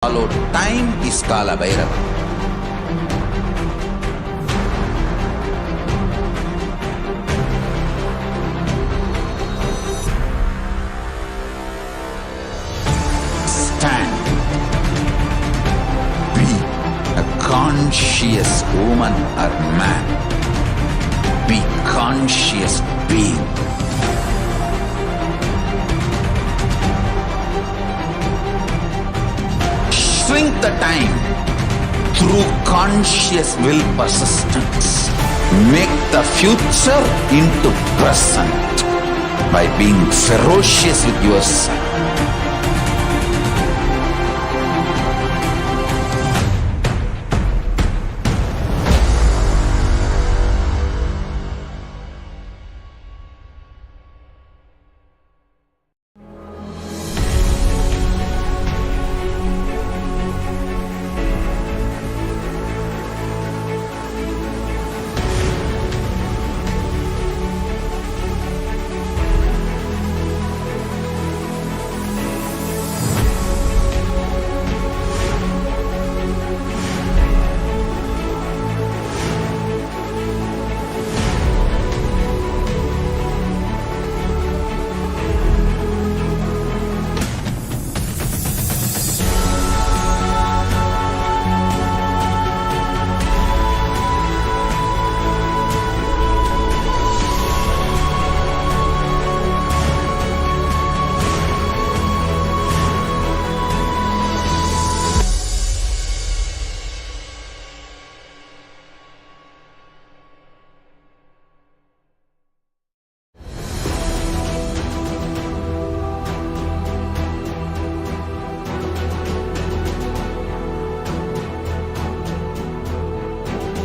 follow time is Kala Bhairava. Stand. Be a conscious woman or man. Be conscious being. Shrink the time through conscious will persistence. Make the future into present by being ferocious with yourself.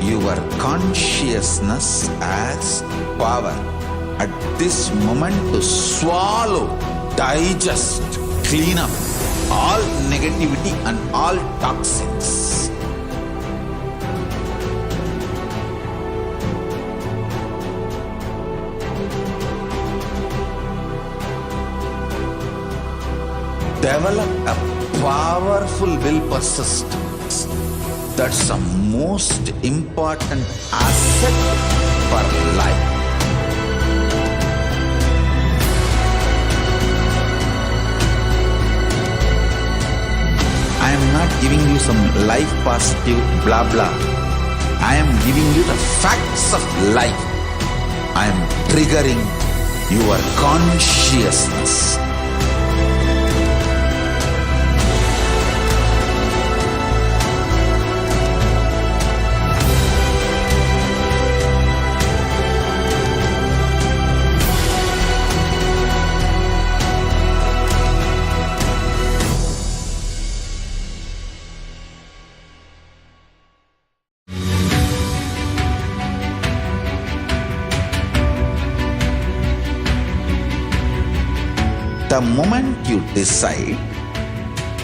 Your consciousness as power at this moment to swallow, digest, clean up all negativity and all toxins. Develop a powerful will persistence. That's the most important asset for life. I am not giving you some life positive blah blah. I am giving you the facts of life. I am triggering your consciousness. The moment you decide,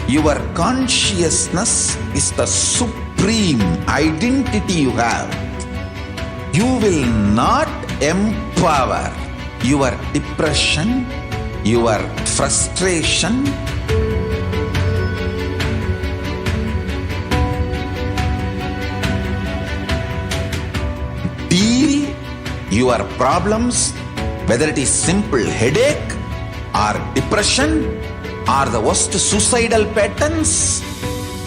your consciousness is the supreme identity you have. You will not empower your depression, your frustration, deal your problems, whether it is simple headache or depression, or the worst suicidal patterns,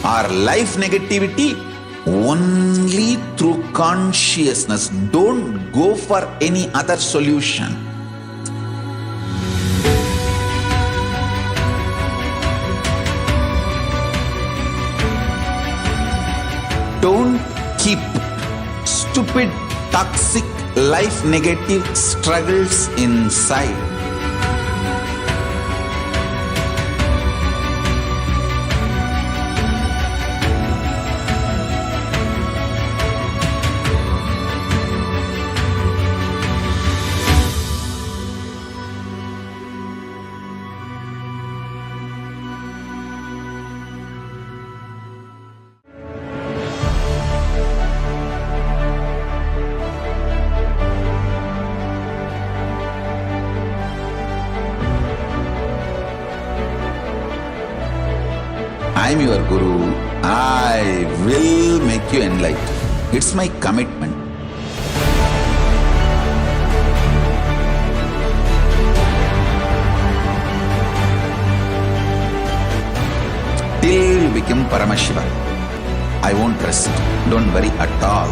or life negativity, only through consciousness. Don't go for any other solution. Don't keep stupid, toxic, life negative struggles inside. Guru, I will make you enlightened. It's my commitment. Till you become Paramashiva, I won't rest. Don't worry at all.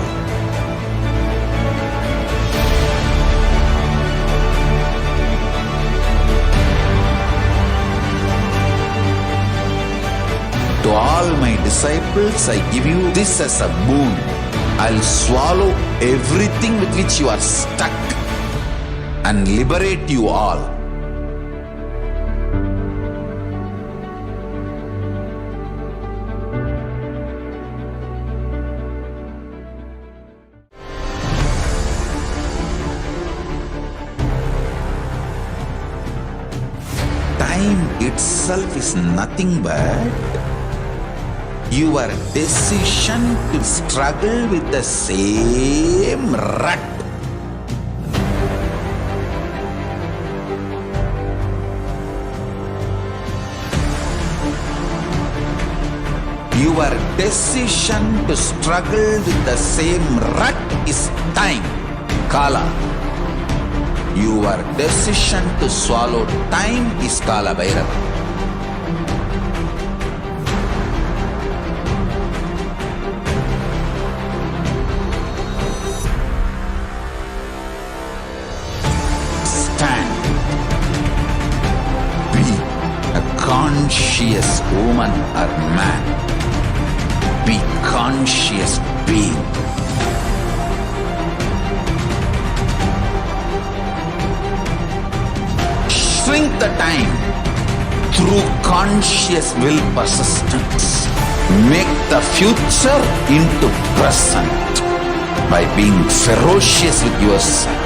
To all my disciples, I give you this as a boon. I'll swallow everything with which you are stuck and liberate you all. Time itself is nothing but your decision to struggle with the same rut. Your decision to struggle with the same rut is time, Kala. Your decision to swallow time is Kala Bhairava. Conscious woman or man, be conscious being. Shrink the time through conscious will persistence. Make the future into present by being ferocious with yourself.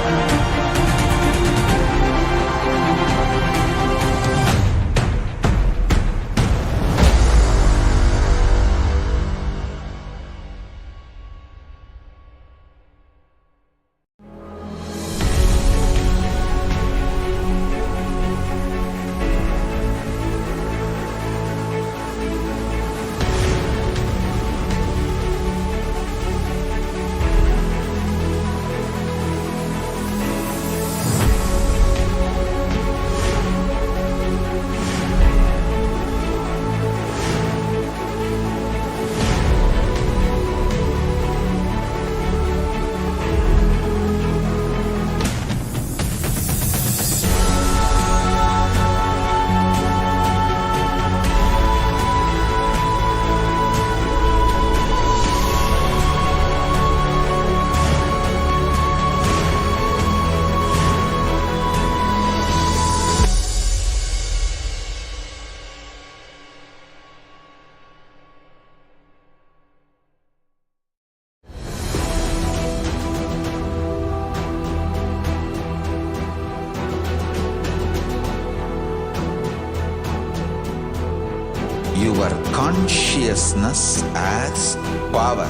Your consciousness has power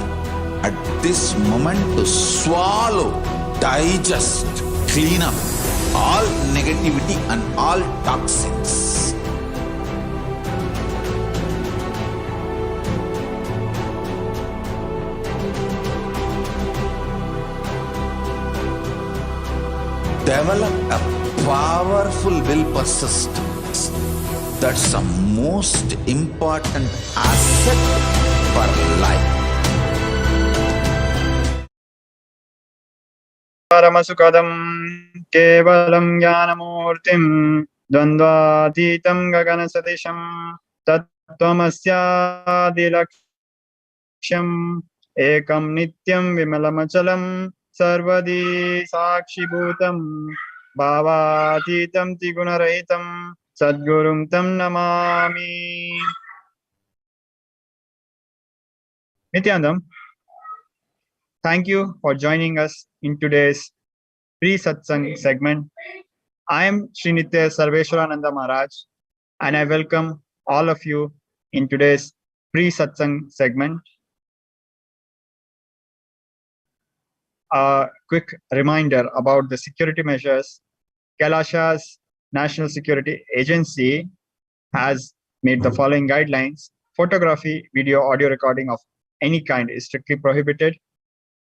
at this moment to swallow, digest, clean up all negativity and all toxins. Develop a powerful will persistence. That's the most important asset for life. Paramasukadam kevalam jnanamurtim dvandvatitam gaganasatisham tattvamasyaadilaksham ekam nityam vimalamachalam sarvadi sakshibhutam bhavatitam tigunarahitam sadgurum tam namami. Nithyanandam, thank you for joining us in today's pre-satsang segment. I am Srinitya Sarveshwarananda Maharaj, and I welcome all of you in today's pre-satsang segment. A quick reminder about the security measures. KAILASA's National Security Agency has made the following guidelines Photography, video, audio recording of any kind is strictly prohibited.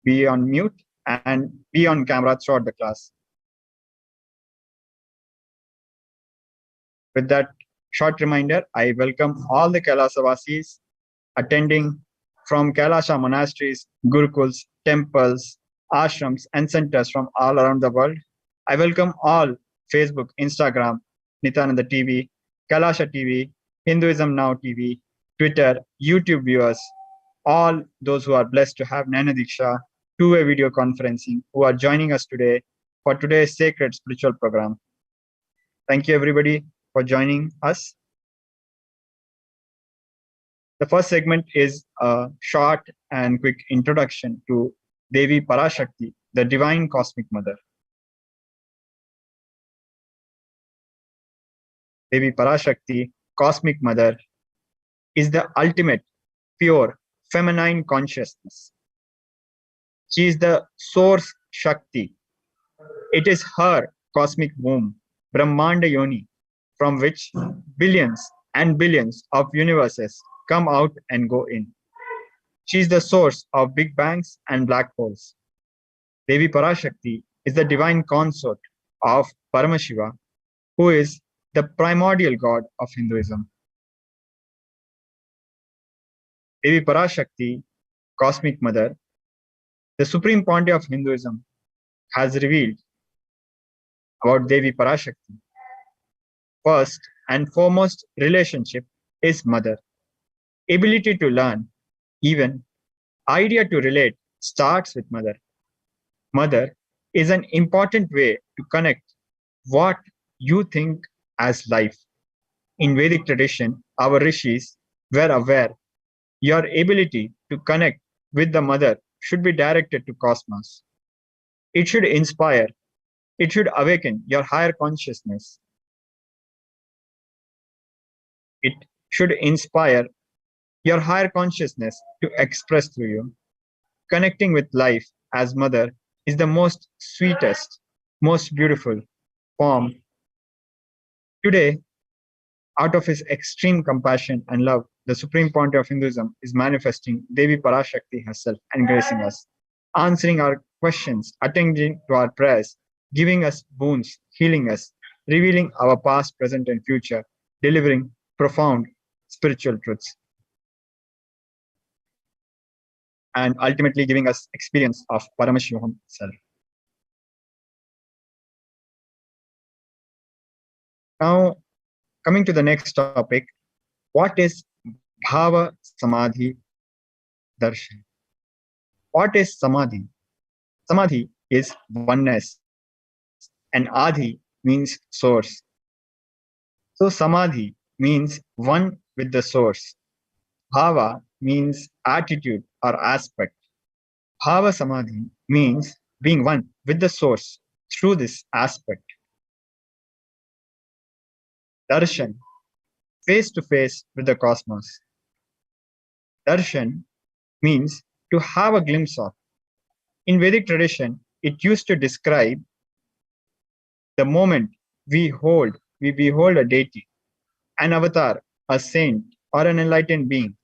Be on mute and be on camera throughout the class. With that short reminder, I welcome all the KAILASA Vasis attending from KAILASA monasteries, gurukuls, temples, ashrams, and centers from all around the world. I welcome all Facebook, Instagram, Nithyananda TV, KAILASA TV, Hinduism Now TV, Twitter, YouTube viewers, all those who are blessed to have Jnana Diksha, two-way video conferencing, who are joining us today for today's sacred spiritual program. Thank you, everybody, for joining us. The first segment is a short and quick introduction to Devi Parashakti, the Divine Cosmic Mother. Devi Parashakti, Cosmic Mother, is the ultimate, pure, feminine consciousness. She is the source Shakti. It is her cosmic womb, Brahmanda Yoni, from which billions and billions of universes come out and go in. She is the source of big bangs and black holes. Devi Parashakti is the divine consort of Paramashiva, who is the primordial god of Hinduism. Devi Parashakti, Cosmic Mother, the Supreme Pontiff of Hinduism, has revealed about Devi Parashakti. First and foremost relationship is mother. Ability to learn, even idea to relate, starts with mother. Mother is an important way to connect what you think as life. In Vedic tradition, our rishis were aware your ability to connect with the mother should be directed to cosmos. It should inspire, it should awaken your higher consciousness. It should inspire your higher consciousness to express through you. Connecting with life as mother is the most sweetest, most beautiful form. Today, out of his extreme compassion and love, the Supreme Pontiff of Hinduism is manifesting Devi Parashakti herself and gracing us, answering our questions, attending to our prayers, giving us boons, healing us, revealing our past, present, and future, delivering profound spiritual truths, and ultimately giving us experience of Paramashivoham self. Now, coming to the next topic, what is Bhava Samadhi Darshan? What is Samadhi? Samadhi is oneness, and Adi means source. So Samadhi means one with the source. Bhava means attitude or aspect. Bhava Samadhi means being one with the source through this aspect. Darshan, face to face with the cosmos. Darshan means to have a glimpse of. In Vedic tradition, it used to describe the moment we behold a deity, an avatar, a saint, or an enlightened being,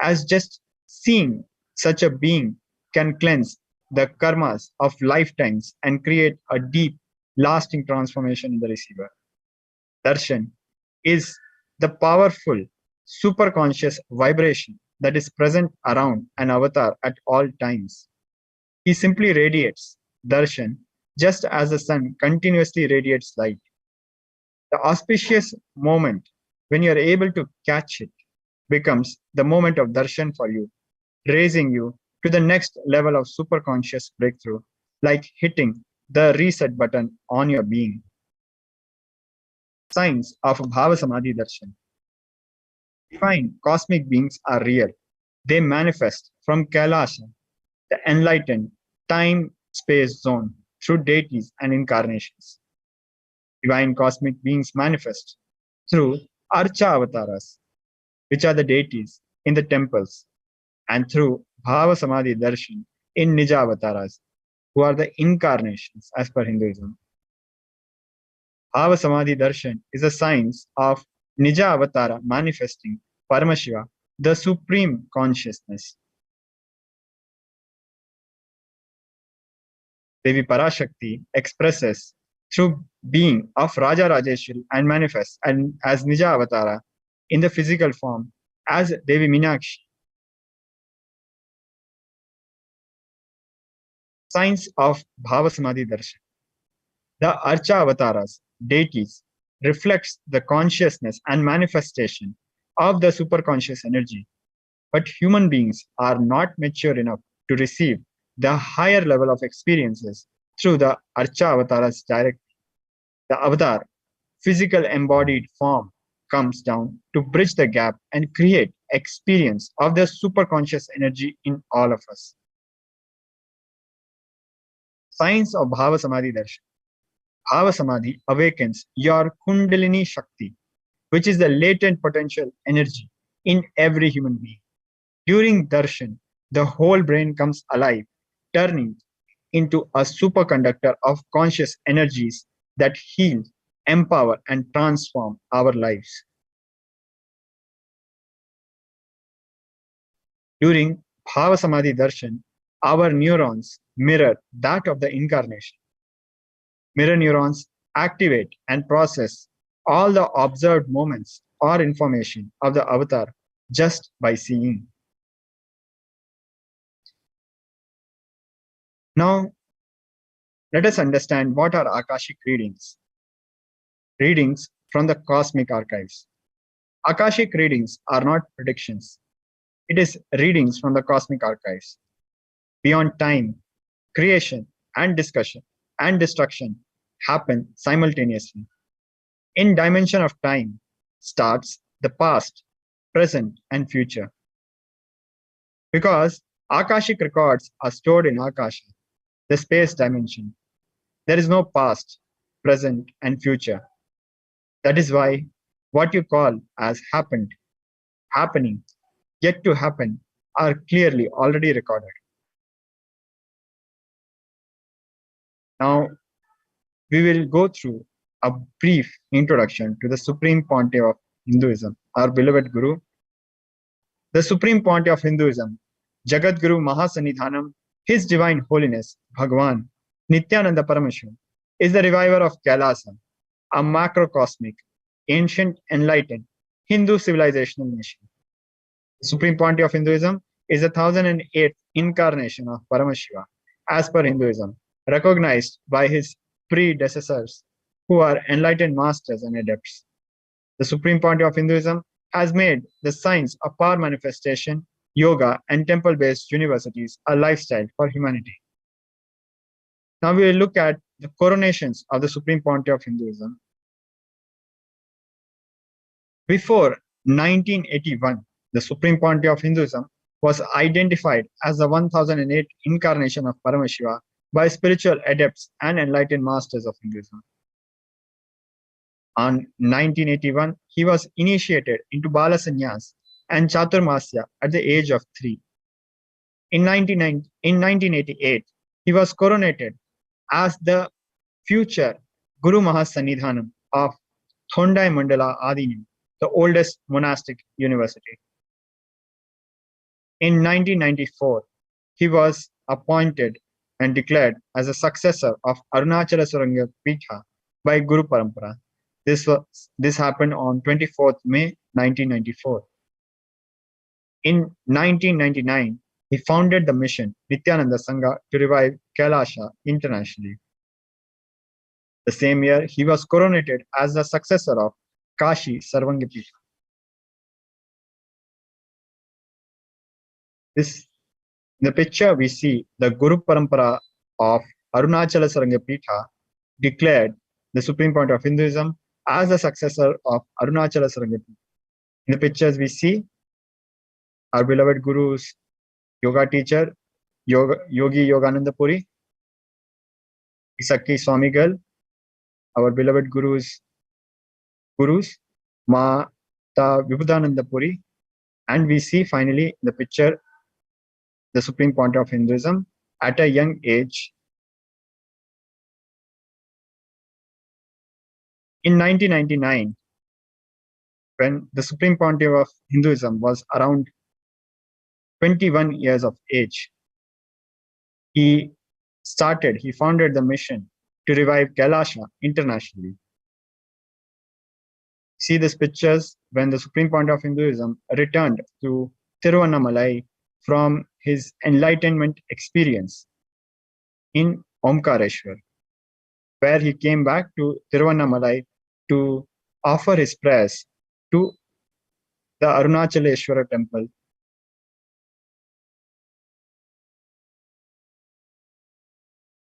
as just seeing such a being can cleanse the karmas of lifetimes and create a deep, lasting transformation in the receiver. Darshan is the powerful, superconscious vibration that is present around an avatar at all times. He simply radiates darshan just as the sun continuously radiates light. The auspicious moment when you are able to catch it becomes the moment of darshan for you, raising you to the next level of superconscious breakthrough, like hitting the reset button on your being. Signs of Bhava Samadhi Darshan. Divine cosmic beings are real. They manifest from KAILASA, the enlightened time-space zone, through deities and incarnations. Divine cosmic beings manifest through Archa avatars, which are the deities in the temples, and through Bhava Samadhi Darshan in Nija avatars, who are the incarnations as per Hinduism. Bhava Samadhi Darshan is a science of Nija Avatara manifesting Paramashiva the supreme consciousness. Devi Parashakti expresses through being of Raja Rajeshwari and manifests and as Nija Avatara in the physical form as Devi Meenakshi. Signs of Bhava Samadhi Darshan. The Archa Avataras, deities, reflects the consciousness and manifestation of the superconscious energy. But human beings are not mature enough to receive the higher level of experiences through the Archa Avataras directly. The avatar, physical embodied form, comes down to bridge the gap and create experience of the superconscious energy in all of us. Signs of Bhava Samadhi Darshan. Bhava Samadhi awakens your Kundalini Shakti, which is the latent potential energy in every human being. During darshan, the whole brain comes alive, turning into a superconductor of conscious energies that heal, empower, and transform our lives. During Bhava Samadhi Darshan, our neurons mirror that of the incarnation. Mirror neurons activate and process all the observed moments or information of the avatar just by seeing. Now, let us understand what are Akashic readings. Readings from the cosmic archives. Akashic readings are not predictions. It is readings from the cosmic archives. Beyond time, creation and discussion and destruction happen simultaneously. In dimension of time starts the past, present, and future. Because Akashic records are stored in Akasha, the space dimension. There is no past, present, and future. That is why what you call as happened, happening, yet to happen are clearly already recorded. Now, we will go through a brief introduction to the Supreme Pontiff of Hinduism, our beloved Guru. The Supreme Pontiff of Hinduism, Jagat Guru Mahasanidhanam, His Divine Holiness, Bhagwan, Nithyananda Paramashivam, is the reviver of KAILASA, a macrocosmic, ancient, enlightened Hindu civilizational nation. The Supreme Pontiff of Hinduism is the 1008th incarnation of Paramashiva, as per Hinduism, recognized by his predecessors, who are enlightened masters and adepts. The Supreme Pontiff of Hinduism has made the science of power manifestation, yoga, and temple-based universities a lifestyle for humanity. Now we will look at the coronations of the Supreme Pontiff of Hinduism. Before 1981, the Supreme Pontiff of Hinduism was identified as the 1008th incarnation of Paramashiva by spiritual adepts and enlightened masters of Hinduism. On 1981, he was initiated into Bala Sannyas and Chaturmasya at the age of 3. In 1988, he was coronated as the future Guru Mahasanidhanam of Thondai Mandala Adinam, the oldest monastic university. In 1994, he was appointed and declared as a successor of Arunachala Suranga Pitha by Guru Parampara. This happened on 24th May 1994. In 1999, he founded the mission Nithyananda Sangha to revive KAILASA internationally. The same year, he was coronated as the successor of Kashi Sarvangapita. In the picture, we see the Guru Parampara of Arunachala Sarangapita declared the Supreme Pontiff of Hinduism as the successor of Arunachala Sarangapita. In the pictures, we see our beloved Guru's yoga teacher, Yogi Yogananda Puri, Isakki Swamigal, our beloved Gurus, Mata Vibhudananda Puri, and we see finally in the picture the Supreme Pontiff of Hinduism at a young age. In 1999, when the Supreme Pontiff of Hinduism was around 21 years of age, he founded the mission to revive KAILASA internationally. See these pictures when the Supreme Point of Hinduism returned to Tiruvannamalai from his enlightenment experience in Omkareshwar, where he came back to Tiruvannamalai to offer his prayers to the Arunachaleshwara temple.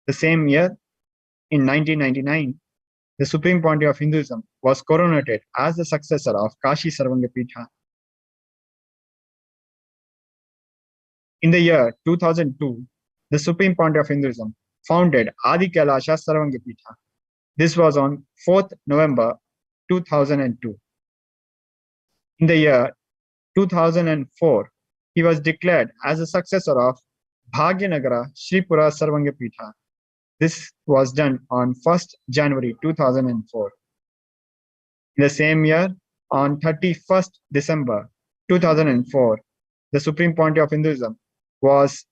The same year, in 1999, the Supreme Pontiff of Hinduism was coronated as the successor of Kashi Sarvangapitha. In the year 2002, the Supreme Pontiff of Hinduism founded Adi Kailasha Sarvangapitha. This was on 4th November 2002. In the year 2004, he was declared as the successor of Bhagyanagara Sripura Sarvangapitha. This was done on 1st January 2004. In the same year, on 31st December 2004, the Supreme Pontiff of Hinduism was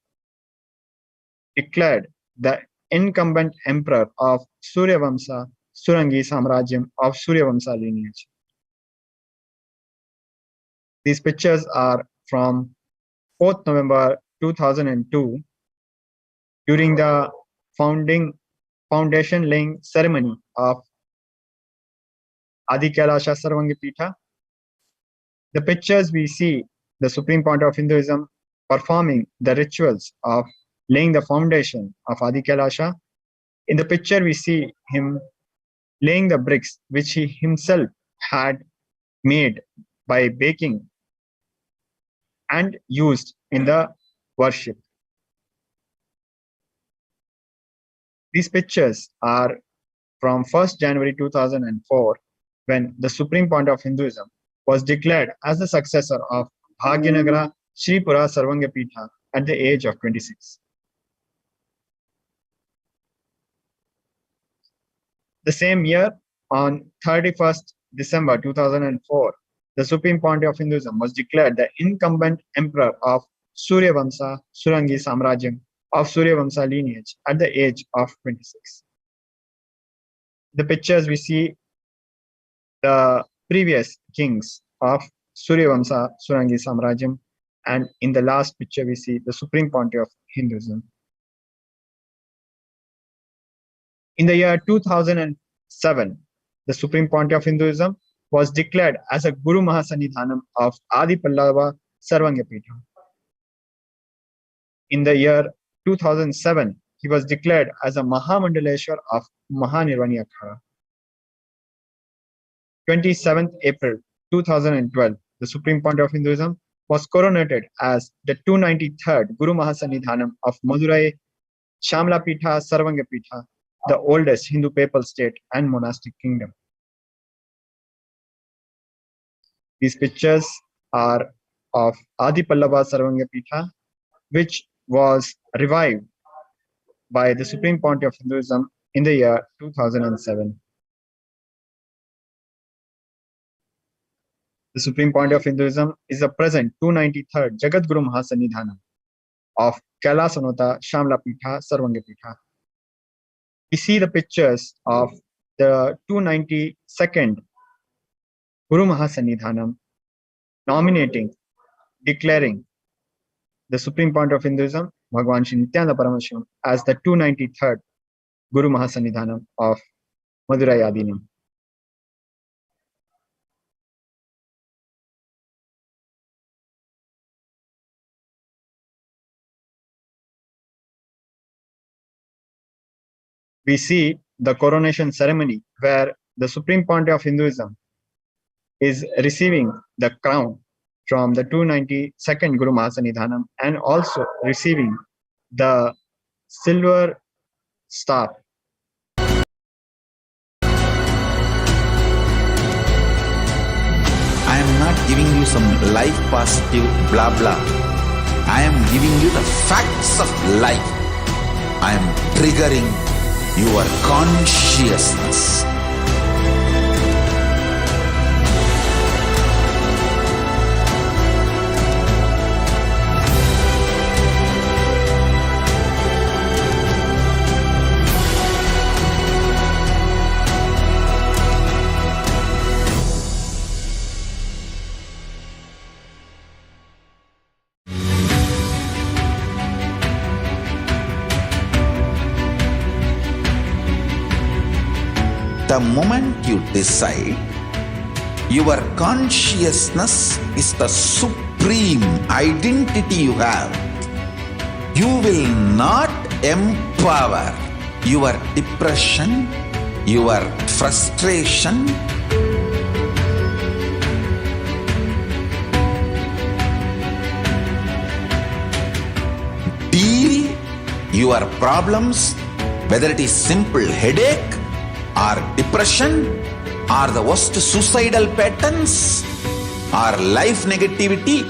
declared the incumbent emperor of Suryavamsa Surangi Samrajyam of Suryavamsa lineage. These pictures are from 4th November 2002 during the foundation laying ceremony of Adi Kailasha Sarvangapitha. The pictures we see the Supreme Pontiff of Hinduism performing the rituals of laying the foundation of Adi Kailasha. In the picture we see him laying the bricks which he himself had made by baking and used in the worship. These pictures are from 1st January 2004, when the Supreme Pontiff of Hinduism was declared as the successor of Bhagyanagara Sripura Sarvangapitha at the age of 26. The same year, on 31st December 2004, the Supreme Pontiff of Hinduism was declared the incumbent emperor of Suryavamsa Surangi Samrajyam of Suryavamsa lineage at the age of 26. The pictures we see the previous kings of Suryavamsa Surangi Samrajyam, and in the last picture we see the Supreme Pontiff of Hinduism. In the year 2007, the Supreme Pontiff of Hinduism was declared as a Guru Mahasanidhanam of Adi Pallava Sarvangapitha. In the year 2007, he was declared as a Mahamandaleshwar of Mahanirvani Akhada. 27th April 2012, the Supreme Pontiff of Hinduism was coronated as the 293rd Guru Mahasanidhanam of Madurai Shamlapitha Sarvangapitha, the oldest Hindu papal state and monastic kingdom. These pictures are of Adi Pallava Sarvangapitha, which was revived by the Supreme Pontiff of Hinduism in the year 2007. The Supreme Pontiff of Hinduism is the present 293rd Jagat Guru Mahasanidhanam of Kailasanota Shamlapitha Sarvangapitha. We see the pictures of the 292nd Guru Mahasanidhanam declaring the Supreme Pontiff of Hinduism, Bhagwan Shri Nithyananda Paramashivam, as the 293rd Guru Mahasanidhanam of Madurai Adinam. We see the coronation ceremony where the Supreme Pontiff of Hinduism is receiving the crown from the 292nd Guru Mahasanidhanam and also receiving the silver star. I am not giving you some life positive blah blah. I am giving you the facts of life. I am triggering your consciousness. The moment you decide, your consciousness is the supreme identity you have. You will not empower your depression, your frustration, deal your problems, whether it is simple headache or depression or the worst suicidal patterns or life negativity,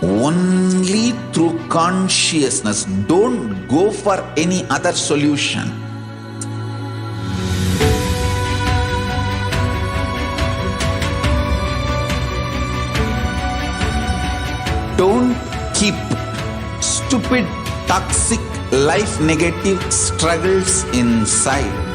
only through consciousness. Don't go for any other solution. Don't keep stupid, toxic, life negative struggles inside.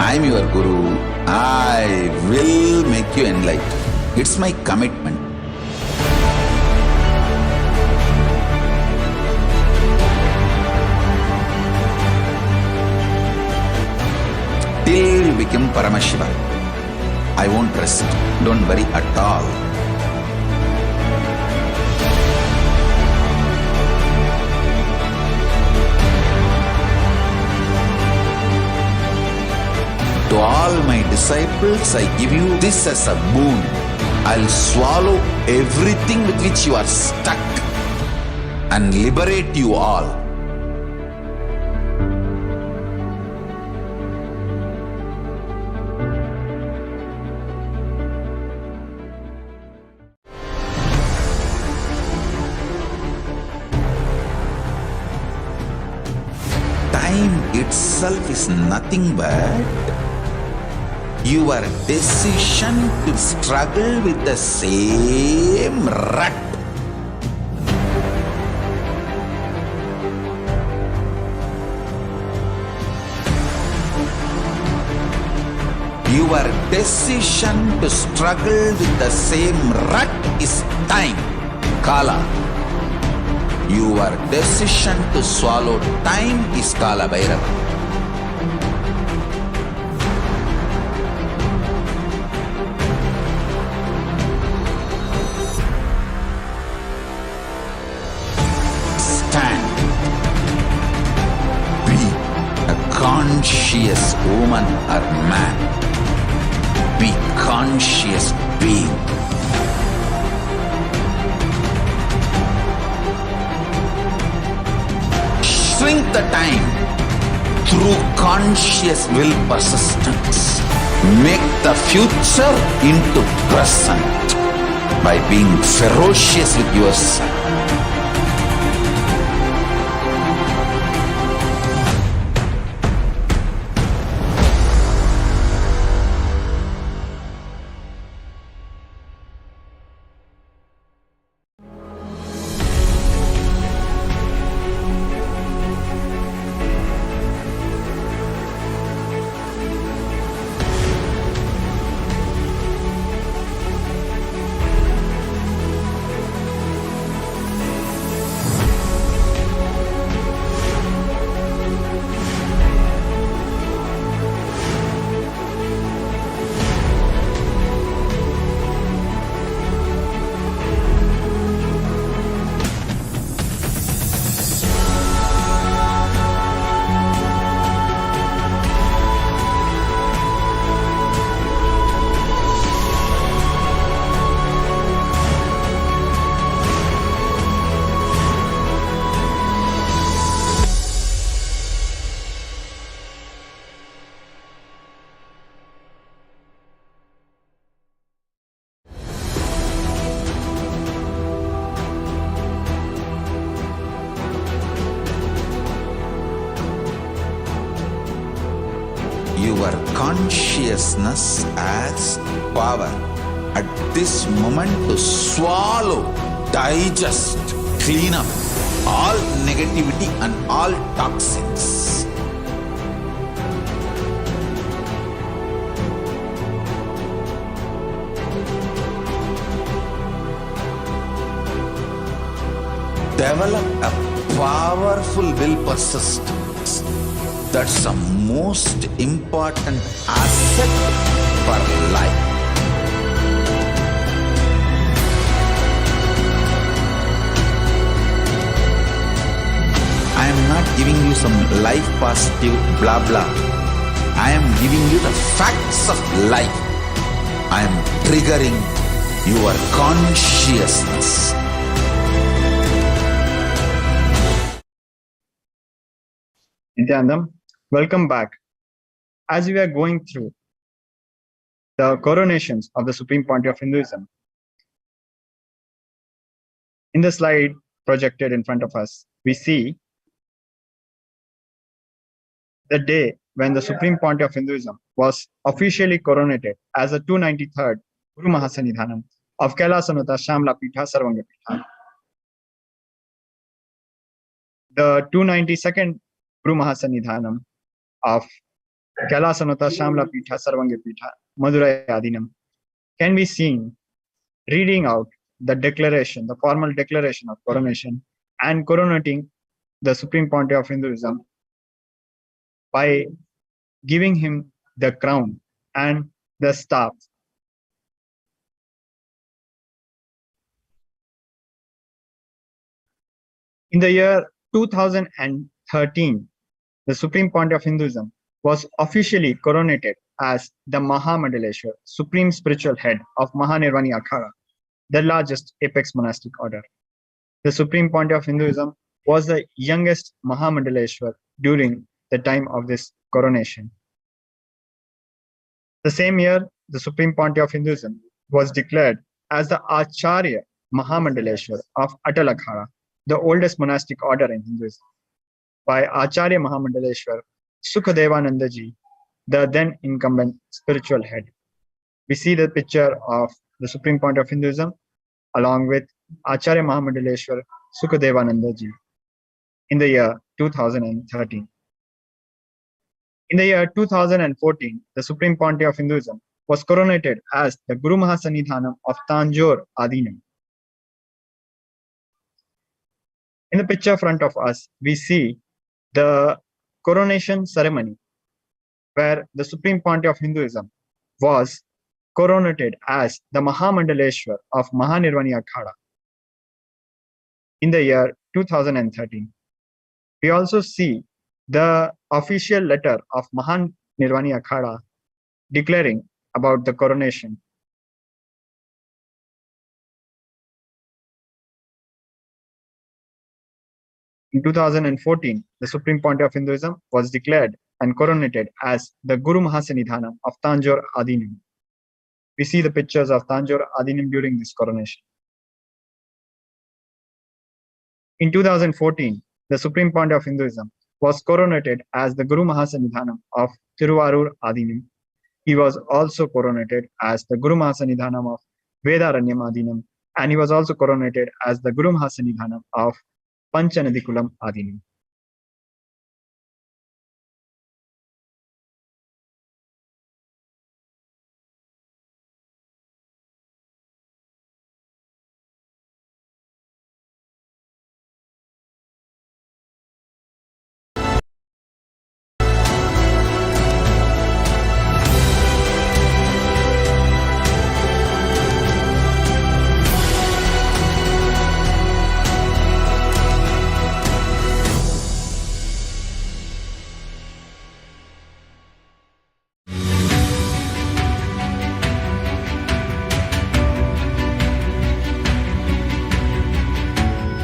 I am your Guru. I will make you enlightened. It's my commitment. Till you become Paramashiva, I won't rest. Don't worry at all. To all my disciples, I give you this as a boon. I'll swallow everything with which you are stuck and liberate you all. Time itself is nothing but your decision to struggle with the same rut. Your decision to struggle with the same rut is time, Kala. Your decision to swallow time is Kala Bhairava. Conscious woman or man. Be conscious being. Shrink the time through conscious will persistence. Make the future into present by being ferocious with yourself. consciousness as power at this moment to swallow, digest, clean up all negativity and all toxins. Develop a powerful will persistence. That's the most important asset for life. I am not giving you some life positive blah blah. I am giving you the facts of life. I am triggering your consciousness. Nithyanandam, welcome back. As we are going through the coronations of the Supreme Pontiff of Hinduism, in the slide projected in front of us, we see the day when the Supreme Pontiff of Hinduism was officially coronated as the 293rd Guru Mahasanidhanam of KAILASA Shamla Pitha Sarvanga Pitha. The 292nd Guru Mahasanidhanam of KAILASA Shamla Pitha Sarvanga Pitha Madurai Adinam can be seen reading out the declaration, the formal declaration of coronation and coronating the Supreme Pontiff of Hinduism by giving him the crown and the staff. In the year 2013, the Supreme Pontiff of Hinduism was officially coronated as the Mahamandaleshwar, Supreme Spiritual Head of Mahanirvani Akhada, the largest apex monastic order. The Supreme Pontiff of Hinduism was the youngest Mahamandaleshwar during the time of this coronation. The same year, the Supreme Pontiff of Hinduism was declared as the Acharya Mahamandaleshwar of Atal Akhada, the oldest monastic order in Hinduism, by Acharya Mahamandaleshwar Sukadevanandaji, the then incumbent spiritual head. We see the picture of the Supreme Pontiff of Hinduism along with Acharya Mahamandaleshwar Sukadevanandaji in the year 2013. In the year 2014, the Supreme Pontiff of Hinduism was coronated as the Guru Mahasanidhanam of Tanjore Adinam. In the picture front of us, we see the coronation ceremony where the Supreme Pontiff of Hinduism was coronated as the Mahamandaleshwar of Mahanirvani Akhada in the year 2013. We also see the official letter of Mahanirvani Akhada declaring about the coronation. In 2014, the Supreme Pontiff of Hinduism was declared and coronated as the Guru Mahasanidhanam of Tanjore Adinam. We see the pictures of Tanjore Adinam during this coronation. In 2014, the Supreme Pontiff of Hinduism was coronated as the Guru Mahasanidhanam of Tiruvarur Adinam. He was also coronated as the Guru Mahasanidhanam of Vedaranyam Adinam, and he was also coronated as the Guru Mahasanidhanam of Panchanadikulam Adinam.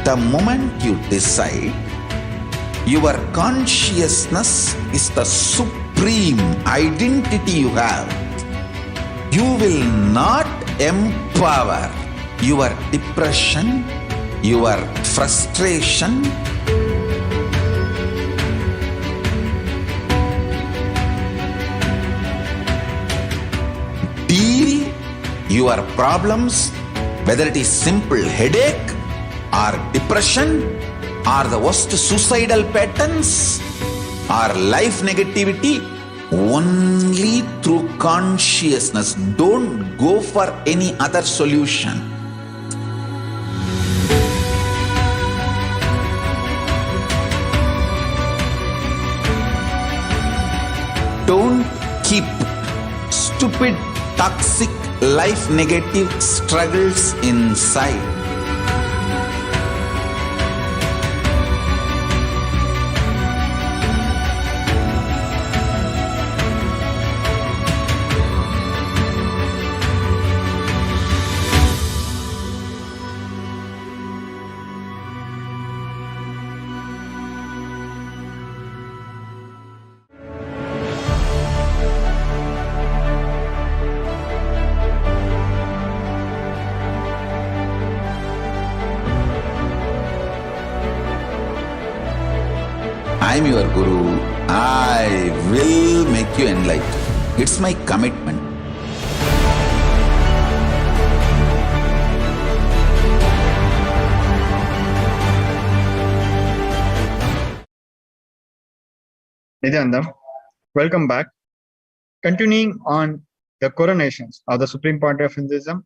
The moment you decide, your consciousness is the supreme identity you have. You will not empower your depression, your frustration, your problems, whether it is simple headache or depression or the worst suicidal patterns or life negativity, only through consciousness. Don't go for any other solution. Don't keep stupid, toxic, life negative struggles inside. I am your Guru. I will make you enlightened. It's my commitment. Nithyananda, welcome back. Continuing on the coronations of the Supreme Pontiff of Hinduism,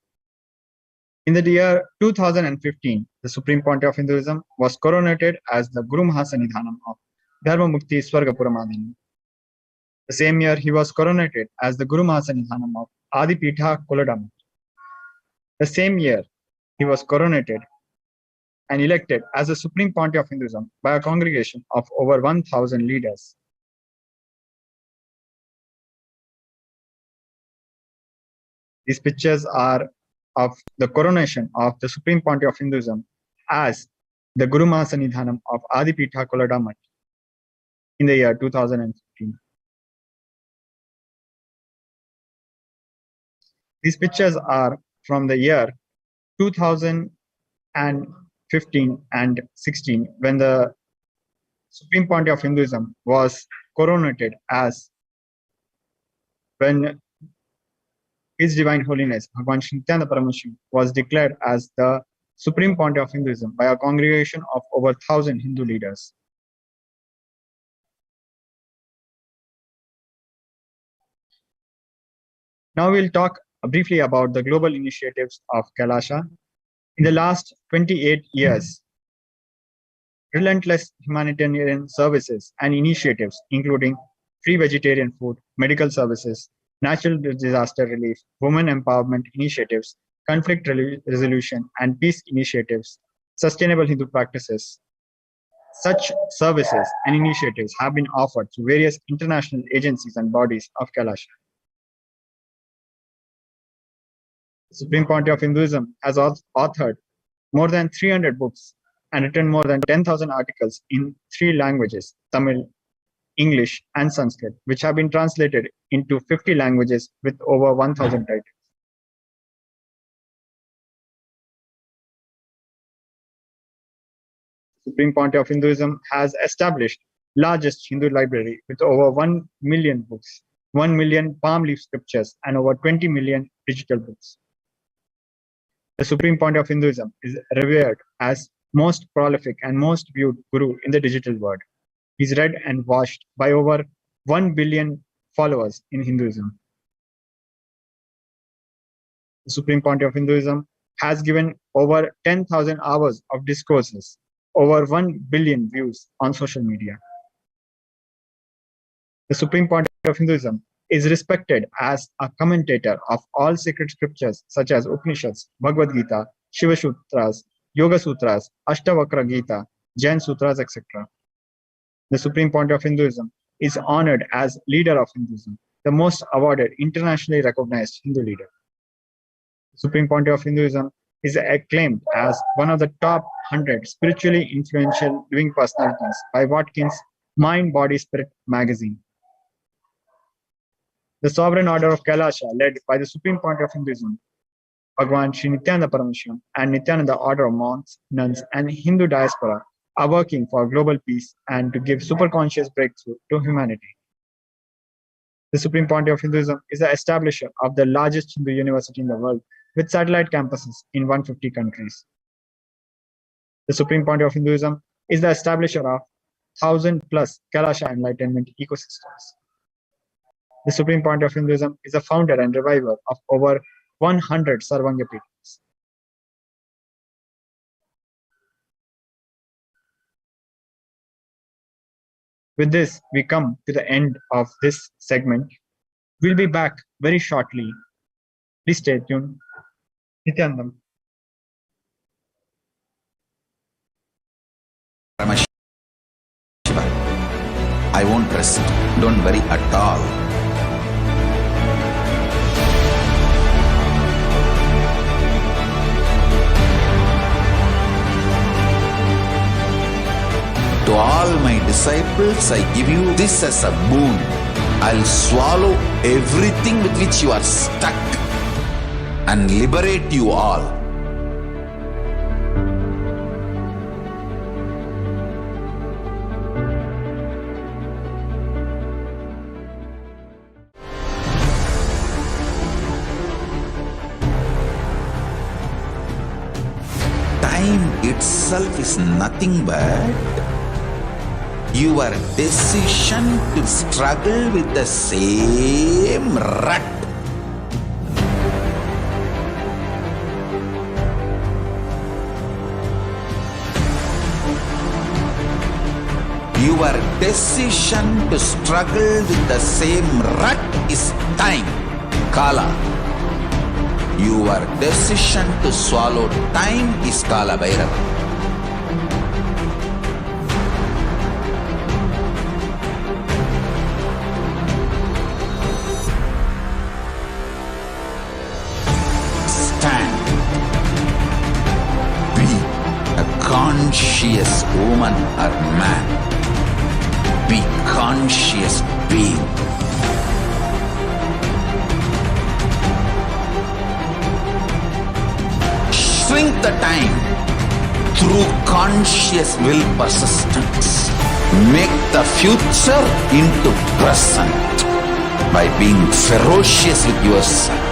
in the year 2015, the Supreme Pontiff of Hinduism was coronated as the Guru Mahasanidhanam of Dharma Mukti Swargapuramadini. The same year, he was coronated as the Guru Mahasanidhanam of Adipitha Koladam. The same year, he was coronated and elected as the Supreme Pontiff of Hinduism by a congregation of over 1,000 leaders. These pictures are of the coronation of the Supreme Pontiff of Hinduism as the Guru Mahasanidhanam of Adipitha Koladamat in the year 2015. These pictures are from the year 2015 and 16 when the Supreme Pontiff of Hinduism was coronated as when His Divine Holiness Bhagwan Shri Nithyananda Paramashivam was declared as the Supreme Pontiff of Hinduism by a congregation of over 1,000 Hindu leaders. Now we'll talk briefly about the global initiatives of KAILASA. In the last 28 years, relentless humanitarian services and initiatives, including free vegetarian food, medical services, natural disaster relief, women empowerment initiatives, conflict resolution and peace initiatives, sustainable Hindu practices. Such services and initiatives have been offered to various international agencies and bodies of KAILASA. The Supreme Pontiff of Hinduism has authored more than 300 books and written more than 10,000 articles in 3 languages, Tamil, English, and Sanskrit, which have been translated into 50 languages with over 1,000 titles. Supreme Pontiff of Hinduism has established largest Hindu library with over 1 million books, 1 million palm leaf scriptures, and over 20 million digital books. The Supreme Pontiff of Hinduism is revered as most prolific and most viewed guru in the digital world. He's read and watched by over 1 billion followers in Hinduism. The Supreme Pontiff of Hinduism has given over 10,000 hours of discourses, over 1 billion views on social media. The Supreme Pontiff of Hinduism is respected as a commentator of all sacred scriptures such as Upanishads, Bhagavad Gita, Shiva Sutras, Yoga Sutras, Ashtavakra Gita, Jain Sutras, etc. The Supreme Pontiff of Hinduism is honored as leader of Hinduism, the most awarded internationally recognized Hindu leader. The Supreme Pontiff of Hinduism is acclaimed as one of the top 100 spiritually influential living personalities by Watkins' Mind, Body, Spirit magazine. The Sovereign Order of KAILASA, led by the Supreme Pontiff of Hinduism, Bhagwan Shri Nithyananda Paramashivam, and Nithyananda Order of Monks, Nuns, and Hindu diaspora are working for global peace and to give superconscious breakthrough to humanity. The Supreme Pontiff of Hinduism is the establisher of the largest Hindu university in the world with satellite campuses in 150 countries. The Supreme Pontiff of Hinduism is the establisher of 1,000 plus KAILASA Enlightenment ecosystems. The Supreme Pontiff of Hinduism is the founder and reviver of over 100 Sarvanga Peethas. With this, we come to the end of this segment. We'll be back very shortly. Please stay tuned. Nithyanandam. Paramashiva. I won't rest. Don't worry at all. To all my disciples, I give you this as a boon. I'll swallow everything with which you are stuck and liberate you all. Time itself is nothing but your decision to struggle with the same rut. Your decision to struggle with the same rut is time, Kala. Your decision to swallow time is Kala Bhairava. Conscious woman or man, be conscious being. Shrink the time through conscious will persistence. Make the future into present by being ferocious with yourself.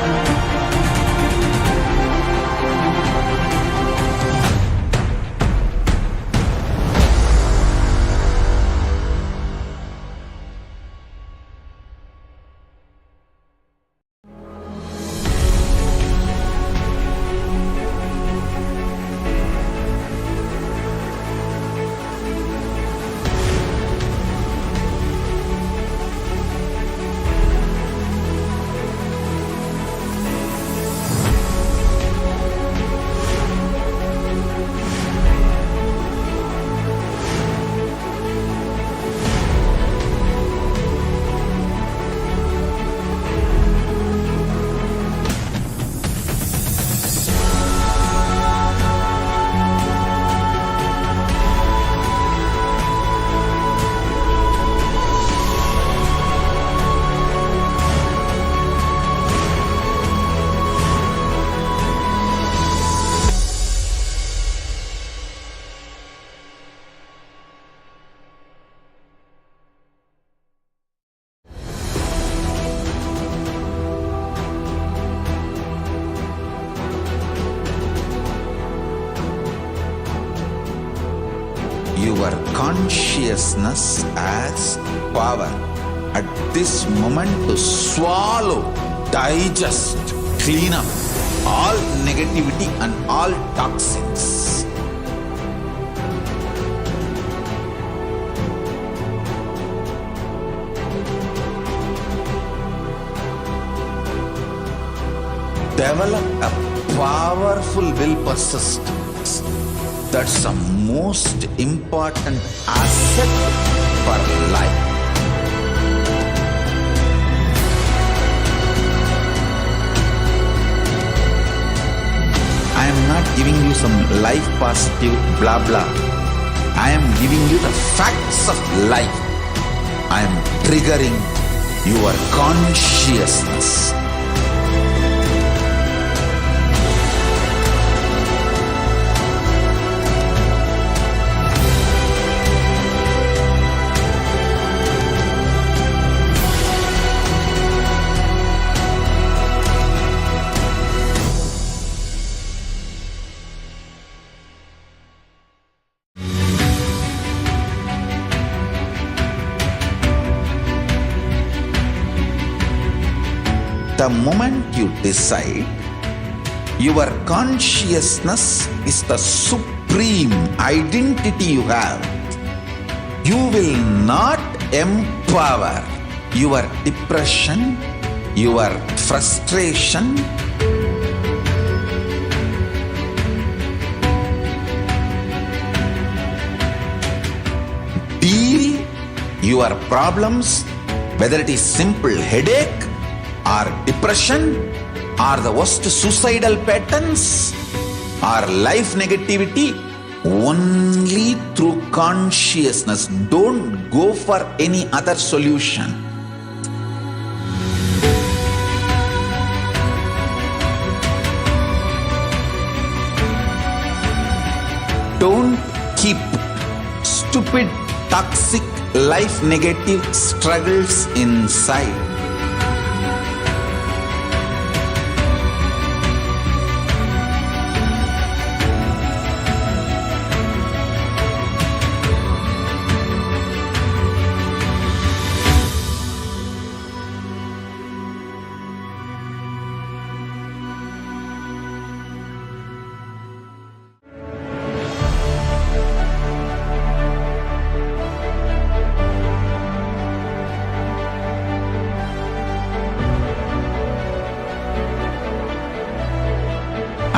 Your consciousness has power at this moment to swallow, digest, clean up all negativity and all toxins. Develop a powerful will persistence. That's the most important asset for life. I am not giving you some life positive blah blah. I am giving you the facts of life. I am triggering your consciousness. The moment you decide, your consciousness is the supreme identity you have. You will not empower your depression, your frustration, deal your problems, whether it is simple headache or depression or the worst suicidal patterns or life negativity, only through consciousness. Don't go for any other solution. Don't keep stupid, toxic, life negative struggles inside.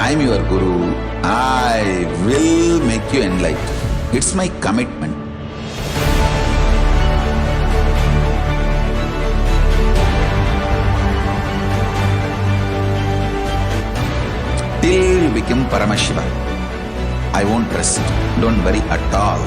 I am your Guru. I will make you enlightened. It's my commitment. Till you become Paramashiva, I won't rest. Don't worry at all.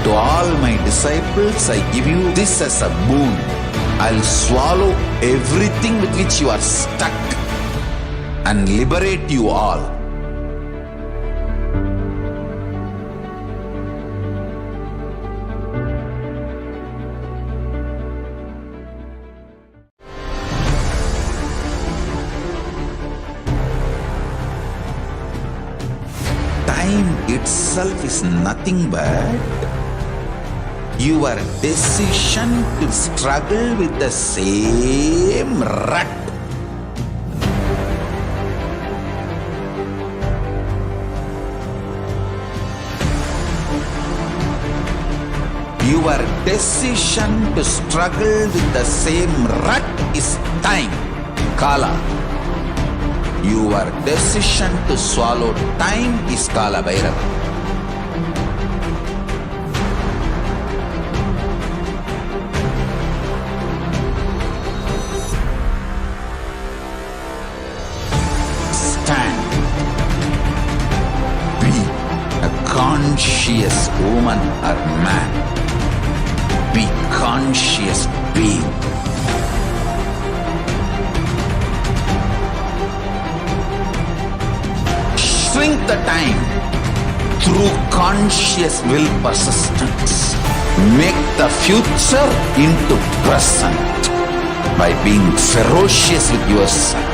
To all my disciples, I give you this as a boon. I'll swallow everything with which you are stuck and liberate you all. Time itself is nothing but your decision to struggle with the same rut. Your decision to struggle with the same rut is time, Kala. Your decision to swallow time is Kala Bhairava. Conscious woman or man, be conscious being. Shrink the time through conscious will persistence. Make the future into present by being ferocious with yourself.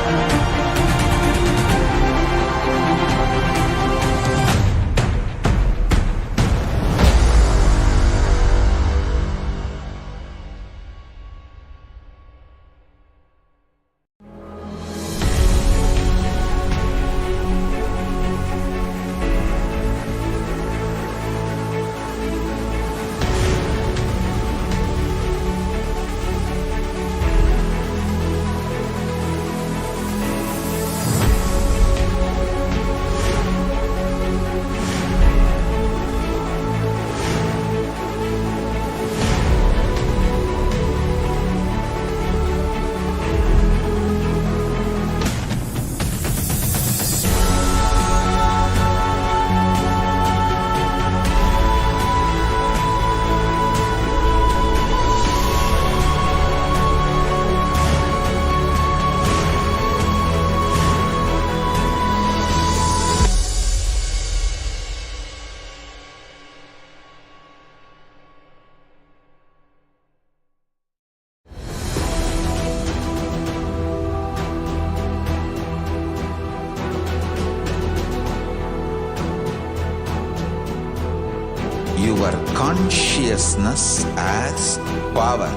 consciousness as power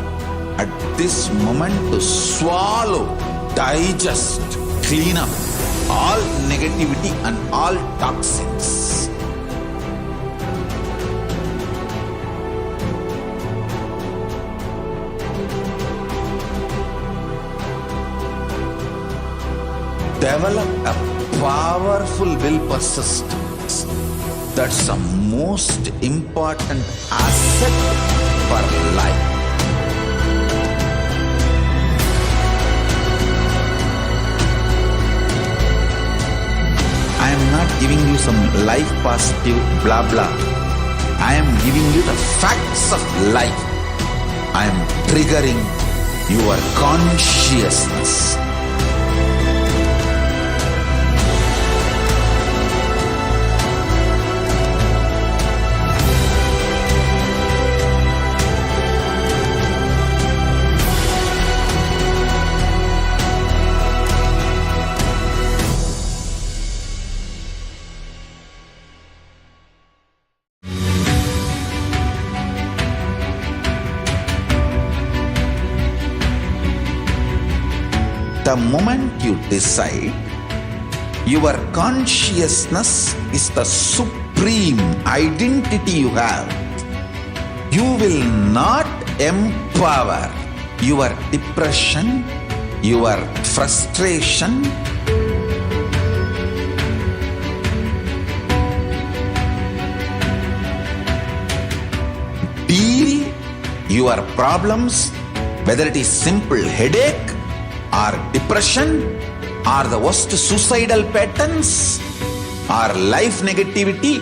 at this moment to swallow, digest, clean up all negativity and all toxins. Develop a powerful will persistence. That's the most important asset for life. I am not giving you some life positive blah blah. I am giving you the facts of life. I am triggering your consciousness. The moment you decide, your consciousness is the supreme identity you have. You will not empower your depression, your frustration, deal your problems, whether it is simple headache or depression or the worst suicidal patterns or life negativity,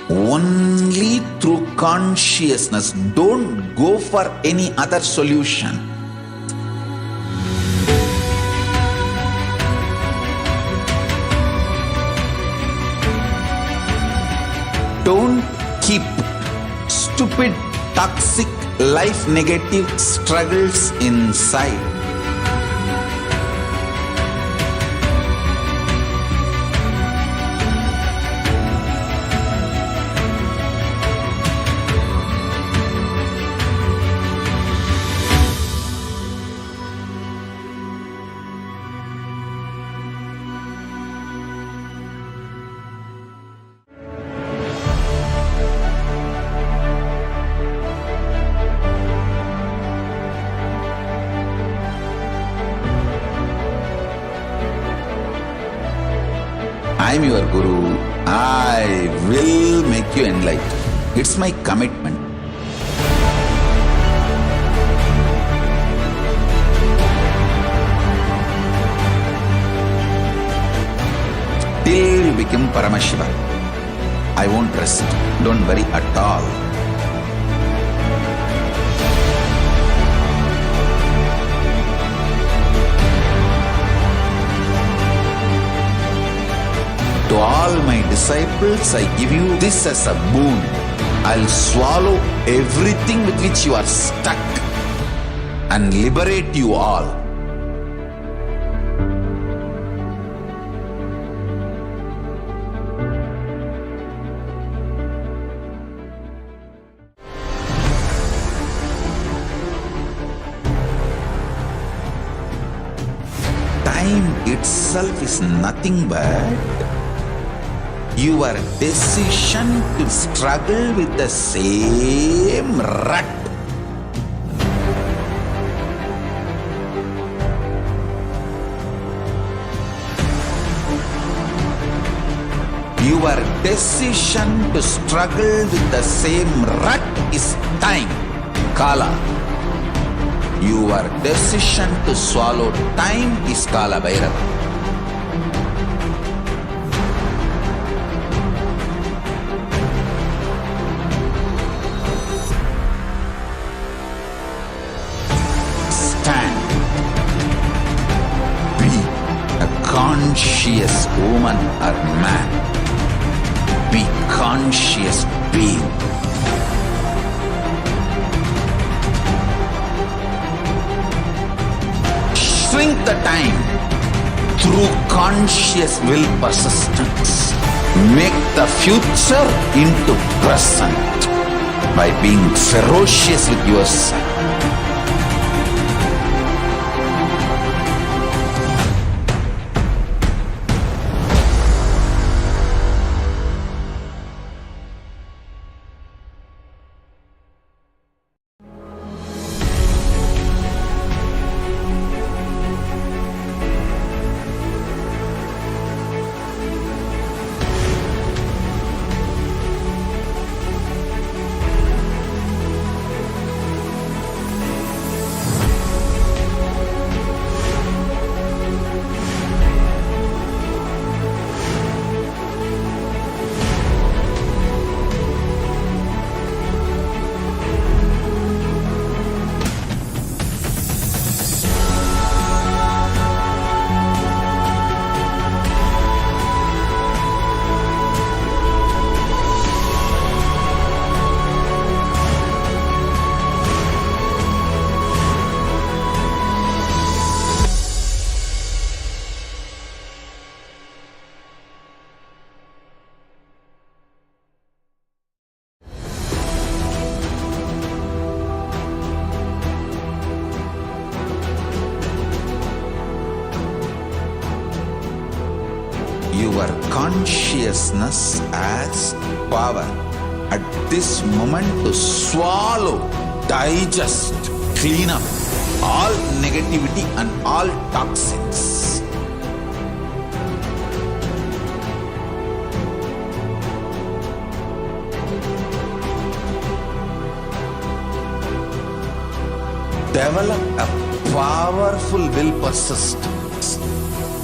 only through consciousness. Don't go for any other solution. Don't keep stupid, toxic, life negative struggles inside. I am your Guru. I will make you enlightened. It's my commitment. Till you become Paramashiva, I won't rest. Don't worry at all. To all my disciples, I give you this as a boon. I'll swallow everything with which you are stuck and liberate you all. Time itself is nothing but your decision to struggle with the same rut. Your decision to struggle with the same rut is time, Kala. Your decision to swallow time is Kala Bhairava. Conscious woman or man. Be conscious being. Shrink the time through conscious will persistence. Make the future into present. by being ferocious with yourself. Your consciousness as power at this moment to swallow, digest, clean up all negativity and all toxins. Develop a powerful will persistence.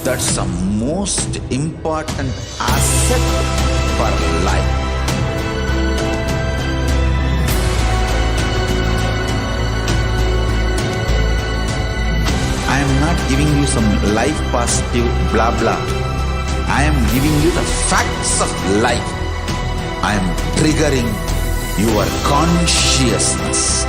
That's the most important asset for life. I am not giving you some life positive blah blah. I am giving you the facts of life. I am triggering your consciousness.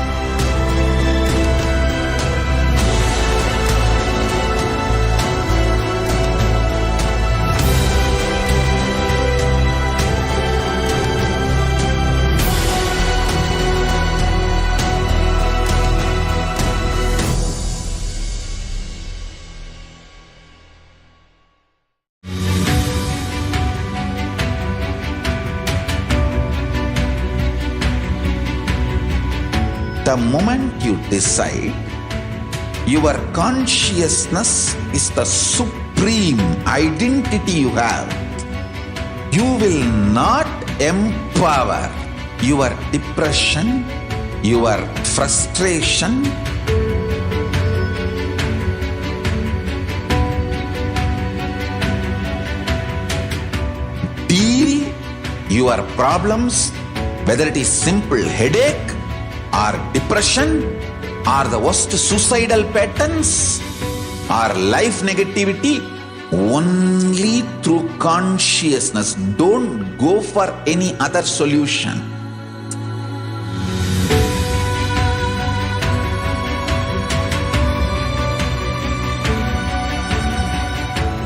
The moment you decide, your consciousness is the supreme identity you have. You will not empower your depression, your frustration, deal your problems, whether it is simple headache or depression or the worst suicidal patterns or life negativity, only through consciousness. Don't go for any other solution.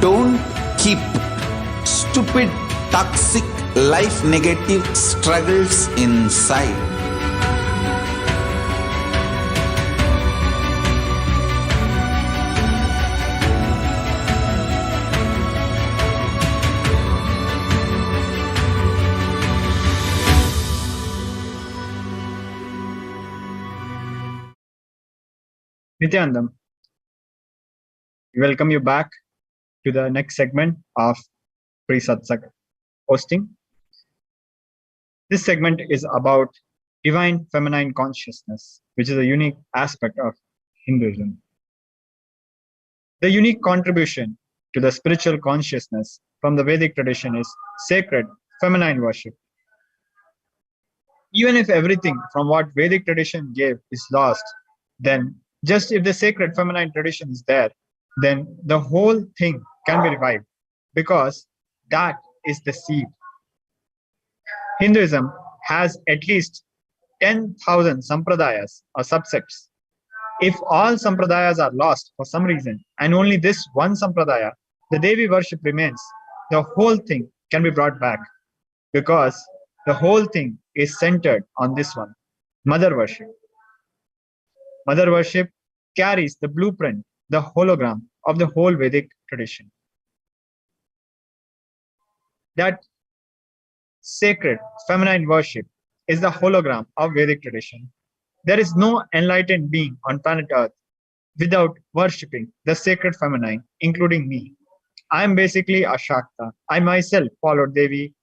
Don't keep stupid, toxic, life negative struggles inside. Nithyanandam, we welcome you back to the next segment of Free Satsang hosting. This segment is about divine feminine consciousness, which is a unique aspect of Hinduism. The unique contribution to the spiritual consciousness from the Vedic tradition is sacred feminine worship. Even if everything from what Vedic tradition gave is lost, then just if the sacred feminine tradition is there, then the whole thing can be revived, because that is the seed. Hinduism has at least 10,000 sampradayas or subsects. If all sampradayas are lost for some reason and only this one sampradaya, the Devi worship remains, the whole thing can be brought back, because the whole thing is centered on this one, Mother worship. Mother worship carries the blueprint, the hologram of the whole Vedic tradition. That sacred feminine worship is the hologram of Vedic tradition. There is no enlightened being on planet Earth without worshipping the sacred feminine, including me. I am basically a Shakta. I myself followed Devi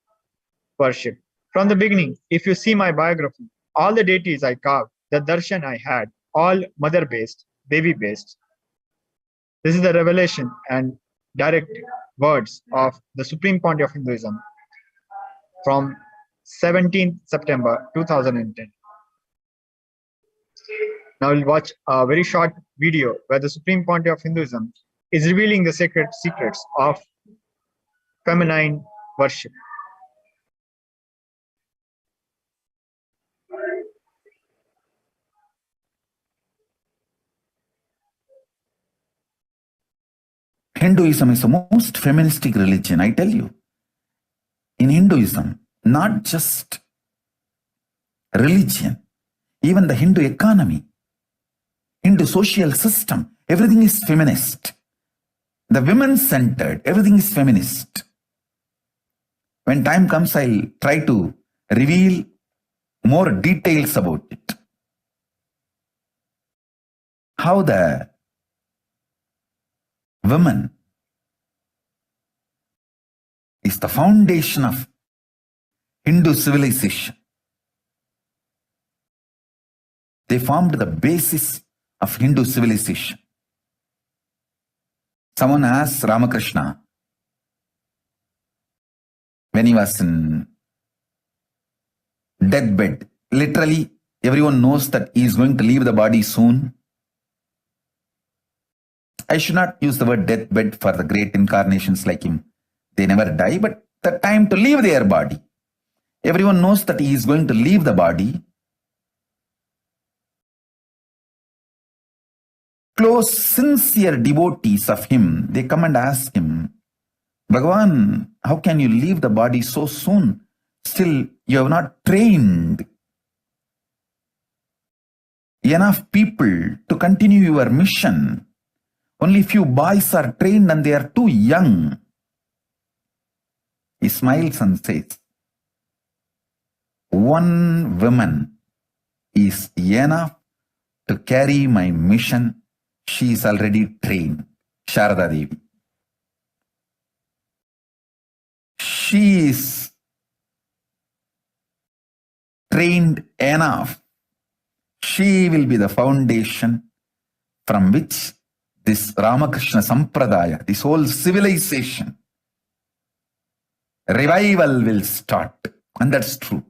worship. From the beginning, if you see my biography, all the deities I carved, the darshan I had, all mother based, Devi based. This is the revelation and direct words of the Supreme Pontiff of Hinduism from 17th September 2010. Now we'll watch a very short video where the Supreme Pontiff of Hinduism is revealing the sacred secrets of feminine worship. Hinduism is the most feministic religion, I tell you. In Hinduism, not just religion, even the Hindu economy, Hindu social system, everything is feminist. The women-centered, everything is feminist. When time comes, I'll try to reveal more details about it. How the woman is the foundation of Hindu civilization. They formed the basis of Hindu civilization. Someone asked Ramakrishna when he was in deathbed. Literally, everyone knows that he is going to leave the body soon. I should not use the word deathbed for the great incarnations like him. They never die, but the time to leave their body. Everyone knows that he is going to leave the body. Close, sincere devotees of him, they come and ask him, Bhagavan, how can you leave the body so soon? Still, you have not trained enough people to continue your mission. Only few boys are trained and they are too young. He smiles and says, one woman is enough to carry my mission. She is already trained. Sharada Devi. She is trained enough. She will be the foundation from which this Ramakrishna Sampradaya, this whole civilization, revival will start. And that's true.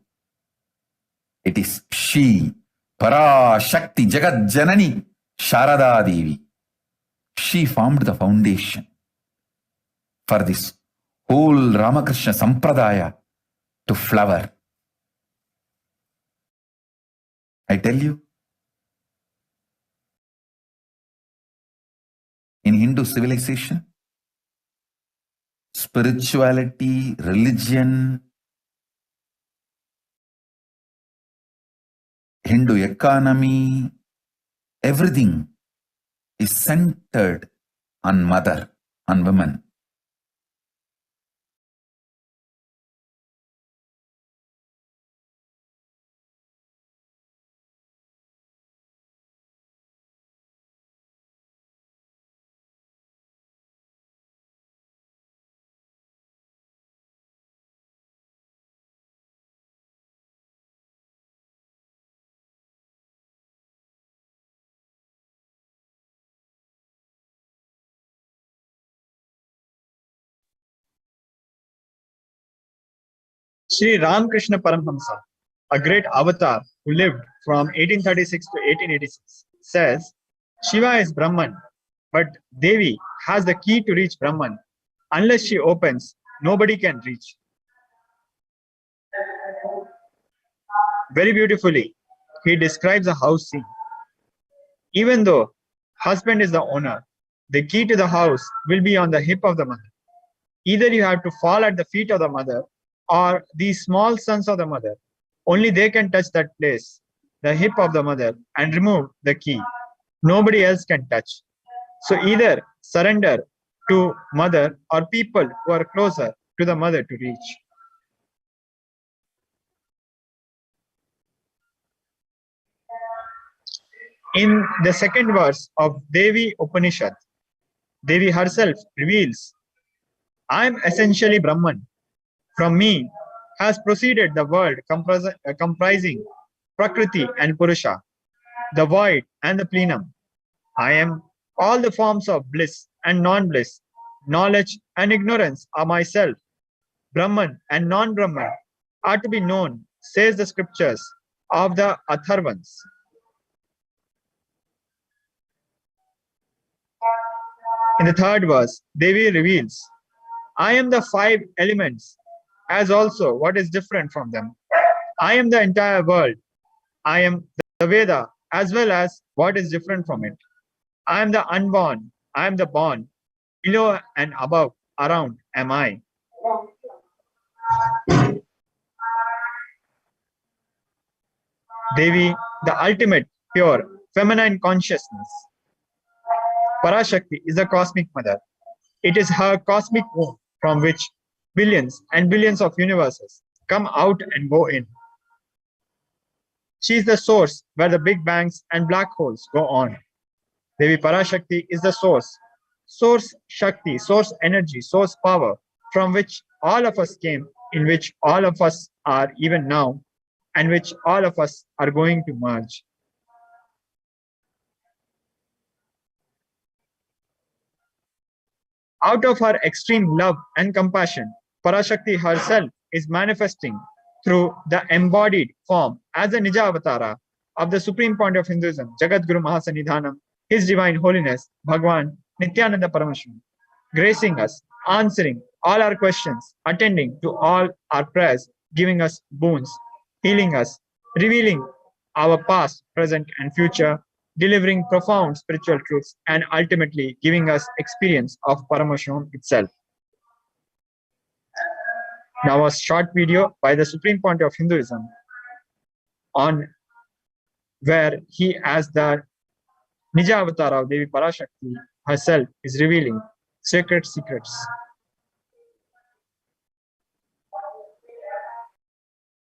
It is she, Parashakti, Jagat Janani, Sharada Devi. She formed the foundation for this whole Ramakrishna Sampradaya to flower. I tell you, in Hindu civilization, spirituality, religion, Hindu economy, everything is centered on mother, on women. Sri Ramakrishna Paramahamsa, a great avatar who lived from 1836 to 1886, says, Shiva is Brahman, but Devi has the key to reach Brahman. Unless she opens, nobody can reach. Very beautifully, he describes a house scene. Even though husband is the owner, the key to the house will be on the hip of the mother. Either you have to fall at the feet of the mother or these small sons of the mother. Only they can touch that place. the hip of the mother and remove the key. Nobody else can touch. So either surrender to mother or people who are closer to the mother to reach. In the second verse of Devi Upanishad, Devi herself reveals, I am essentially Brahman. From me has proceeded the world comprising Prakriti and Purusha, the void and the plenum. I am all the forms of bliss and non-bliss, knowledge and ignorance are myself. Brahman and non-Brahman are to be known, says the scriptures of the Atharvans. In the third verse, Devi reveals, I am the five elements, as also what is different from them. I am the entire world. I am the Veda, as well as what is different from it. I am the unborn. I am the born. Below and above, around am I. Devi, the ultimate, pure, feminine consciousness. Parashakti is the cosmic mother. It is her cosmic womb from which billions and billions of universes come out and go in. She is the source where the big bangs and black holes go on. Devi Parashakti is the source Shakti, source energy, source power from which all of us came, in which all of us are even now, and which all of us are going to merge. Out of her extreme love and compassion, Parashakti herself is manifesting through the embodied form as the Nija Avatara of the supreme point of Hinduism, Jagat Guru Mahasanidhanam, His Divine Holiness, Bhagwan Nithyananda Paramashivam, gracing us, answering all our questions, attending to all our prayers, giving us boons, healing us, revealing our past, present, and future, delivering profound spiritual truths, and ultimately giving us experience of Paramashivoham itself. Now a short video by the Supreme Point of Hinduism on where he, as the Nija Avatar of Devi Parashakti herself, is revealing sacred secrets.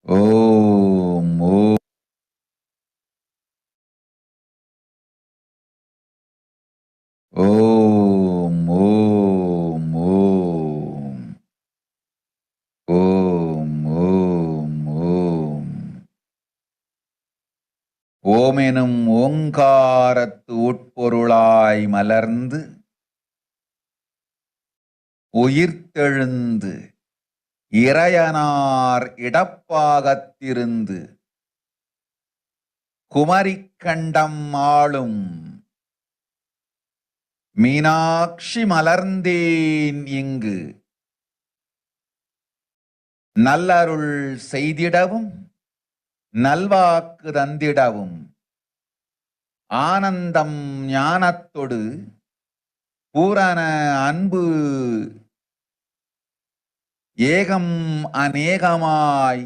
Om, Om. Om, Om, Om. Om, Om, Om. ஓமெனும் ஓங்காரத்து உட்பொருளாய் மலர்ந்து உயிர்த்தெழுந்து இறையனார் இடப்பாகத்திருந்து குமரிக்கண்டம் ஆளும் மீனாட்சி மலர்ந்தேன் இங்கு நல்லருள் செய்திடவும் நல்வாக்கு தந்திடவும் ஆனந்தம் ஞானத்தொடு பூரண அன்பு ஏகம் அநேகமாய்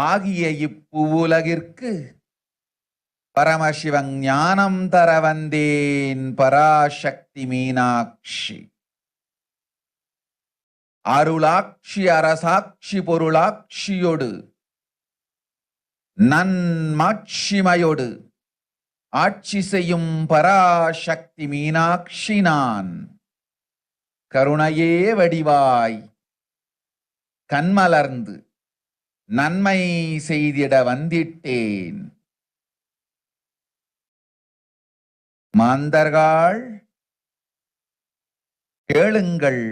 ஆகிய இப்புவுலகிற்கு பரமசிவன் ஞானம் தர வந்தேன் பராசக்தி மீனாட்சி. அருளாட்சி அரசாட்சி பொருளாட்சியோடு நன்மாட்சிமையோடு ஆட்சி செய்யும் பராசக்தி மீனாட்சி நான். கருணையே வடிவாய் கண்மலர்ந்து நன்மை செய்திட வந்திட்டேன். மாந்தர்கள் கேளுங்கள்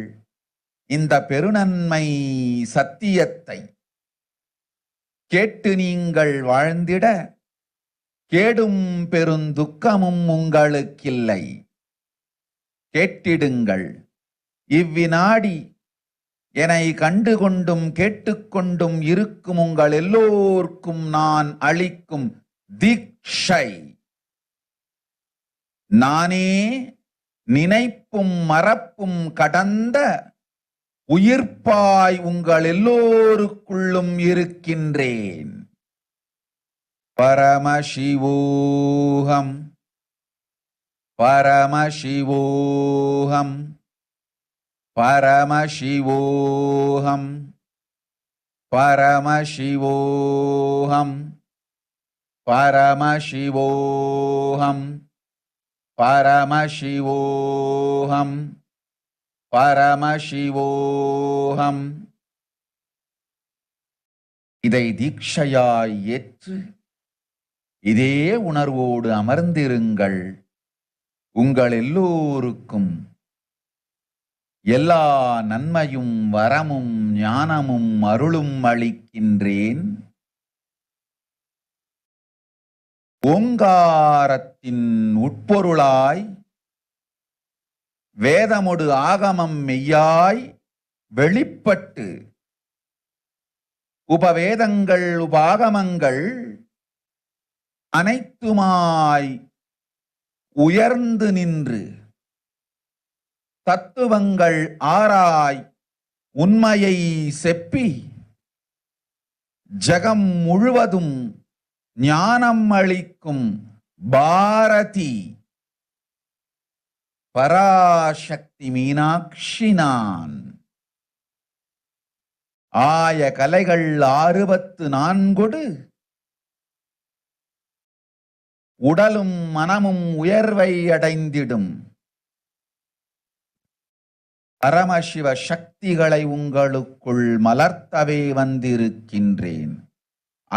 இந்த பெருநன்மை சத்தியத்தை, கேட்டு நீங்கள் வாழ்ந்திட கேடும் பெருந்துக்கமும் உங்களுக்கில்லை. கேட்டிடுங்கள் இவ்வினாடி என்னை கண்டுகொண்டும் கேட்டுக்கொண்டும் இருக்கும் உங்கள் எல்லோர்க்கும் நான் அளிக்கும் தீட்சை. நானே நினைப்பும் மறப்பும் கடந்த உயிர்ப்பாய் உங்கள் எல்லோருக்குள்ளும் இருக்கின்றேன். Paramashivoham, Paramashivoham, Paramashivoham, Paramashivoham, Paramashivoham, Paramashivoham, Paramashivoham. இதை தீட்சையாய் ஏற்று இதே உணர்வோடு அமர்ந்திருங்கள். உங்கள் எல்லோருக்கும் எல்லா நன்மையும் வரமும் ஞானமும் அருளும் அளிக்கின்றேன். ஓங்காரத்தின் உட்பொருளாய் வேதமொடு ஆகமம் மெய்யாய் வெளிப்பட்டு உபவேதங்கள் உபாகமங்கள் அனைத்துமாய் உயர்ந்து நின்று தத்துவங்கள் ஆராய் உண்மையை செப்பி ஜகம் முழுவதும் ஞானம் அளிக்கும் பாரதி பராசக்தி மீனாட்சி நான். ஆய கலைகள் 64 உடலும் மனமும் உயர்வை அடைந்திடும் பரமசிவ சக்திகளை உங்களுக்குள் மலர்த்தவே வந்திருக்கின்றேன்.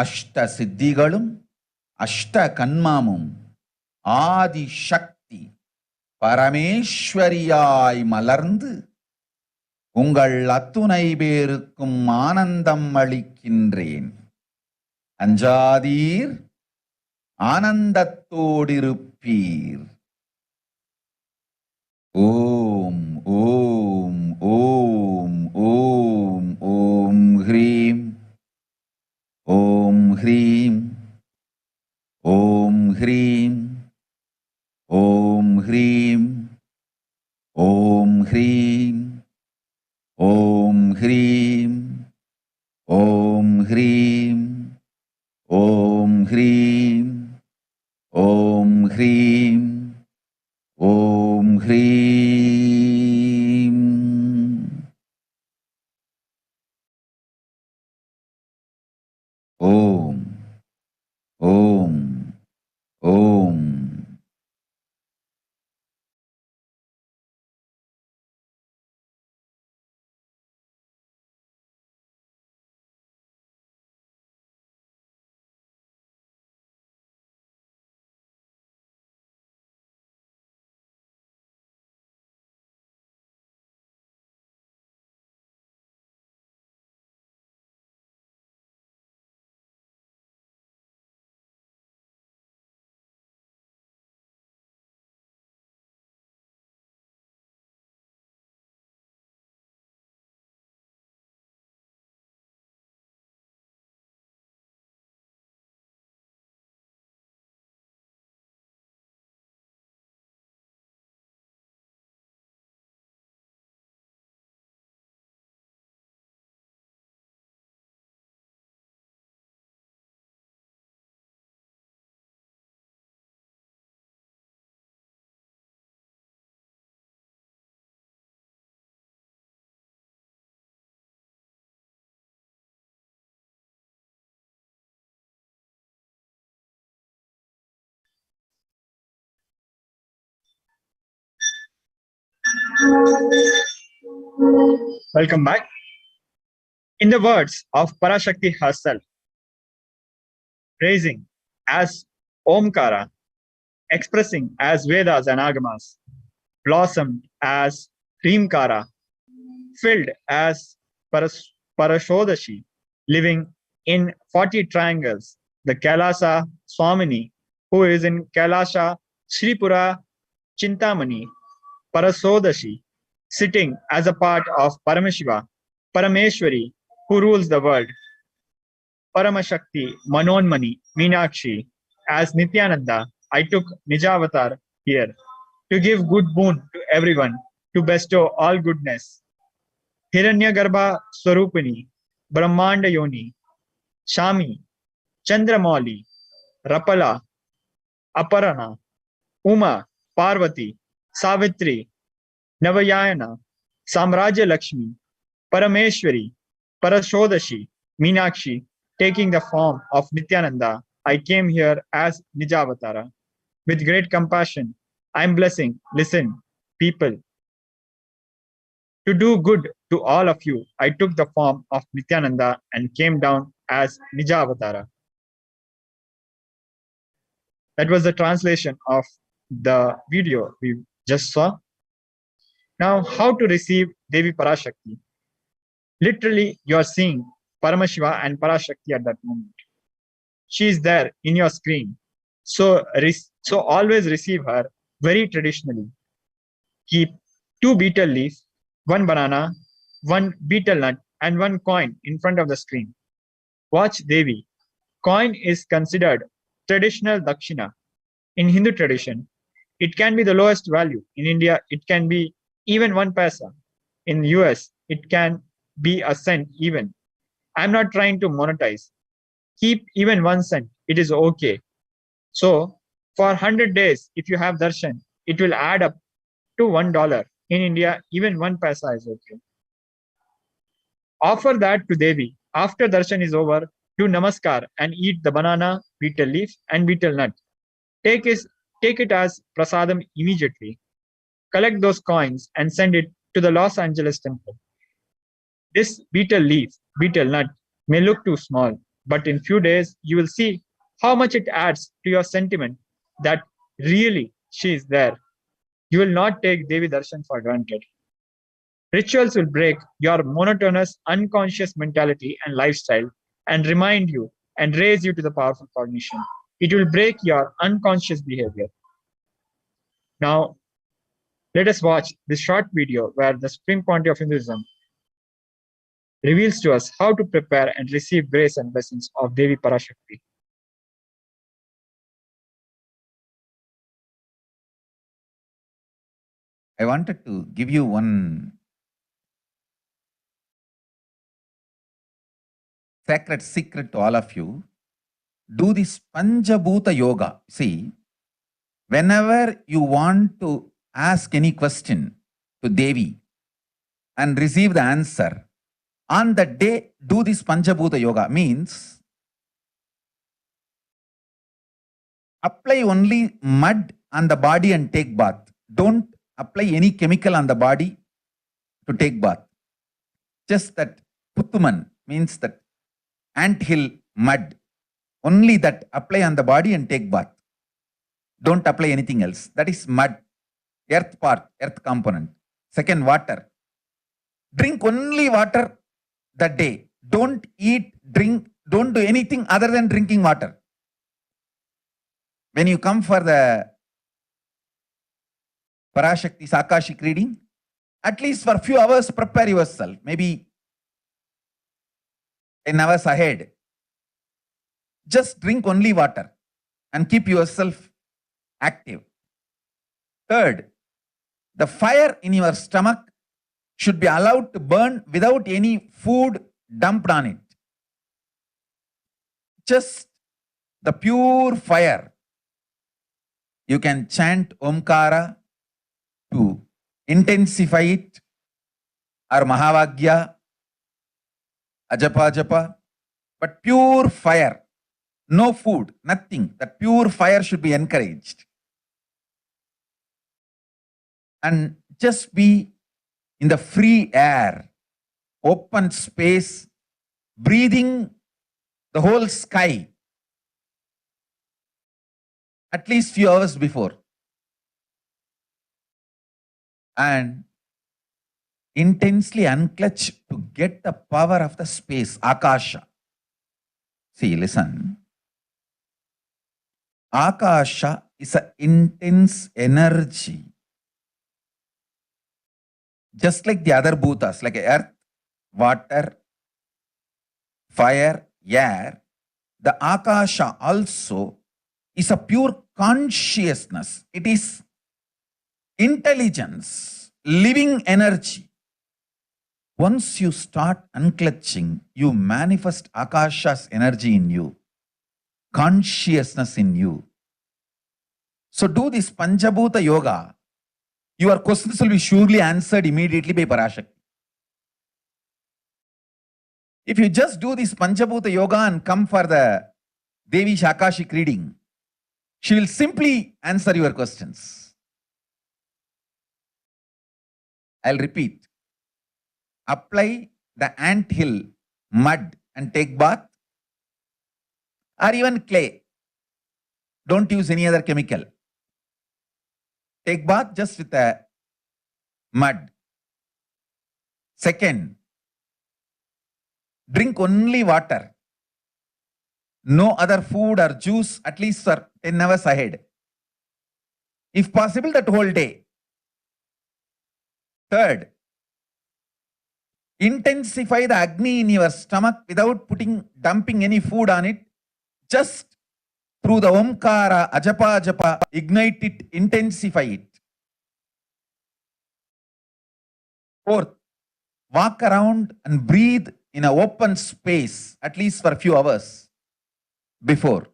அஷ்ட சித்திகளும் அஷ்ட கன்மமும் ஆதி சக்தி பரமேஸ்வரியாய் மலர்ந்து உங்கள் அத்துணை பேருக்கும் ஆனந்தம் அளிக்கின்றேன். அஞ்சாதீர், ஆனந்தத்தோடிருப்பீர். ஓம் ஓம் ஓம் ஓம் ஓம் ஹ்ரீம் ஓம் ஹ்ரீம் ஓம் ஹ்ரீம் ஓம் ஹ்ரீம் ஓம் ஹ்ரீம் ஓம் ஹ்ரீம் ஓம் ஹ்ரீம் ஓம் ஹ்ரீம் ஓம் ஹ்ரீம் ஓம் ஹ்ரீம். ஓம் ஓம் ஓம். Welcome back. In the words of Parashakti herself, praising as Omkara, expressing as Vedas and Agamas, blossomed as Hrimkara, filled as Parashodashi, living in 40 triangles, the KAILASA Swamini, who is in Kailasa Sripura Chintamani, Parasodashi, sitting as a part of Paramashiva, Parameshwari, who rules the world, Paramashakti, Manonmani, Meenakshi, as Nithyananda, I took Nijavatar here to give good boon to everyone, to bestow all goodness. Hiranyagarbha Swarupini, Brahmanda Yoni, Shami, Chandramauli, Rapala, Aparana, Uma, Parvati, Savitri, Navayana, Samraja Lakshmi, Parameshwari, Parashodashi, Meenakshi, taking the form of Nithyananda, I came here as Nijavatara. With great compassion, I am blessing, listen, people. To do good to all of you, I took the form of Nithyananda and came down as Nijavatara. That was the translation of the video we just saw. Now, how to receive Devi Parashakti? Literally, you are seeing Paramashiva and Parashakti at that moment. She is there in your screen. So always receive her very traditionally. Keep 2 betel leaves, 1 banana, 1 betel nut, and 1 coin in front of the screen. Watch Devi. Coin is considered traditional dakshina. In Hindu tradition, it can be the lowest value. In India, it can be even 1 paisa. In US, it can be a cent even. I'm not trying to monetize. Keep even 1 cent. It is okay. So for 100 days, if you have darshan, it will add up to $1. In India, even 1 paisa is okay. Offer that to Devi. After darshan is over, do namaskar and eat the banana, betel leaf, and betel nut. Take it as prasadam immediately. Collect those coins and send it to the Los Angeles temple. This betel leaf, betel nut may look too small, but in few days you will see how much it adds to your sentiment that really she is there. You will not take Devi Darshan for granted. Rituals will break your monotonous, unconscious mentality and lifestyle and remind you and raise you to the powerful cognition. It will break your unconscious behavior. Now, let us watch this short video where the Supreme Pontiff of Hinduism reveals to us how to prepare and receive grace and blessings of Devi Parashakti. I wanted to give you one sacred secret to all of you. Do this Panchabhuta Yoga. See, whenever you want to ask any question to Devi and receive the answer, on that day, do this Panchabhuta Yoga. Means, apply only mud on the body and take bath. Don't apply any chemical on the body to take bath. Just that Puttuman means that anthill mud. Only that apply on the body and take bath. Don't apply anything else. That is mud. Earth part, earth component. Second, water. Drink only water that day. Don't eat, drink, don't do anything other than drinking water. When you come for the Parashakti's Akashic reading, at least for a few hours, prepare yourself. Maybe 10 hours ahead. Just drink only water and keep yourself active. Third, the fire in your stomach should be allowed to burn without any food dumped on it. Just the pure fire. You can chant Omkara to intensify it, or Mahavagya, Ajapa Japa, but pure fire. No food, nothing. That pure fire should be encouraged. And just be in the free air, open space, breathing the whole sky at least few hours before. And intensely unclutch to get the power of the space, Akasha. See, listen. Akasha is an intense energy. Just like the other bhutas, like earth, water, fire, air, the Akasha also is a pure consciousness. It is intelligence, living energy. Once you start unclutching, you manifest Akasha's energy in you. consciousness in you. So do this Panchabhuta Yoga. Your questions will be surely answered immediately by Parashakti. If you just do this Panchabhuta Yoga and come for the Devi's Akashic reading, she will simply answer your questions. I'll repeat. Apply the ant hill mud and take bath, or even clay. Don't use any other chemical. Take bath just with the mud. Second, drink only water. No other food or juice at least for 10 hours ahead. If possible, that whole day. Third, intensify the Agni in your stomach without dumping any food on it. Just through the Omkara, Ajapa, Japa, ignite it, intensify it. Fourth, walk around and breathe in an open space at least for a few hours before.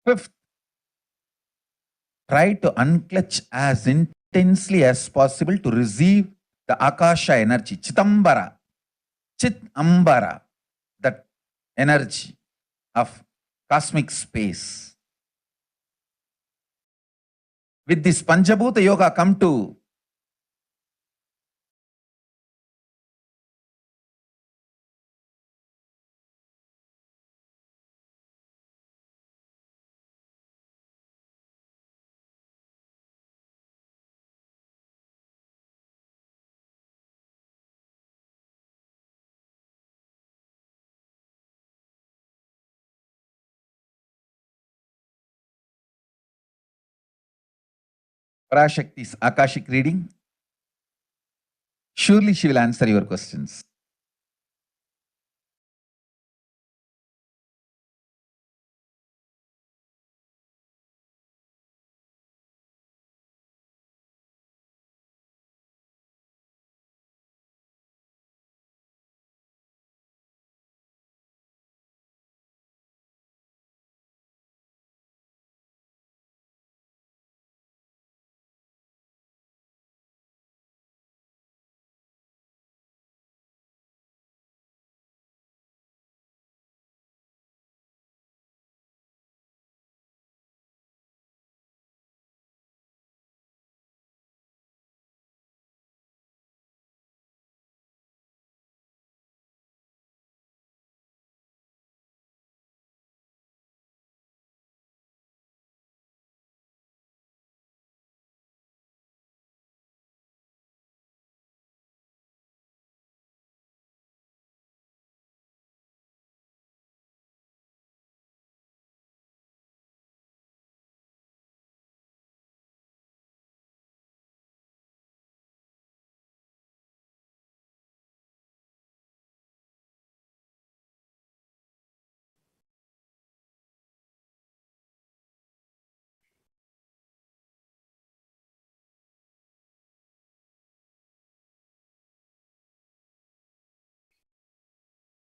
Fifth, try to unclutch as intensely as possible to receive the Akasha energy, Chitambara, that energy of cosmic space. With this Panchabhuta Yoga, come to Parashakti's Akashic reading. Surely she will answer your questions.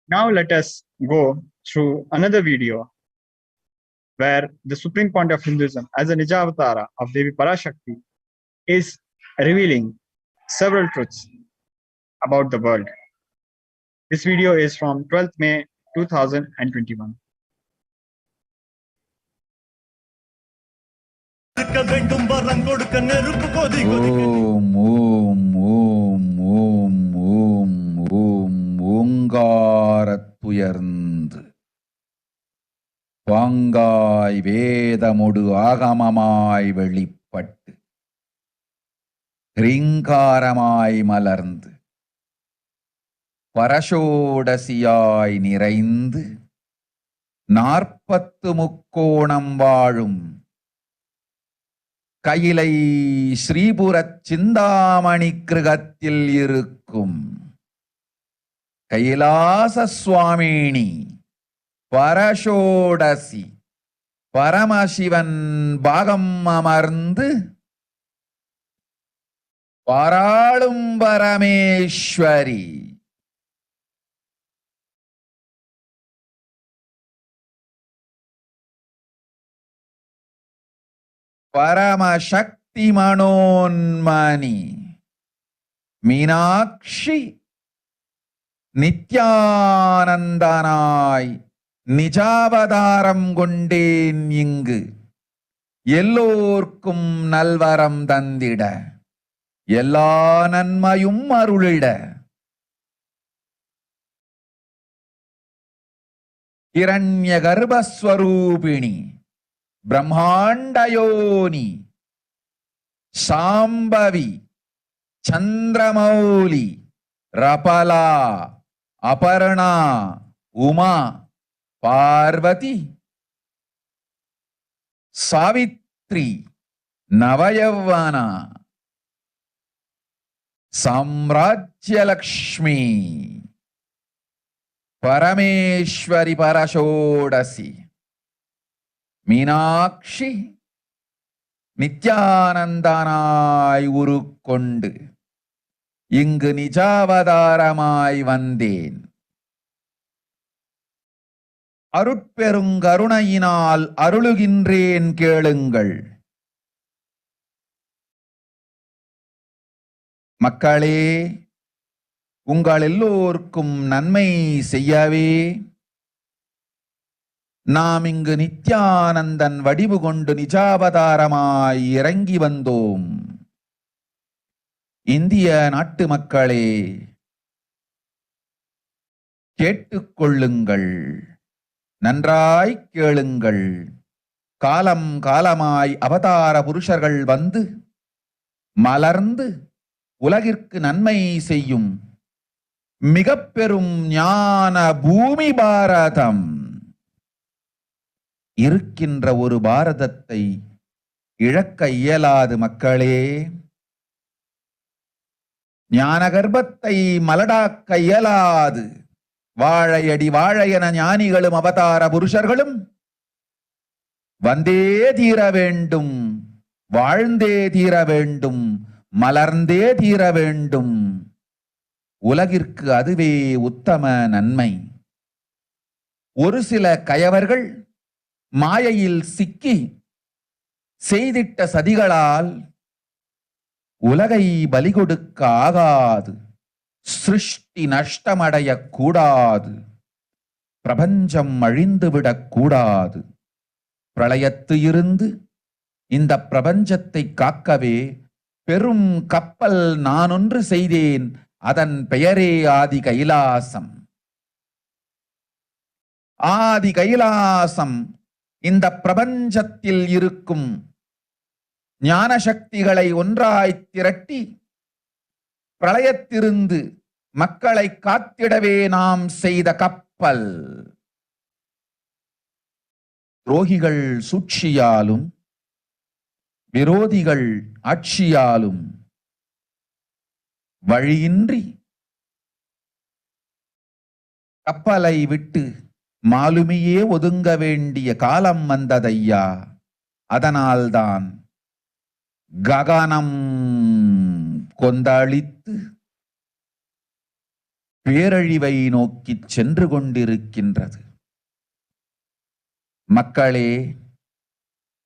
Now let us go through another video where the supreme point of Hinduism as a Nijavatara of Devi Parashakti is revealing several truths about the world. This video is from 12th May 2021. Om, Om, Om, Om, Om, Om, Omgaratuyarnd. Vangai Vedamudu Agamamai Velipattu. Rinkaramai Malarnd. Parashodasiyai Niraind. Narpattu Mukkonam Vaazhum. Kailai Sripurat Chindamani Krigathil Irukkum. KAILASA Swamini Parashodasi Paramashivan Bhagam Amarnd Paralum Parameshwari Paramasakti Manonmani Meenakshi Nithyanandanai நிஜாவதாரம் கொண்டேன் இங்கு எல்லோர்க்கும் நல்வரம் தந்திட எல்லா நன்மையும் அருளிட. இரண்ய கர்ப்பஸ்வரூபிணி பிரம்மாண்டயோனி சாம்பவி சந்திரமௌலி ரபலா அபர்ணா உமா பார்வதி சாவித்ரி நவயவன சாம்ராஜ்யலக்ஷ்மி பரமேஸ்வரி பரஷோடசி மீனாட்சி நித்யானந்தனாய் உருக்கொண்டு இங்கு நிஜாவதாரமாய் வந்தேன். அருட்பெருங்கருணையினால் அருளுகின்றேன் கேளுங்கள். மக்களே, உங்கள் எல்லோருக்கும் நன்மை செய்யவே நாம் இங்கு நித்யானந்தன் வடிவு கொண்டு நிஜாவதாரமாய் இறங்கி வந்தோம். இந்திய நாட்டு மக்களே, கேட்டுக்கொள்ளுங்கள், நன்றாய் கேளுங்கள். காலம் காலமாய் அவதார புருஷர்கள் வந்து மலர்ந்து உலகிற்கு நன்மை செய்யும் மிக பெரும் ஞான பூமி பாரதம். இருக்கின்ற ஒரு பாரதத்தை இழக்க இயலாது மக்களே. ஞான கர்ப்பத்தை மலடாக்க இயலாது. வாழையடி வாழையன ஞானிகளும் அவதார புருஷர்களும் வந்தே தீர வேண்டும், வாழ்ந்தே தீர வேண்டும், மலர்ந்தே தீர வேண்டும். உலகிற்கு அதுவே உத்தம நன்மை. ஒரு சில கயவர்கள் மாயையில் சிக்கி செய்திட்ட சதிகளால் உலகை பலி கொடுக்க ஆகாது. சிருஷ்டி நஷ்டமடைய கூடாது. பிரபஞ்சம் அழிந்துவிடக் கூடாது. பிரளயத்து இருந்து இந்த பிரபஞ்சத்தை காக்கவே பெரும் கப்பல் நானொன்று செய்தேன். அதன் பெயரே ஆதி கைலாசம். ஆதி கைலாசம் இந்த பிரபஞ்சத்தில் இருக்கும் ஞான சக்திகளை ஒன்றாய் திரட்டி பிரளயத்திலிருந்து மக்களை காத்திடவே நாம் செய்த கப்பல். துரோகிகள் சூழ்ச்சியாலும் விரோதிகள் ஆட்சியாலும் வழியின்றி கப்பலை விட்டு மாலுமியே ஒதுங்க வேண்டிய காலம் வந்ததையா. அதனால்தான் ககனம் கொந்தளித்து பேரழிவை நோக்கி சென்று கொண்டிருக்கின்றது. மக்களே,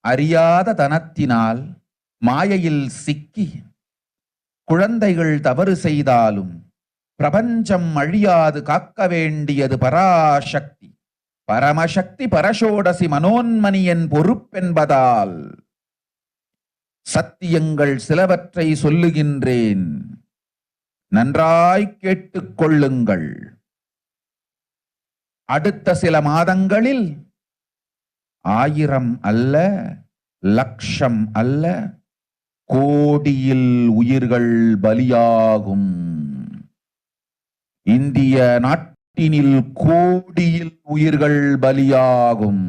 அறியாத தனத்தினால் மாயையில் சிக்கி குழந்தைகள் தவறு செய்தாலும் பிரபஞ்சம் அழியாது காக்க வேண்டியது பராசக்தி. பரமசக்தி பரஷோடசி மனோன்மணியின் பொறுப்பென்பதால் சத்தியங்கள் சிலவற்றை சொல்லுகின்றேன், நன்றாய் கேட்டுக்கொள்ளுங்கள். அடுத்த சில மாதங்களில் 1000 அல்ல, லட்சம் அல்ல, கோடியில் உயிர்கள் பலியாகும். இந்திய நாட்டினில் கோடியில் உயிர்கள் பலியாகும்.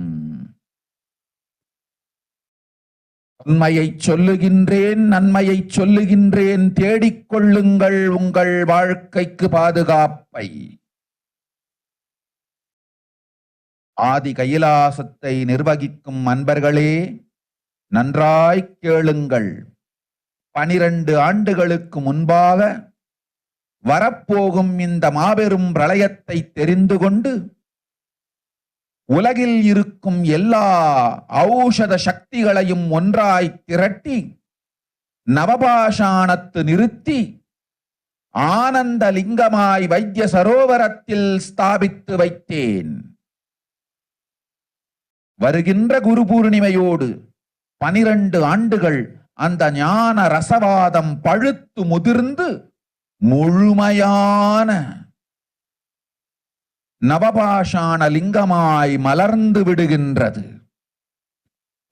உண்மையை சொல்லுகின்றேன், நன்மையை சொல்லுகின்றேன். தேடிக்கொள்ளுங்கள் உங்கள் வாழ்க்கைக்கு பாதுகாப்பை. ஆதி கைலாசத்தை நிர்வகிக்கும் அன்பர்களே, நன்றாய் கேளுங்கள். 12 ஆண்டுகளுக்கு முன்பாக வரப்போகும் இந்த மாபெரும் பிரளயத்தை தெரிந்து கொண்டு உலகில் இருக்கும் எல்லா ஔஷத சக்திகளையும் ஒன்றாய் திரட்டி நவபாஷாணத்து நிறுத்தி ஆனந்த லிங்கமாய் வைத்திய சரோவரத்தில் ஸ்தாபித்து வைத்தேன். வருகின்ற குரு பூர்ணிமையோடு 12 ஆண்டுகள் அந்த ஞான ரசவாதம் பழுத்து முதிர்ந்து முழுமையான நவபாஷாண லிங்கமாய் மலர்ந்து விடுகின்றது.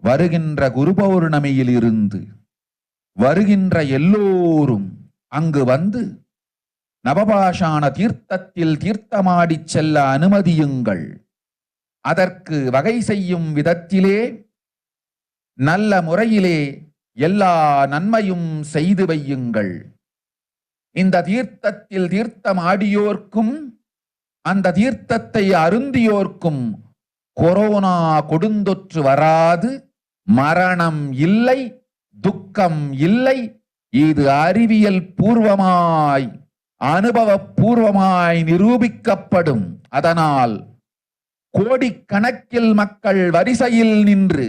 வருகின்ற குரு பௌர்ணமியில் இருந்து வருகின்ற எல்லோரும் அங்கு வந்து நவபாஷாண தீர்த்தத்தில் தீர்த்தமாடிச் செல்ல அனுமதியுங்கள். அதற்கு வகை செய்யும் விதத்திலே நல்ல முறையிலே எல்லா நன்மையும் செய்து வையுங்கள். இந்த தீர்த்தத்தில் தீர்த்தமாடியோர்க்கும் அந்த தீர்த்தத்தை அருந்தியோர்க்கும் கொரோனா கொடுந்தொற்று வராது, மரணம் இல்லை, துக்கம் இல்லை. இது அறிவியல் பூர்வமாய் அனுபவ பூர்வமாய் நிரூபிக்கப்படும். அதனால் கோடிக்கணக்கில் மக்கள் வரிசையில் நின்று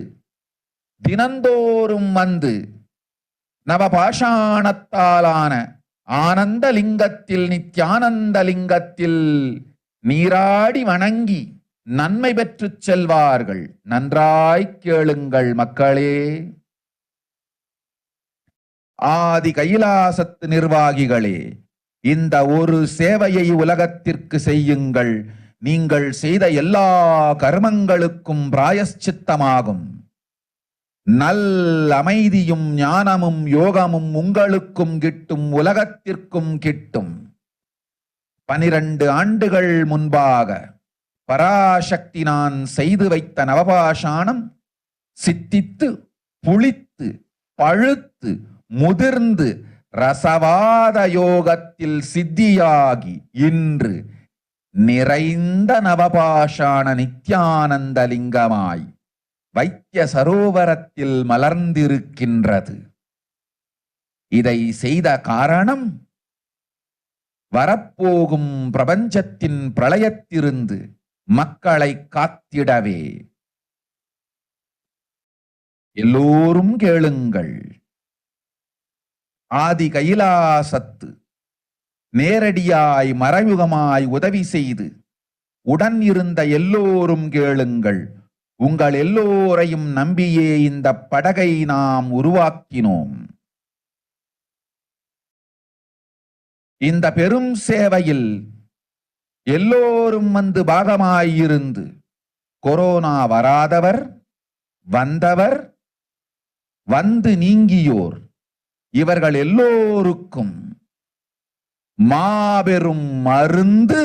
தினந்தோறும் வந்து நவபாஷாணத்தாலான ஆனந்த லிங்கத்தில் நித்யானந்த லிங்கத்தில் நீராடி வணங்கி நன்மை பெற்றுச் செல்வார்கள். நன்றாய் கேளுங்கள் மக்களே. ஆதி கைலாசத்து நிர்வாகிகளே, இந்த ஒரு சேவையை உலகத்திற்கு செய்யுங்கள். நீங்கள் செய்த எல்லா கர்மங்களுக்கும் பிராயஷ்சித்தமாகும். நல் அமைதியும் ஞானமும் யோகமும் உங்களுக்கும் கிட்டும், உலகத்திற்கும் கிட்டும். 12 ஆண்டுகள் முன்பாக பராசக்தி நான் செய்து வைத்த நவபாஷாணம் சித்தித்து புளித்து பழுத்து முதிர்ந்து ரசவாத யோகத்தில் சித்தியாகி இன்று நிறைந்த நவபாஷாண நித்யானந்த லிங்கமாய் வைத்திய சரோவரத்தில் மலர்ந்திருக்கின்றது. இதை செய்த காரணம் வரப்போகும் பிரபஞ்சத்தின் பிரளயத்திலிருந்து மக்களை காத்திடவே. எல்லோரும் கேளுங்கள். ஆதி கைலாசத்து நேரடியாய் மறைமுகமாய் உதவி செய்து உடன் இருந்த எல்லோரும் கேளுங்கள். உங்கள் எல்லோரையும் நம்பியே இந்த படகை நாம் உருவாக்கினோம். இந்த பெரும் சேவையில் எல்லோரும் வந்து பாகமாயிருந்து கொரோனா வராதவர், வந்தவர், வந்து நீங்கியோர் இவர்கள் எல்லோருக்கும் மாபெரும் மருந்து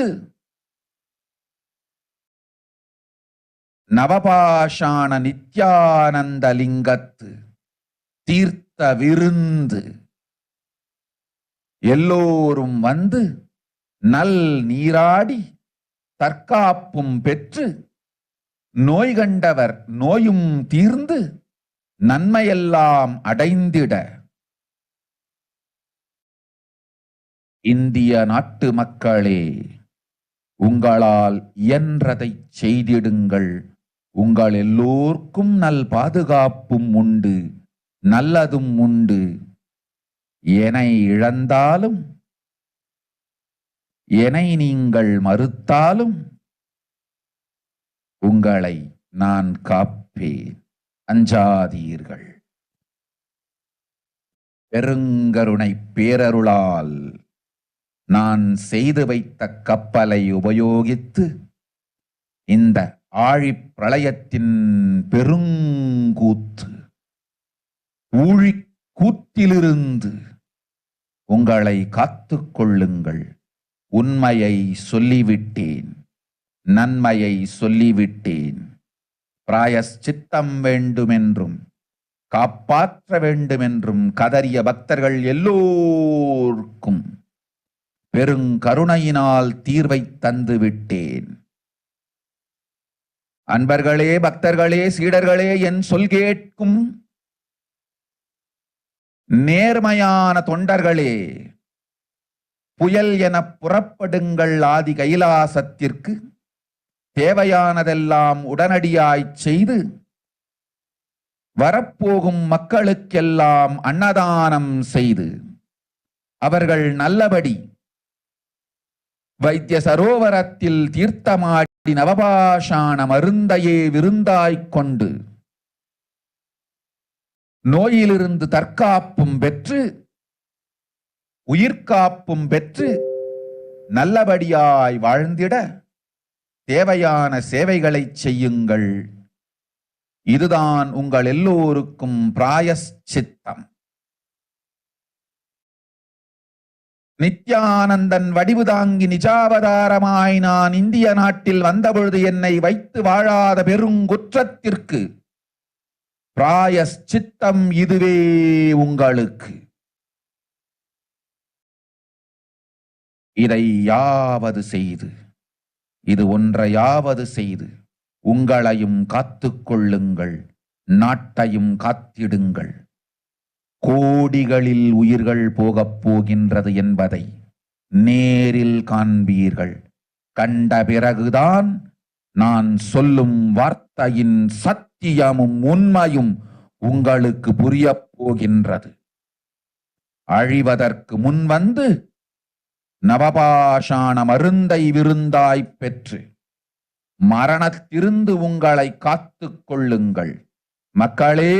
நவபாஷாண நித்யானந்த லிங்கத்து தீர்த்த விருந்து. எல்லோரும் வந்து நல் நீராடி தற்காப்பும் பெற்று நோய் கண்டவர் நோயும் தீர்ந்து நன்மையெல்லாம் அடைந்திட இந்திய நாட்டு மக்களே, உங்களால் இயன்றதை செய்திடுங்கள். உங்கள் எல்லோர்க்கும் நல் பாதுகாப்பும் உண்டு, நல்லதும் உண்டு. என்னை இழந்தாலும் என்னை நீங்கள் மறுத்தாலும் உங்களை நான் காப்பேன். அஞ்சாதீர்கள். பெருங்கருணை பேரருளால் நான் செய்து வைத்த கப்பலை உபயோகித்து இந்த ஆழிப் பிரளயத்தின் பெருங்கூத்து ஊழிக்கூத்திலிருந்து உங்களை காத்துக் கொள்ளுங்கள். உண்மையை சொல்லிவிட்டேன், நன்மையை சொல்லிவிட்டேன். பிராயஷ்சித்தம் வேண்டுமென்றும் காப்பாற்ற வேண்டுமென்றும் கதறிய பக்தர்கள் எல்லோருக்கும் பெருங்கருணையினால் தீர்வை தந்து விட்டேன். அன்பர்களே, பக்தர்களே, சீடர்களே, என் சொல் கேட்கும் நேர்மையான தொண்டர்களே, புயல் என புறப்படுங்கள் ஆதி கைலாசத்திற்கு. தேவையானதெல்லாம் உடனடியாய் செய்து வரப்போகும் மக்களுக்கெல்லாம் அன்னதானம் செய்து அவர்கள் நல்லபடி வைத்திய சரோவரத்தில் தீர்த்தமாடி நவபாஷாண மருந்தையே விருந்தாய்க் கொண்டு நோயிலிருந்து தற்காப்பும் பெற்று உயிர்காப்பும் பெற்று நல்லபடியாய் வாழ்ந்திட தேவையான சேவைகளை செய்யுங்கள். இதுதான் உங்கள் எல்லோருக்கும் பிராயஷ்சித்தம். நித்யானந்தன் வடிவு தாங்கி நிஜாவதாரமாய் நான் இந்திய நாட்டில் வந்தபொழுது என்னை வைத்து வாழாத பெருங்குற்றத்திற்கு பிராயஷ்சித்தம் இதுவே உங்களுக்கு. இதை யாவது செய்து, இது ஒன்றையாவது செய்து உங்களையும் காத்துக் கொள்ளுங்கள், நாட்டையும் காத்திடுங்கள். கோடிகளில் உயிர்கள் போகப் போகின்றது என்பதை நேரில் காண்பீர்கள். கண்ட பிறகுதான் நான் சொல்லும் வார்த்தையின் சத்தியமும் உண்மையும் உங்களுக்கு புரியப் போகின்றது. அழிவதற்கு முன் வந்து நவபாஷாண மருந்தை விருந்தாய் பெற்று மரணத்திலிருந்து உங்களை காத்துக் கொள்ளுங்கள். மக்களே,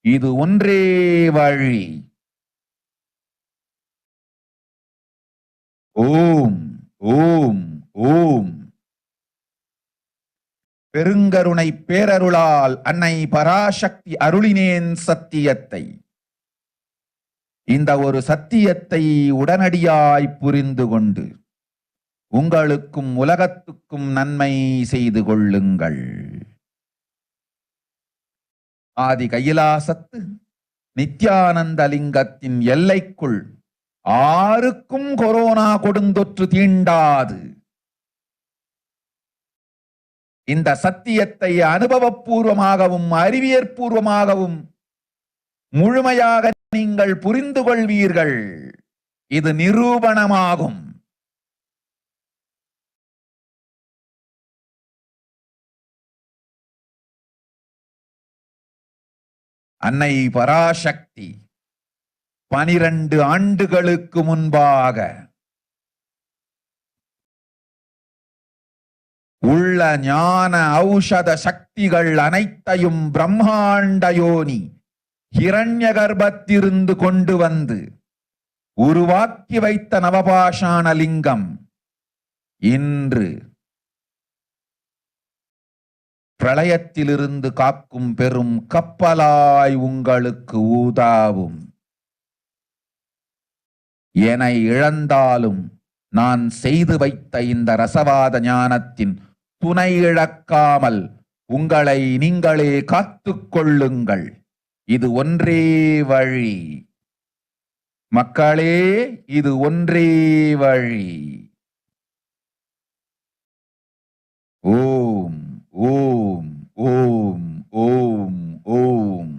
இது ஒன்றே வழி. ஓம் ஓம் ஓம். பெருங்கருணை பேரருளால் அன்னை பராசக்தி அருளினேன் சத்தியத்தை. இந்த ஒரு சத்தியத்தை உடனடியாய் புரிந்து கொண்டு உங்களுக்கும் உலகத்துக்கும் நன்மை செய்து கொள்ளுங்கள். ஆதி கைலாசத்து நித்யானந்த லிங்கத்தின் எல்லைக்குள் ஆருக்கும் கொரோனா கொடுந்தொற்று தீண்டாது. இந்த சத்தியத்தை அனுபவபூர்வமாகவும் அறிவியற்பூர்வமாகவும் முழுமையாக நீங்கள் புரிந்து கொள்வீர்கள். இது நிரூபணமாகும். அன்னை பராசக்தி 12 ஆண்டுகளுக்கு முன்பாக உள்ள ஞான ஔஷத சக்திகள் அனைத்தையும் பிரம்மாண்ட யோனி ஹிரண்ய கர்ப்பத்திலிருந்து கொண்டு வந்து உருவாக்கி வைத்த நவபாஷாண லிங்கம் இன்று பிரளயத்திலிருந்து காக்கும் பெரும் கப்பலாய் உங்களுக்கு ஊதாவும். என இழந்தாலும் நான் செய்து வைத்த இந்த ரசவாத ஞானத்தின் துணை இழக்காமல் உங்களை நீங்களே காத்துக் கொள்ளுங்கள். இது ஒன்றே வழி. மக்களே, இது ஒன்றே வழி. ஓம் ஓம் ஓம் ஓம் ஓம்.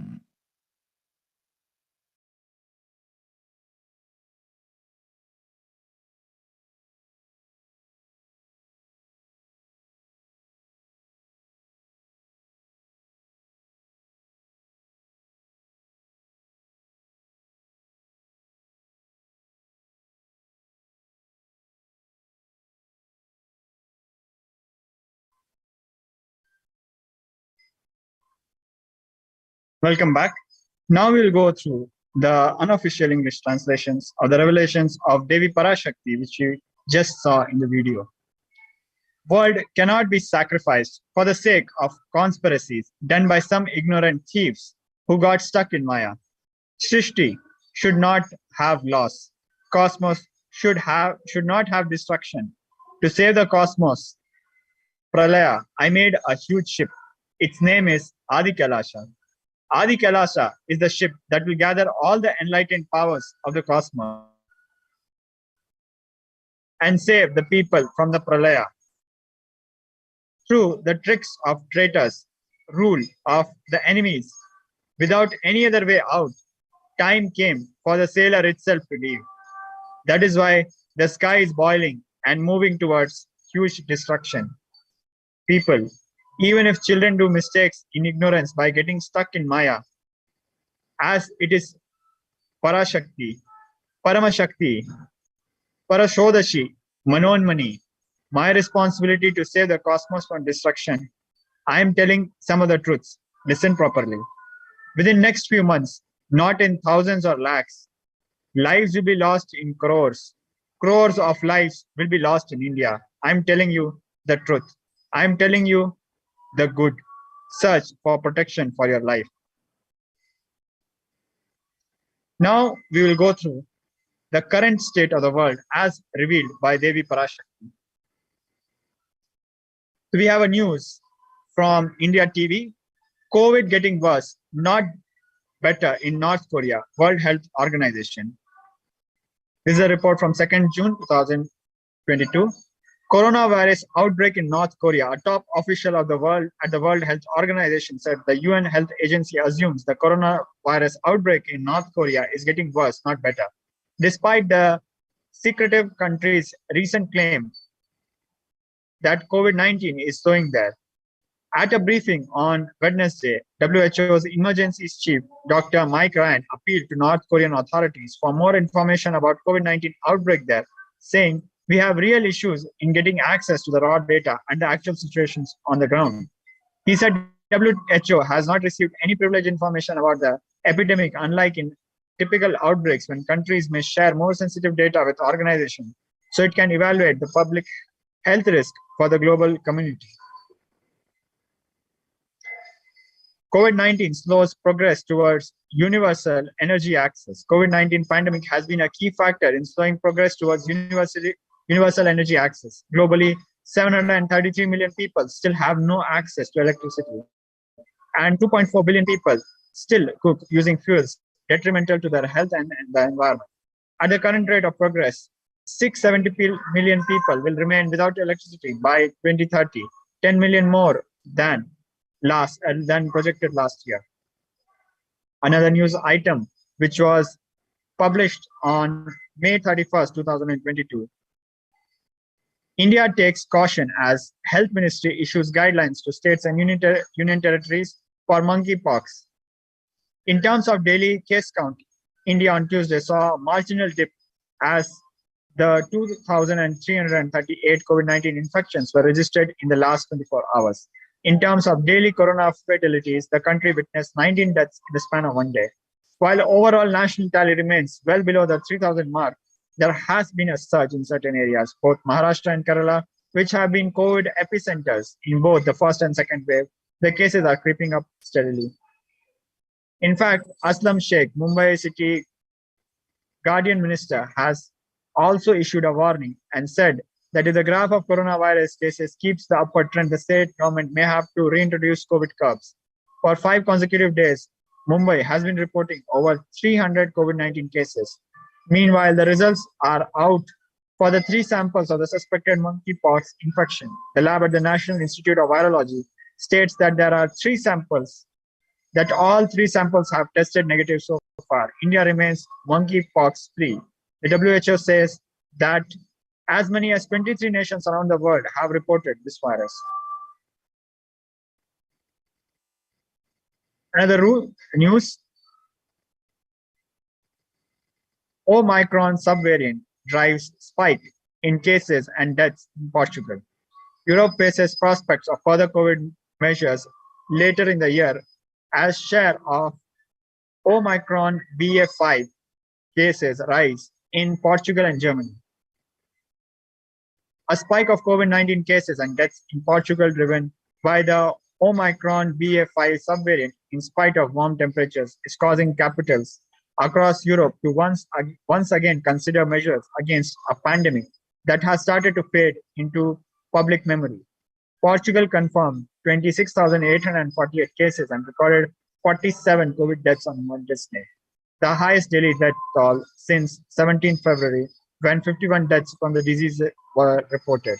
Welcome back. Now we'll go through the unofficial English translations of the revelations of Devi Parashakti, which you just saw in the video. World cannot be sacrificed for the sake of conspiracies done by some ignorant thieves who got stuck in Maya. Srishti should not have loss. Cosmos should not have destruction. To save the cosmos, Pralaya, I made a huge ship. Its name is Adi KAILASA. Adi KAILASA is the ship that will gather all the enlightened powers of the cosmos and save the people from the Pralaya. Through the tricks of traitors, rule of the enemies, without any other way out, time came for the sailor itself to leave. That is why the sky is boiling and moving towards huge destruction. people, even if children do mistakes in ignorance by getting stuck in Maya, as it is Parashakti, Paramashakti, Parashodashi, Manonmani, my responsibility to save the cosmos from destruction. I am telling some of the truths. Listen properly. Within next few months, not in thousands or lakhs, lives will be lost in crores. Crores of lives will be lost in India. I am telling you the truth. I am telling you the good. Search for protection for your life. Now we will go through the current state of the world as revealed by Devi Parashakti. We have a news from India TV. COVID getting worse, not better in North Korea, World Health Organization. This is a report from 2nd June 2022. Coronavirus outbreak in North Korea. A top official of the world at the World Health Organization said the UN Health Agency assumes the coronavirus outbreak in North Korea is getting worse, not better. Despite the secretive country's recent claim that COVID-19 is slowing there. At a briefing on Wednesday, WHO's emergency chief, Dr. Mike Ryan, appealed to North Korean authorities for more information about COVID-19 outbreak there, saying, "We have real issues in getting access to the raw data and the actual situations on the ground." He said WHO has not received any privileged information about the epidemic, unlike in typical outbreaks when countries may share more sensitive data with organizations, so it can evaluate the public health risk for the global community. COVID-19 slows progress towards universal energy access. COVID-19 pandemic has been a key factor in slowing progress towards universal energy access. Globally, 733 million people still have no access to electricity, and 2.4 billion people still cook using fuels detrimental to their health and the environment. At the current rate of progress, 670 million people will remain without electricity by 2030, 10 million more than projected last year. Another news item which was published on May 31st, 2022. India takes caution as Health Ministry issues guidelines to states and union territories for monkeypox. In terms of daily case count, India on Tuesday saw a marginal dip as the 2,338 COVID-19 infections were registered in the last 24 hours. In terms of daily corona fatalities, the country witnessed 19 deaths in the span of one day. While overall national tally remains well below the 3,000 mark, there has been a surge in certain areas, both Maharashtra and Kerala, which have been COVID epicenters in both the first and second wave. The cases are creeping up steadily. In fact, Aslam Sheikh, Mumbai City Guardian Minister, has also issued a warning and said that if the graph of coronavirus cases keeps the upward trend, the state government may have to reintroduce COVID curbs. For 5 consecutive days, Mumbai has been reporting over 300 COVID-19 cases. Meanwhile, the results are out for the 3 samples of the suspected monkeypox infection. The lab at the National Institute of Virology states that there are 3 samples, that all 3 samples have tested negative so far. India remains monkeypox free. The WHO says that as many as 23 nations around the world have reported this virus. Another news, Omicron subvariant drives spike in cases and deaths in Portugal. Europe faces prospects of further COVID measures later in the year as share of Omicron BA.5 cases rise in Portugal and Germany. A spike of COVID-19 cases and deaths in Portugal driven by the Omicron BA.5 subvariant in spite of warm temperatures is causing capitals across Europe to once again consider measures against a pandemic that has started to fade into public memory. Portugal confirmed 26,848 cases and recorded 47 COVID deaths on Wednesday, the highest daily death toll since 17 February, when 51 deaths from the disease were reported.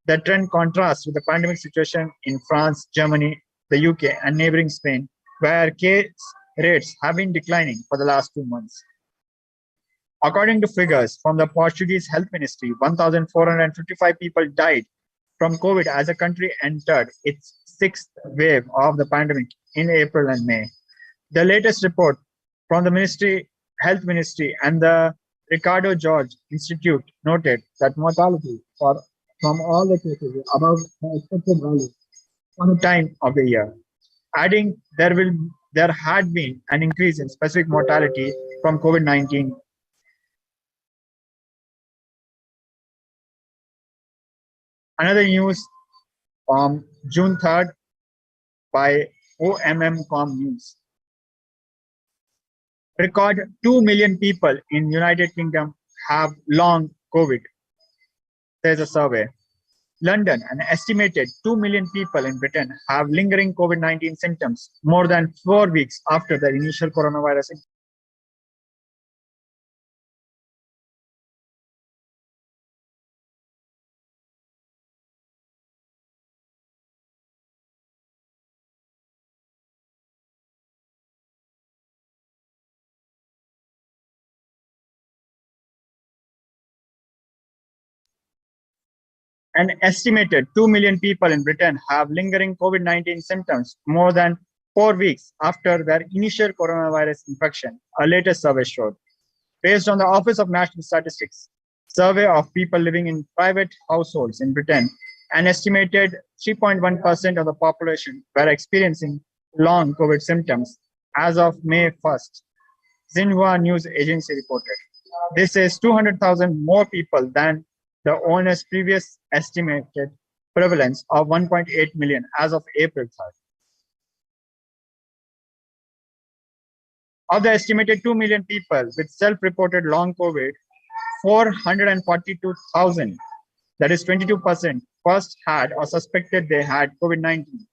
The trend contrasts with the pandemic situation in France, Germany, the UK, and neighboring Spain, where case rates have been declining for the last 2 months. According to figures from the Portuguese Health Ministry, 1,455 people died from COVID as the country entered its sixth wave of the pandemic in April and May. The latest report from the Health Ministry and the Ricardo George Institute noted that mortality from all the cases is above the expected value for the time of the year. Adding, there had been an increase in specific mortality from COVID-19. Another news from June 3rd by OMM.com News. Record 2 million people in United Kingdom have long COVID, says a survey. London, an estimated 2 million people in Britain have lingering COVID-19 symptoms more than 4 weeks after the initial coronavirus infection. An estimated 2 million people in Britain have lingering COVID-19 symptoms more than 4 weeks after their initial coronavirus infection, a latest survey showed. Based on the Office of National Statistics survey of people living in private households in Britain, an estimated 3.1% of the population were experiencing long COVID symptoms as of May 1st, Xinhua News Agency reported. This is 200,000 more people than the owner's previous estimated prevalence of 1.8 million as of April 3rd. Of the estimated 2 million people with self-reported long COVID, 442,000, that is 22%, first had or suspected they had COVID-19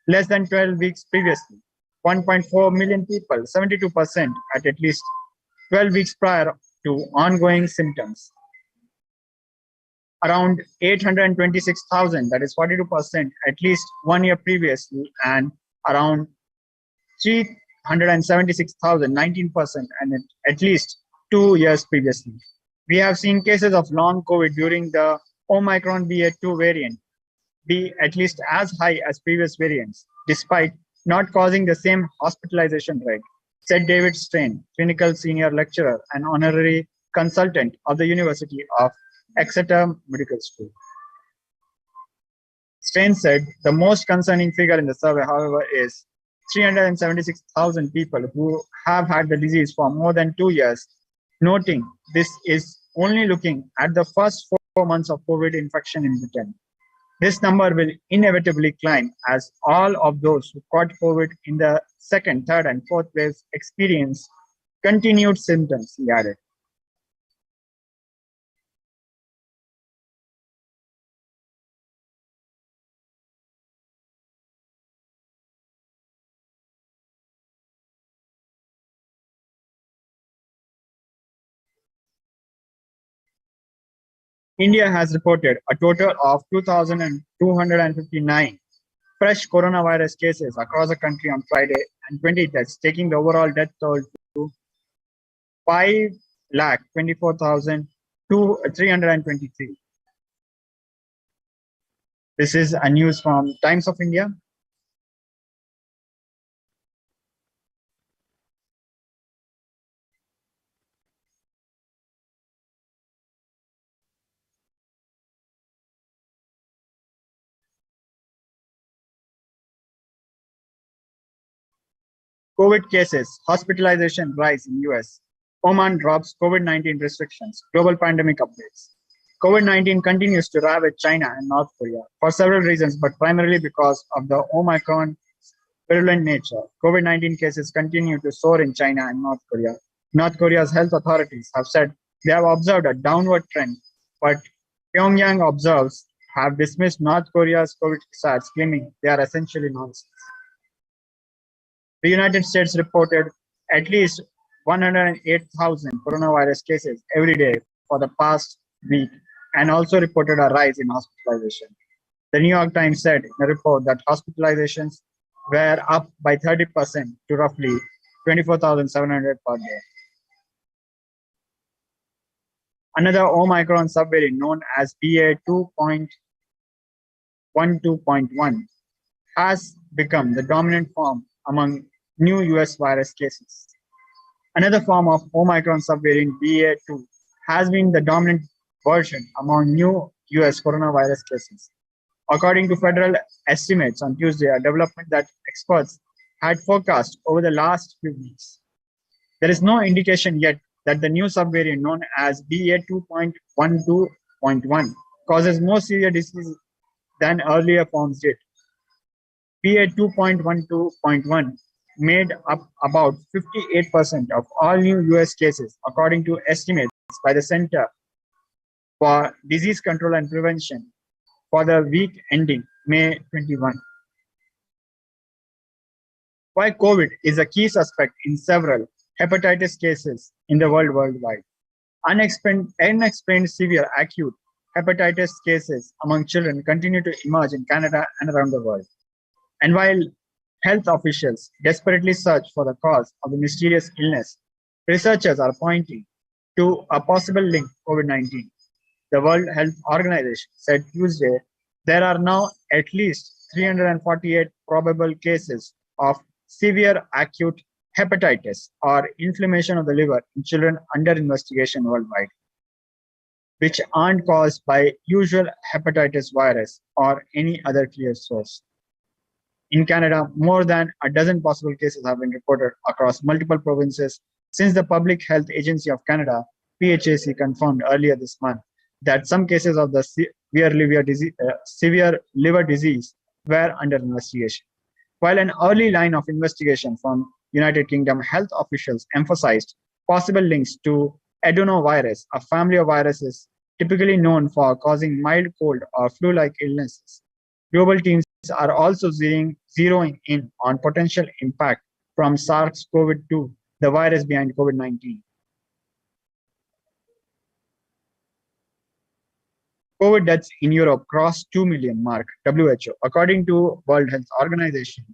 less than 12 weeks previously. 1.4 million people, 72%, at least 12 weeks prior to ongoing symptoms. Around 826,000, that is 42%, at least 1 year previously, and around 376,000, 19%, and at least 2 years previously. We have seen cases of long COVID during the Omicron BA2 variant be at least as high as previous variants, despite not causing the same hospitalization rate, said David Strain, clinical senior lecturer and honorary consultant of the University of Exeter Medical School. Strain said the most concerning figure in the survey, however, is 376,000 people who have had the disease for more than 2 years, noting this is only looking at the first 4 months of COVID infection in Britain. This number will inevitably climb as all of those who caught COVID in the second, third, and fourth waves experience continued symptoms, he added. India has reported a total of 2,259 fresh coronavirus cases across the country on Friday and 20 deaths, taking the overall death toll to 5,24,323. This is a news from Times of India. COVID cases, hospitalization rise in US. Oman drops COVID-19 restrictions. Global pandemic updates. COVID-19 continues to ravage China and North Korea for several reasons, but primarily because of the Omicron virulent nature. COVID-19 cases continue to soar in China and North Korea. North Korea's health authorities have said they have observed a downward trend, but Pyongyang observers have dismissed North Korea's COVID stats, claiming they are essentially nonsense. The United States reported at least 108,000 coronavirus cases every day for the past week and also reported a rise in hospitalization. The New York Times said in a report that hospitalizations were up by 30% to roughly 24,700 per day. Another Omicron subvariant known as BA2.5 12.1 has become the dominant form among new US virus cases. Another form of Omicron subvariant BA2 has been the dominant version among new US coronavirus cases. According to federal estimates on Tuesday, a development that experts had forecast over the last few weeks. There is no indication yet that the new subvariant known as BA2.12.1 causes more severe disease than earlier forms did. BA2.12.1 made up about 58% of all new US cases, according to estimates by the Center for Disease Control and Prevention for the week ending May 21. Why COVID is a key suspect in several hepatitis cases in the world worldwide. Unexplained severe acute hepatitis cases among children continue to emerge in Canada and around the world. And while health officials desperately search for the cause of the mysterious illness, researchers are pointing to a possible link to COVID-19. The World Health Organization said Tuesday there are now at least 348 probable cases of severe acute hepatitis or inflammation of the liver in children under investigation worldwide, which aren't caused by usual hepatitis virus or any other clear source. In Canada, more than a dozen possible cases have been reported across multiple provinces since the Public Health Agency of Canada, PHAC, confirmed earlier this month that some cases of the severe liver disease were under investigation. While an early line of investigation from United Kingdom health officials emphasized possible links to adenovirus, a family of viruses typically known for causing mild cold or flu-like illnesses, global teams are also zeroing in on potential impact from SARS-CoV-2, the virus behind COVID-19. COVID deaths in Europe crossed 2 million mark, WHO. According to World Health Organization,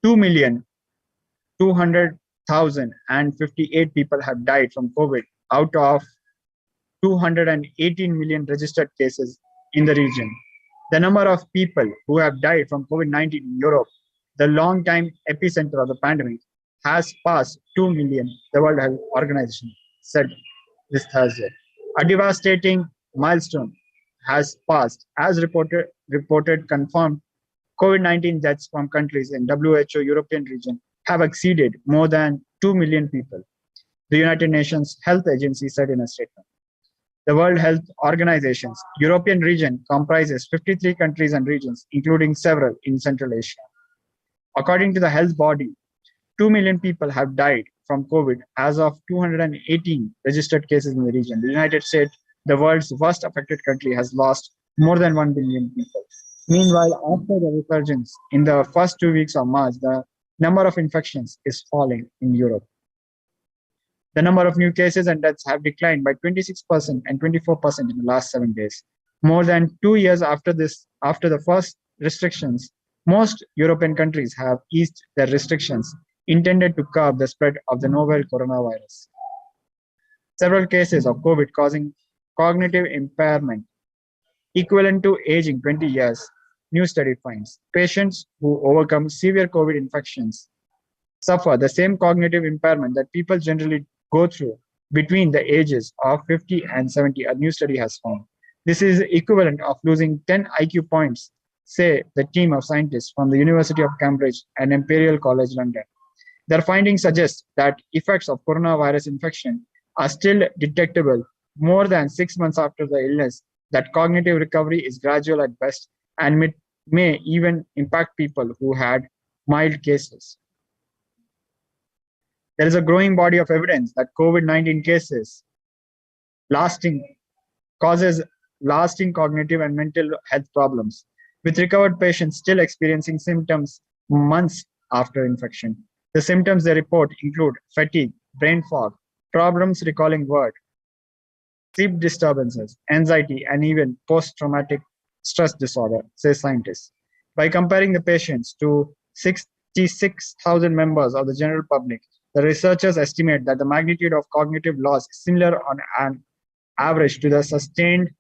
2,200,058 people have died from COVID out of 218 million registered cases in the region. The number of people who have died from COVID-19 in Europe, the long-time epicenter of the pandemic, has passed 2 million, the World Health Organization said this Thursday. A devastating milestone has passed, as reported confirmed COVID-19 deaths from countries in WHO European region have exceeded more than 2 million people, the United Nations Health Agency said in a statement. The World Health Organization's European region comprises 53 countries and regions, including several in Central Asia. According to the health body, 2 million people have died from COVID as of 218 registered cases in the region. The United States, the world's worst affected country, has lost more than 1 billion people. Meanwhile, after the resurgence in the first 2 weeks of March, the number of infections is falling in Europe. The number of new cases and deaths have declined by 26% and 24% in the last 7 days. More than 2 years after the first restrictions, most European countries have eased their restrictions intended to curb the spread of the novel coronavirus. Several cases of COVID causing cognitive impairment equivalent to aging 20 years, new study finds. Patients who overcome severe COVID infections suffer the same cognitive impairment that people generally go through between the ages of 50 and 70, a new study has found. This is equivalent of losing 10 IQ points, say the team of scientists from the University of Cambridge and Imperial College London. Their findings suggest that effects of coronavirus infection are still detectable more than 6 months after the illness, that cognitive recovery is gradual at best and may even impact people who had mild cases. There is a growing body of evidence that COVID-19 cases causes lasting cognitive and mental health problems, with recovered patients still experiencing symptoms months after infection. The symptoms they report include fatigue, brain fog, problems recalling words, sleep disturbances, anxiety, and even post-traumatic stress disorder, say scientists. By comparing the patients to 66,000 members of the general public, the researchers estimate that the magnitude of cognitive loss is similar on an average to the sustained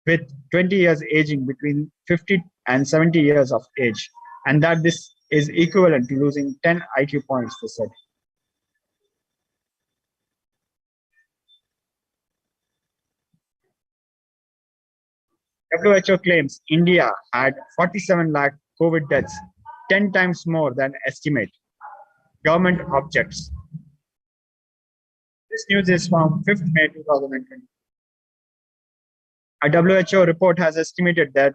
with 20 years aging between 50 and 70 years of age, and that this is equivalent to losing 10 IQ points, they said. WHO claims India had 47 lakh COVID deaths, 10 times more than estimate. Government objects. This news is from 5th May 2020. A WHO report has estimated that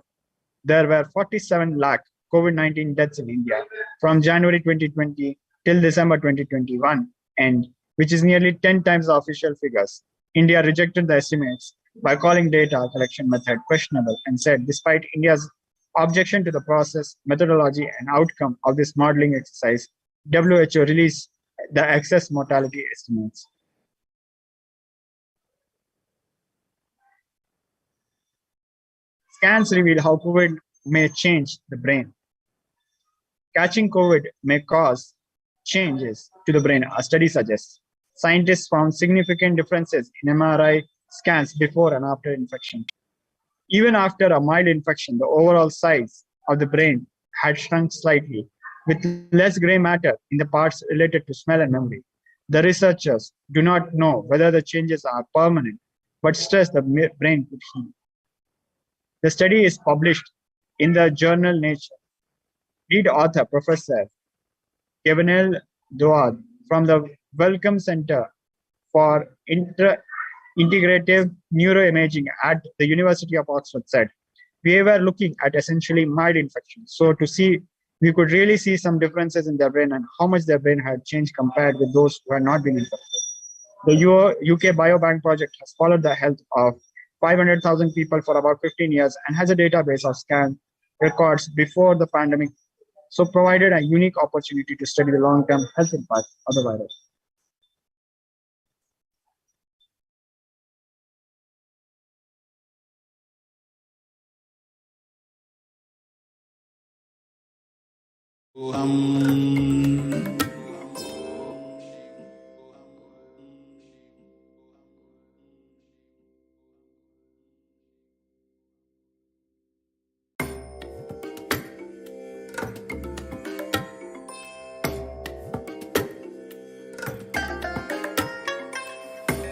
there were 47 lakh COVID-19 deaths in India from January 2020 till December 2021, and which is nearly 10 times the official figures. India rejected the estimates by calling data collection method questionable and said, despite India's objection to the process, methodology, and outcome of this modeling exercise, WHO released the excess mortality estimates. Scans reveal how COVID may change the brain. Catching COVID may cause changes to the brain, a study suggests. Scientists found significant differences in MRI scans before and after infection. Even after a mild infection, the overall size of the brain had shrunk slightly, with less gray matter in the parts related to smell and memory. The researchers do not know whether the changes are permanent, but stress the brain could heal. The study is published in the journal Nature. Lead author, Professor Kevanel Doad from the Wellcome Center for Integrative Neuroimaging at the University of Oxford said, we were looking at essentially mild infections. So to see, we could really see some differences in their brain and how much their brain had changed compared with those who had not been infected. The UK Biobank project has followed the health of 500,000 people for about 15 years and has a database of scan records before the pandemic, so provided a unique opportunity to study the long-term health impact of the virus.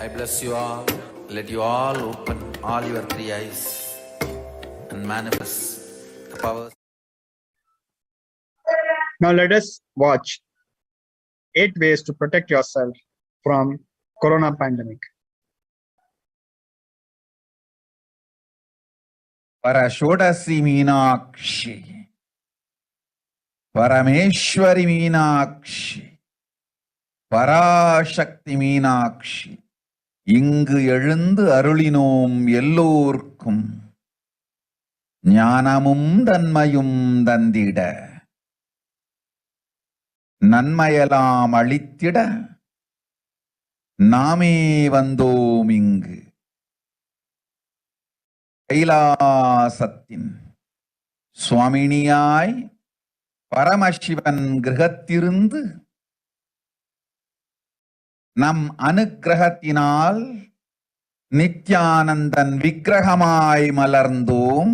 I bless you all. Let you all open all your three eyes and manifest the powers. Now let us watch 8 ways to protect yourself from corona pandemic. Parashodasi Meenakshi, Parameshwari Meenakshi, Parashakti Meenakshi, இங்கு எழுந்து அருளினோம் எல்லோர்க்கும் ஞானமும் தன்மையும் தந்திட நன்மையெல்லாம் அளித்திட நாமே வந்தோம் இங்கு கைலாசத்தின் சுவாமினியாய் பரமசிவன் கிரகத்திருந்து நம் அனுக்கிரகத்தினால் நித்யானந்தன் விக்கிரகமாய் மலர்ந்தோம்.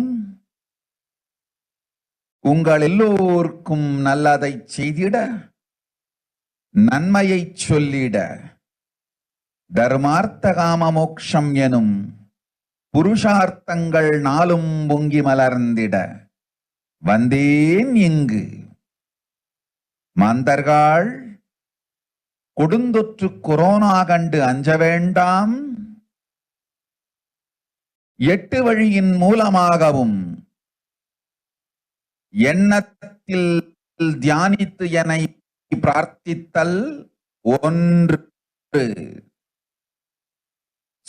உங்கள் எல்லோருக்கும் நல்லதை செய்திட, நன்மையை சொல்லிட, தர்மார்த்த காம மோக்ஷம் எனும் புருஷார்த்தங்கள் நாளும் பொங்கி மலர்ந்திட வந்தேன் இங்கு. மாந்தர்கள் கொடுந்தொற்று கொரோனா கண்டு அஞ்ச வேண்டாம். 8 வழியின் மூலமாகவும் எண்ணத்தில் தியானித்து என்னை பிரார்த்தித்தல் 1,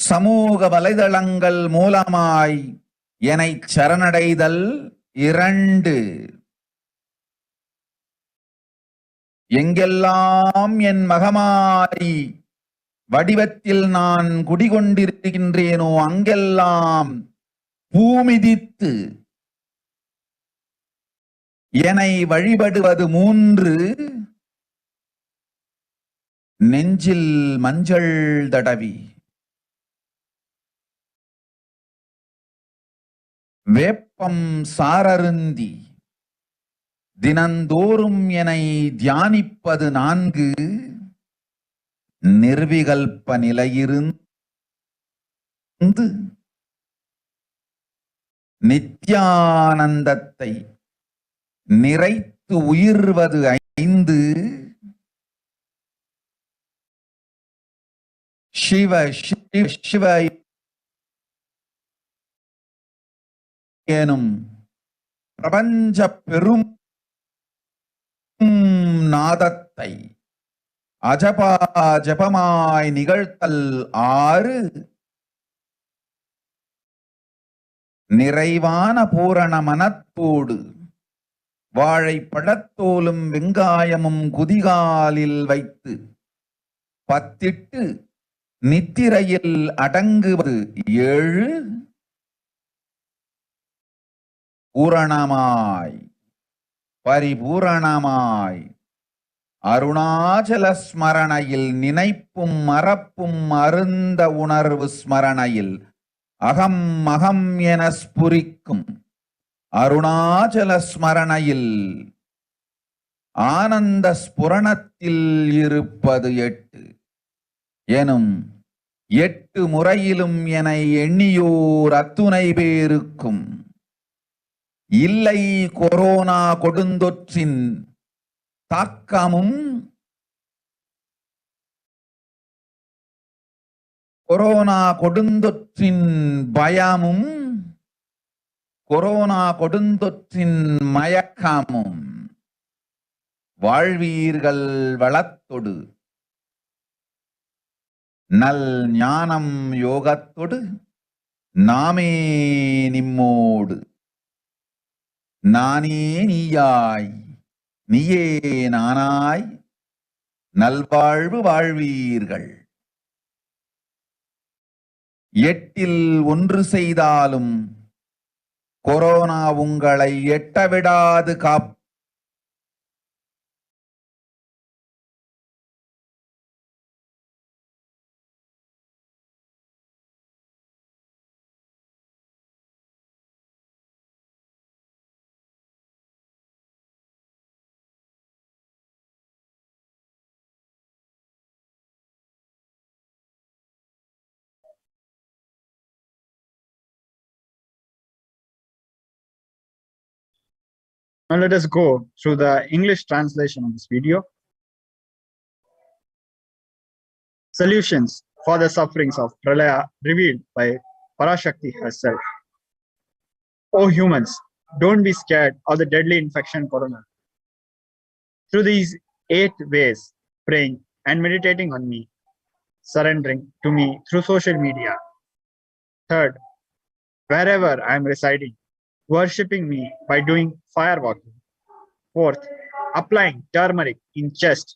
சமூக வலைதளங்கள் மூலமாய் என்னை சரணடைதல் 2, எங்கெல்லாம் என் மகமாரி வடிவத்தில் நான் குடிகொண்டிருக்கின்றேனோ அங்கெல்லாம் பூமிதித்து என்னை வழிபடுவது 3, நெஞ்சில் மஞ்சள் தடவி வேப்பம் சாரருந்தி தினந்தோறும் என்னை தியானிப்பது 4 நிர்விகல்ப நிலையிருந்து நித்யானந்தத்தை நிறைத்து உயிர்வது 5 சிவ சிவ சிவ எனும் பிரபஞ்ச பெரும் நாதத்தை அஜபா ஜபமாய் நிகழ்த்தல் 6 நிறைவான பூரண மனத்தோடு வாழைப்பழத்தோலும் வெங்காயமும் குதிகாலில் வைத்து பத்திட்டு நித்திரையில் அடங்குவது 7 பூரணமாய் பரிபூரணமாய் அருணாச்சல ஸ்மரணையில் நினைப்பும் மறப்பும் அருந்த உணர்வு ஸ்மரணையில் அகம் அகம் என ஸ்புரிக்கும் அருணாச்சல ஸ்மரணையில் ஆனந்த ஸ்புரணத்தில் இருப்பது 8 எனும் 8 முறையிலும் என எண்ணியோர் அத்துணை பேருக்கும் இல்லை கொரோனா கொடுந்தொற்றின் தாக்கமும் கொரோனா கொடுந்தொற்றின் பயமும் கொரோனா கொடுந்தொற்றின் மயக்கமும் வாழ்வீர்கள் வளத்தொடு நல் ஞானம் யோகத்தொடு நாமே நிம்மோடு நானே நீயாய் நீயே நானாய் நல்வாழ்வு வாழ்வீர்கள் 8 1 செய்தாலும் கொரோனா உங்களை எட்டவிடாது காப்பு. Now let us go through the English translation of this video. Solutions for the sufferings of Pralaya revealed by Parashakti herself. O humans, don't be scared of the deadly infection corona. Through these 8 ways, praying and meditating on me, surrendering to me through social media. Third, wherever I am residing, worshipping me by doing fire walking. Fourth, applying turmeric in chest,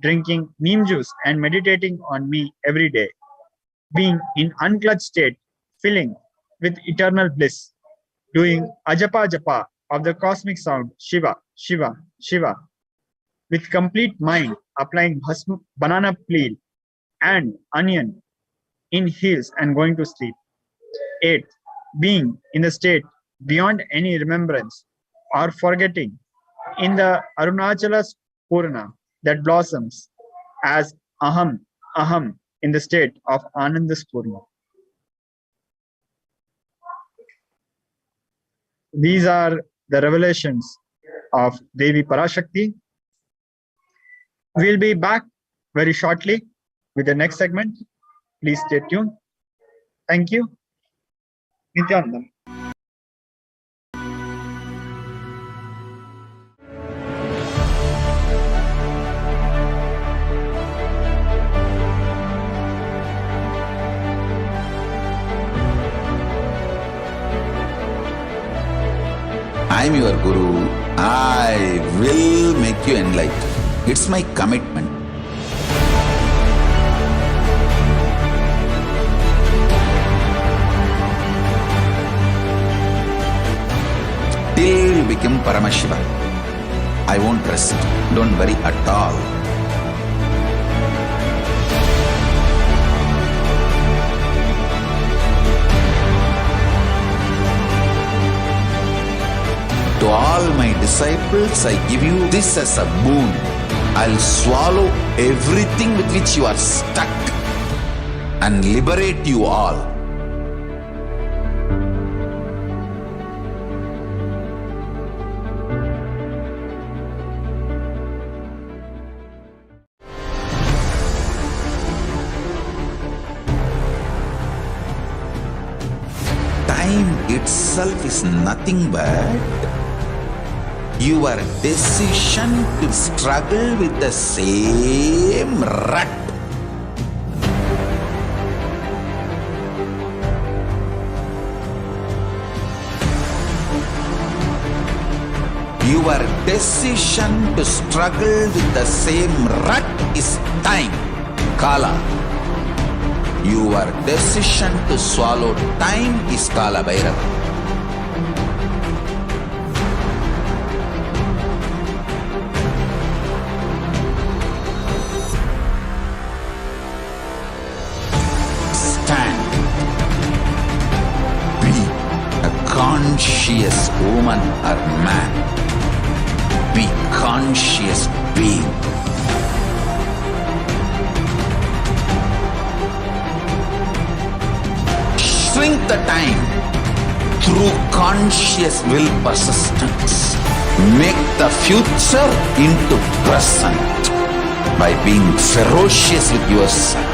drinking neem juice and meditating on me every day. Being in unclutched state, filling with eternal bliss. Doing ajapa japa of the cosmic sound Shiva, Shiva, Shiva. With complete mind, applying banana peel and onion in heels and going to sleep. 8. Being in the state beyond any remembrance or forgetting in the Arunachala Purana that blossoms as Aham, Aham in the state of Ananda Spurna. These are the revelations of Devi Parashakti. We'll be back very shortly with the next segment. Please stay tuned. Thank you. Nithyanandam. I'm your Guru. I will make you enlightened. It's my commitment. Till you become Paramashiva, I won't rest. Don't worry at all. disciples, I give you this as a boon. I'll swallow everything with which you are stuck and liberate you all. Time itself is nothing but your decision to struggle with the same rut. Your decision to struggle with the same rut is time, Kala. Your decision to swallow time is Kala Bhairava. Stand. Be a conscious woman or man. Be conscious being. Shrink the time through conscious will persistence. Make the future into present by being ferocious with yourself.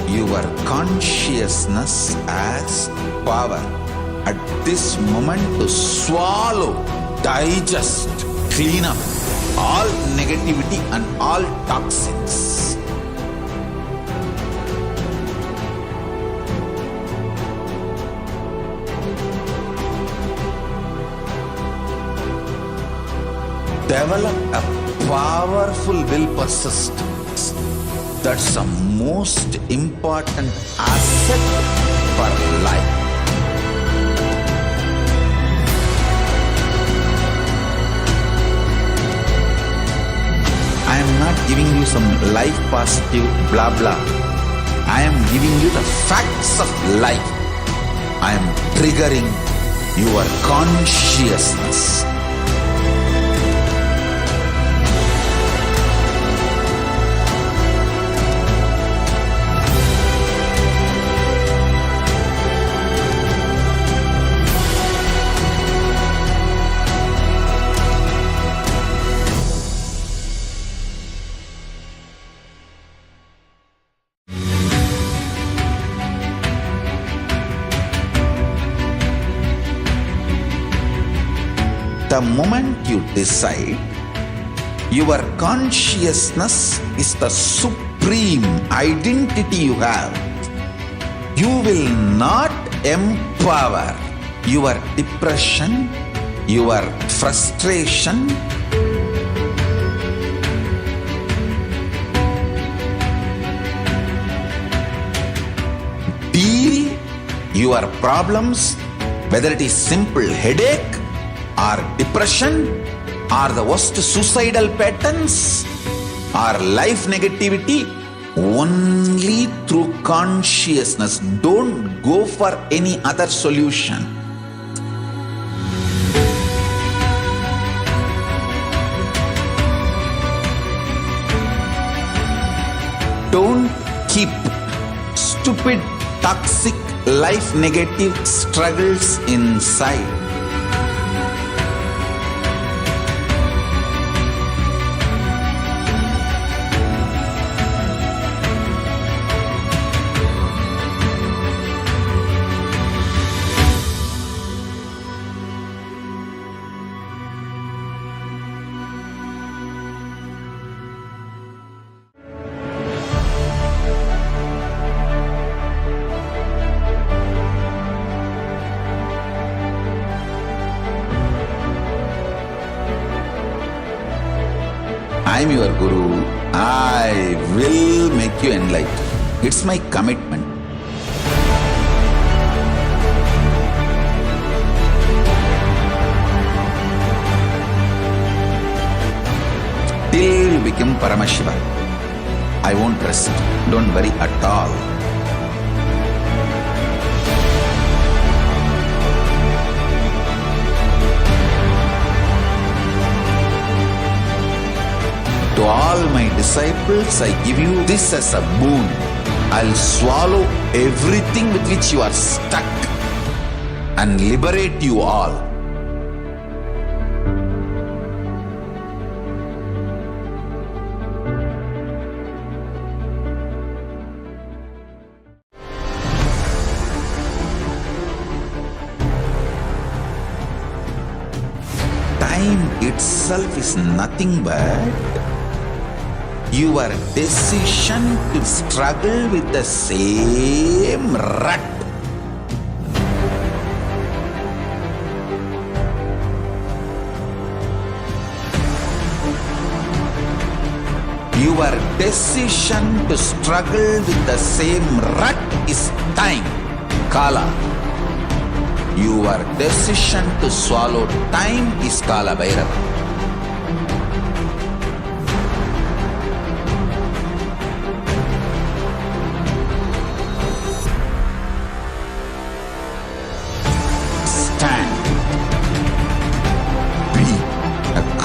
Your consciousness as power at this moment to swallow, digest, clean up all negativity and all toxins. Develop a powerful will persistence. That's the most important asset for life. I am not giving you some life positive blah blah. I am giving you the facts of life. I am triggering your consciousness. The moment you decide, your consciousness is the supreme identity you have. You will not empower your depression, your frustration, deal your problems, whether it is simple headache or depression or the worst suicidal patterns or life negativity, Only through consciousness. Don't go for any other solution. Don't keep stupid, toxic, life negative struggles inside. I am your Guru. I will make you enlightened. It's my commitment. Till you become Paramashiva, I won't rest. Don't worry at all. To all my disciples, I give you this as a boon. I'll swallow everything with which you are stuck and liberate you all. Time itself is nothing but your decision to struggle with the same rut. Your decision to struggle with the same rut is time, Kala. Your decision to swallow time is Kala Bhairava.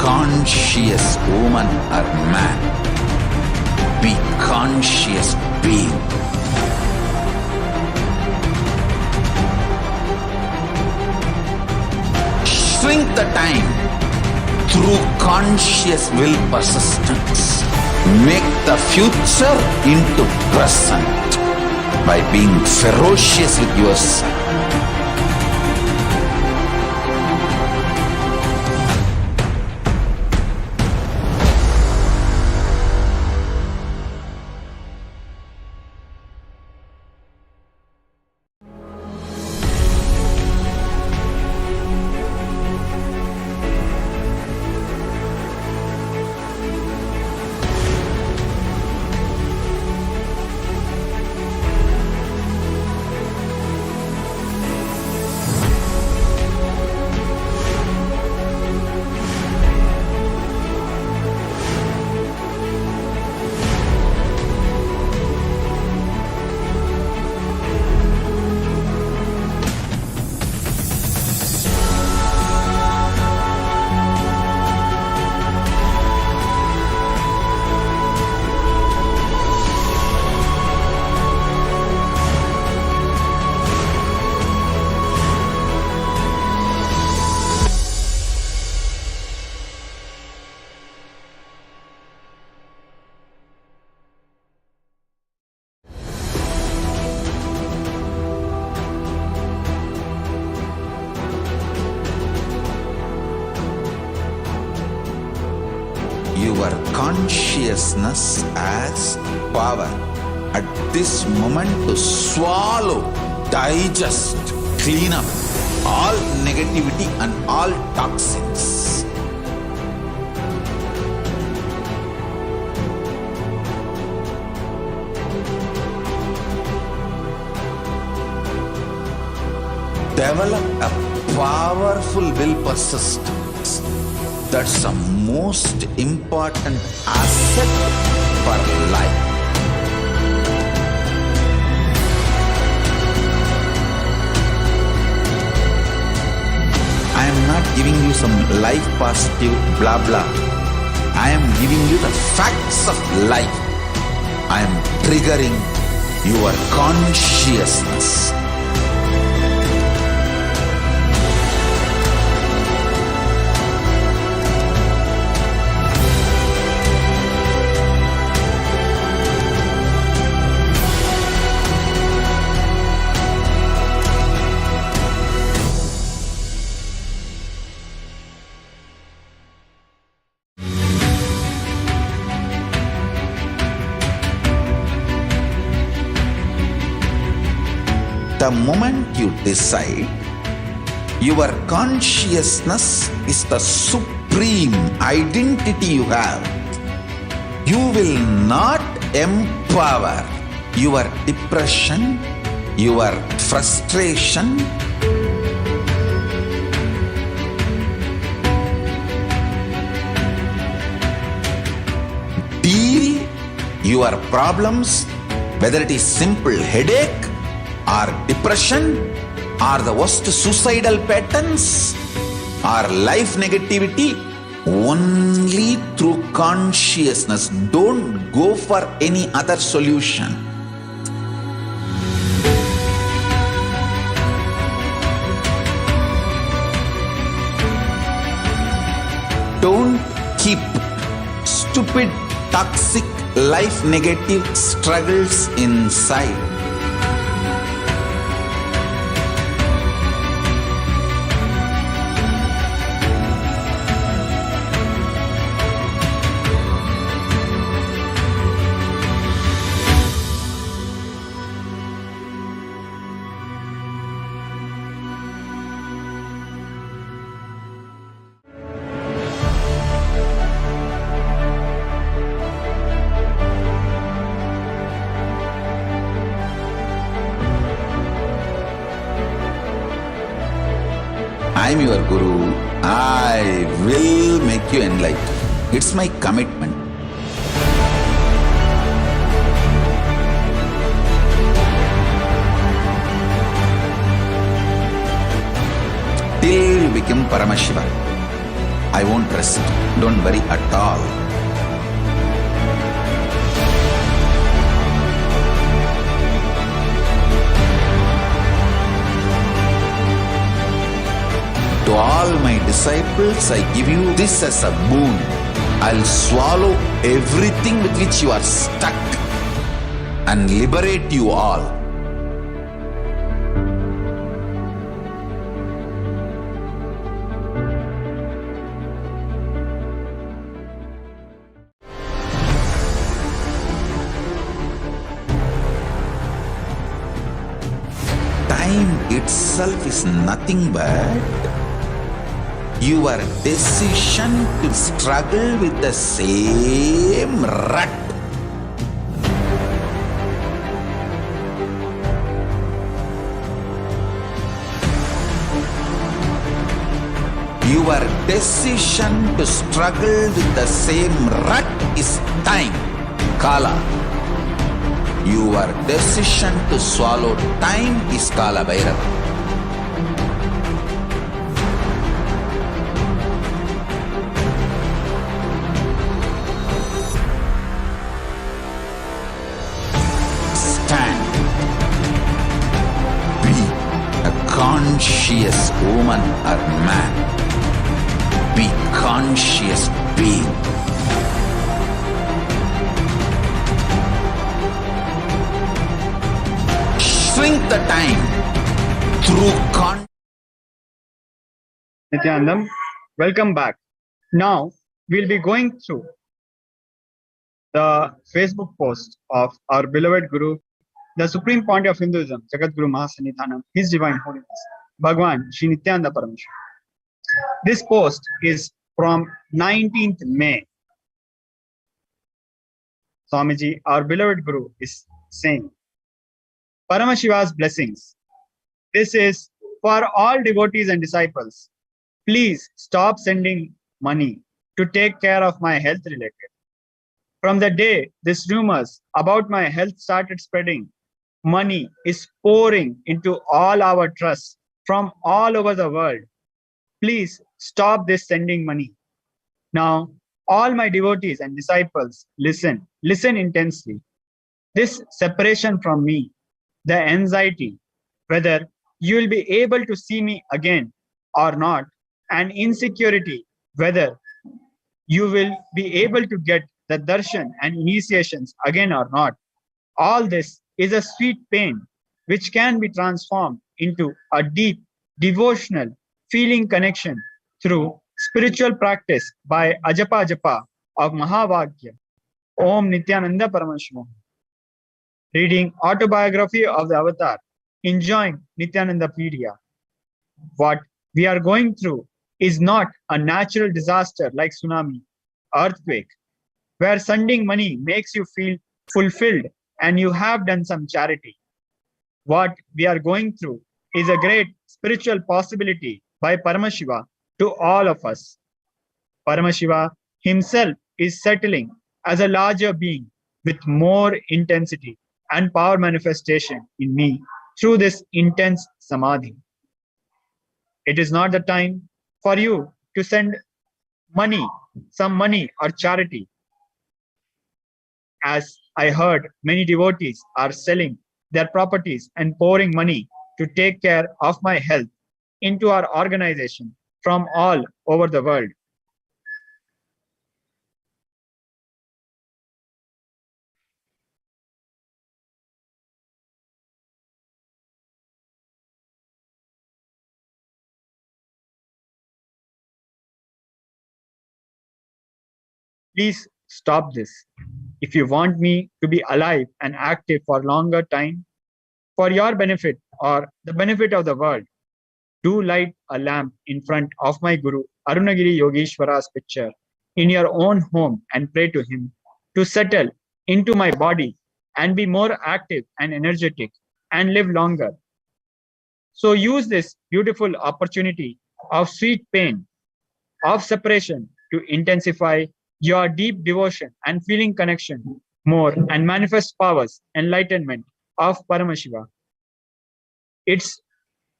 Conscious woman or man. Be conscious being. Shrink the time through conscious will persistence. Make the future into present by being ferocious with yourself. Your consciousness has power at this moment to swallow, digest, clean up all negativity and all toxins. Develop a powerful will persistence. That's the most important asset for life. not giving you some life positive blah blah. I am giving you the facts of life. I am triggering your consciousness. The moment you decide, your consciousness is the supreme identity you have. You will not empower your depression, your frustration, deal your problems, whether it is simple headache or depression or the worst suicidal patterns or life negativity, only through consciousness. Don't go for any other solution. Don't keep stupid, toxic, life negative struggles inside. I am your Guru. I will make you enlightened. It's my commitment. Till you become Paramashiva, I won't rest. Don't worry at all. To all my disciples, I give you this as a boon. I'll swallow everything with which you are stuck and liberate you all. Time itself is nothing but your decision to struggle with the same rut. Your decision to struggle with the same rut is time, Kala. Your decision to swallow time is Kala Bhairava. Conscious woman or man. Be conscious being. Shrink the time through Nithyanandam, welcome back. Now we'll be going through the Facebook post of our beloved Guru, the Supreme Pontiff of Hinduism, Jagat Guru Mahasannithanam, His Divine Holiness, Bhagwan Sri Nithyananda Paramashivam. This post is from 19th May. Swamiji, our beloved Guru, is saying, Paramashiva's blessings. This is for all devotees and disciples. Please stop sending money to take care of my health related. From the day these rumors about my health started spreading, money is pouring into all our trusts from all over the world. please stop this sending money. Now, all my devotees and disciples, listen intensely. This separation from me, the anxiety, whether you will be able to see me again or not, and insecurity, whether you will be able to get the darshan and initiations again or not. All this is a sweet pain which can be transformed into a deep devotional feeling connection through spiritual practice by Ajapa Japa of Mahavakya. Om Nithyananda Paramashivam. Reading autobiography of the Avatar, enjoying Nithyanandapedia. What we are going through is not a natural disaster like tsunami, earthquake, where sending money makes you feel fulfilled and you have done some charity. What we are going through is a great spiritual possibility by Paramashiva to all of us. Paramashiva himself is settling as a larger being with more intensity and power manifestation in me through this intense samadhi. It is not the time for you to send money, some money or charity. As I heard, many devotees are selling their properties and pouring money to take care of my health into our organization from all over the world. Please stop this. If you want me to be alive and active for longer time, for your benefit or the benefit of the world, do light a lamp in front of my Guru Arunagiri Yogeshwara's picture in your own home and pray to him to settle into my body and be more active and energetic and live longer. So use this beautiful opportunity of sweet pain, of separation to intensify your deep devotion and feeling connection more and manifest powers, enlightenment of Paramashiva. It's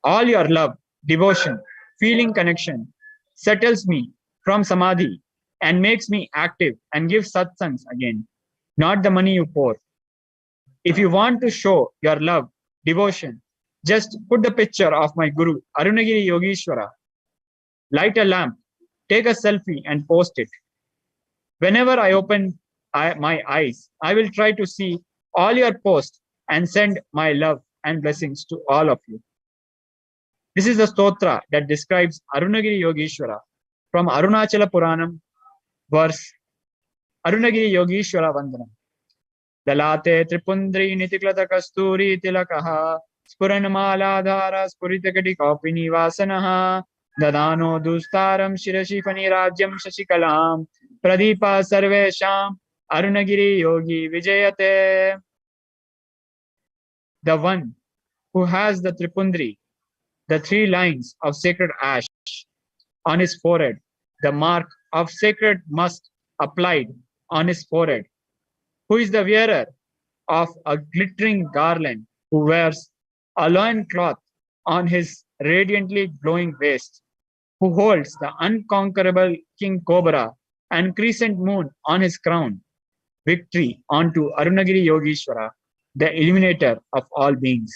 all your love, devotion, feeling connection settles me from samadhi and makes me active and gives satsangs again, not the money you pour. If you want to show your love, devotion, just put the picture of my Guru Arunagiri Yogeshwara, light a lamp, take a selfie and post it. Whenever I open my eyes, I will try to see all your posts and send my love and blessings to all of you. This is the stotra that describes Arunagiri Yogeshwara from Arunachala Puranam, verse Arunagiri Yogeshwara Vandanam. Dalate Tripundri Nitiklata Kasturi Tilakaha Spuranamaladhara Spuritakati Kopini Vasanaha Dadano Dustaram Shirashifani Rajyam Shashikalam Pradipa Sarvesham Arunagiri Yogi Vijayate. The one who has the Tripundri, the 3 lines of sacred ash on his forehead, the mark of sacred musk applied on his forehead, who is the wearer of a glittering garland, who wears a loin cloth on his radiantly glowing waist, who holds the unconquerable King Cobra and crescent moon on his crown, victory onto Arunagiri Yogeshwara, the illuminator of all beings.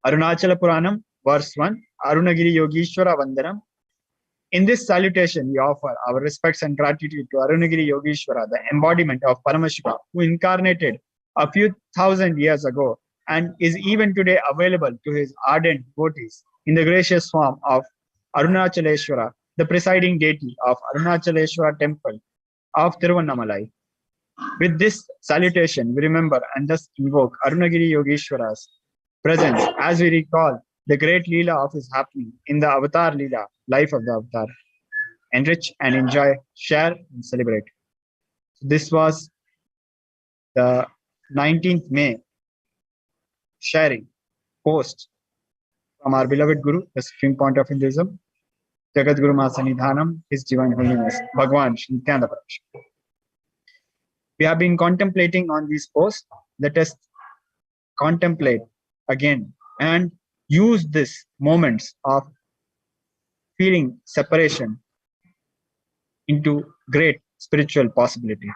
Arunachala Puranam, verse 1, Arunagiri Yogeshwara Vandanam. In this salutation, we offer our respects and gratitude to Arunagiri Yogeshwara, the embodiment of Paramashiva, who incarnated a few thousand years ago and is even today available to his ardent devotees in the gracious form of Arunachaleshwara, the presiding deity of Arunachaleshwara temple of Tiruvannamalai. With this salutation, we remember and thus invoke Arunagiri Yogeshwara's presence as we recall the great Leela of his happening in the Avatar Leela, life of the Avatar. Enrich and enjoy, share and celebrate. This was the 19th May sharing post from our beloved Guru, the supreme point of Hinduism, Jagat Guru Masanidhanam, His Divine Holiness, Bhagwan Shri Nithyananda Paramashivam. We have been contemplating on these posts. Let us contemplate again and use these moments of feeling separation into great spiritual possibility.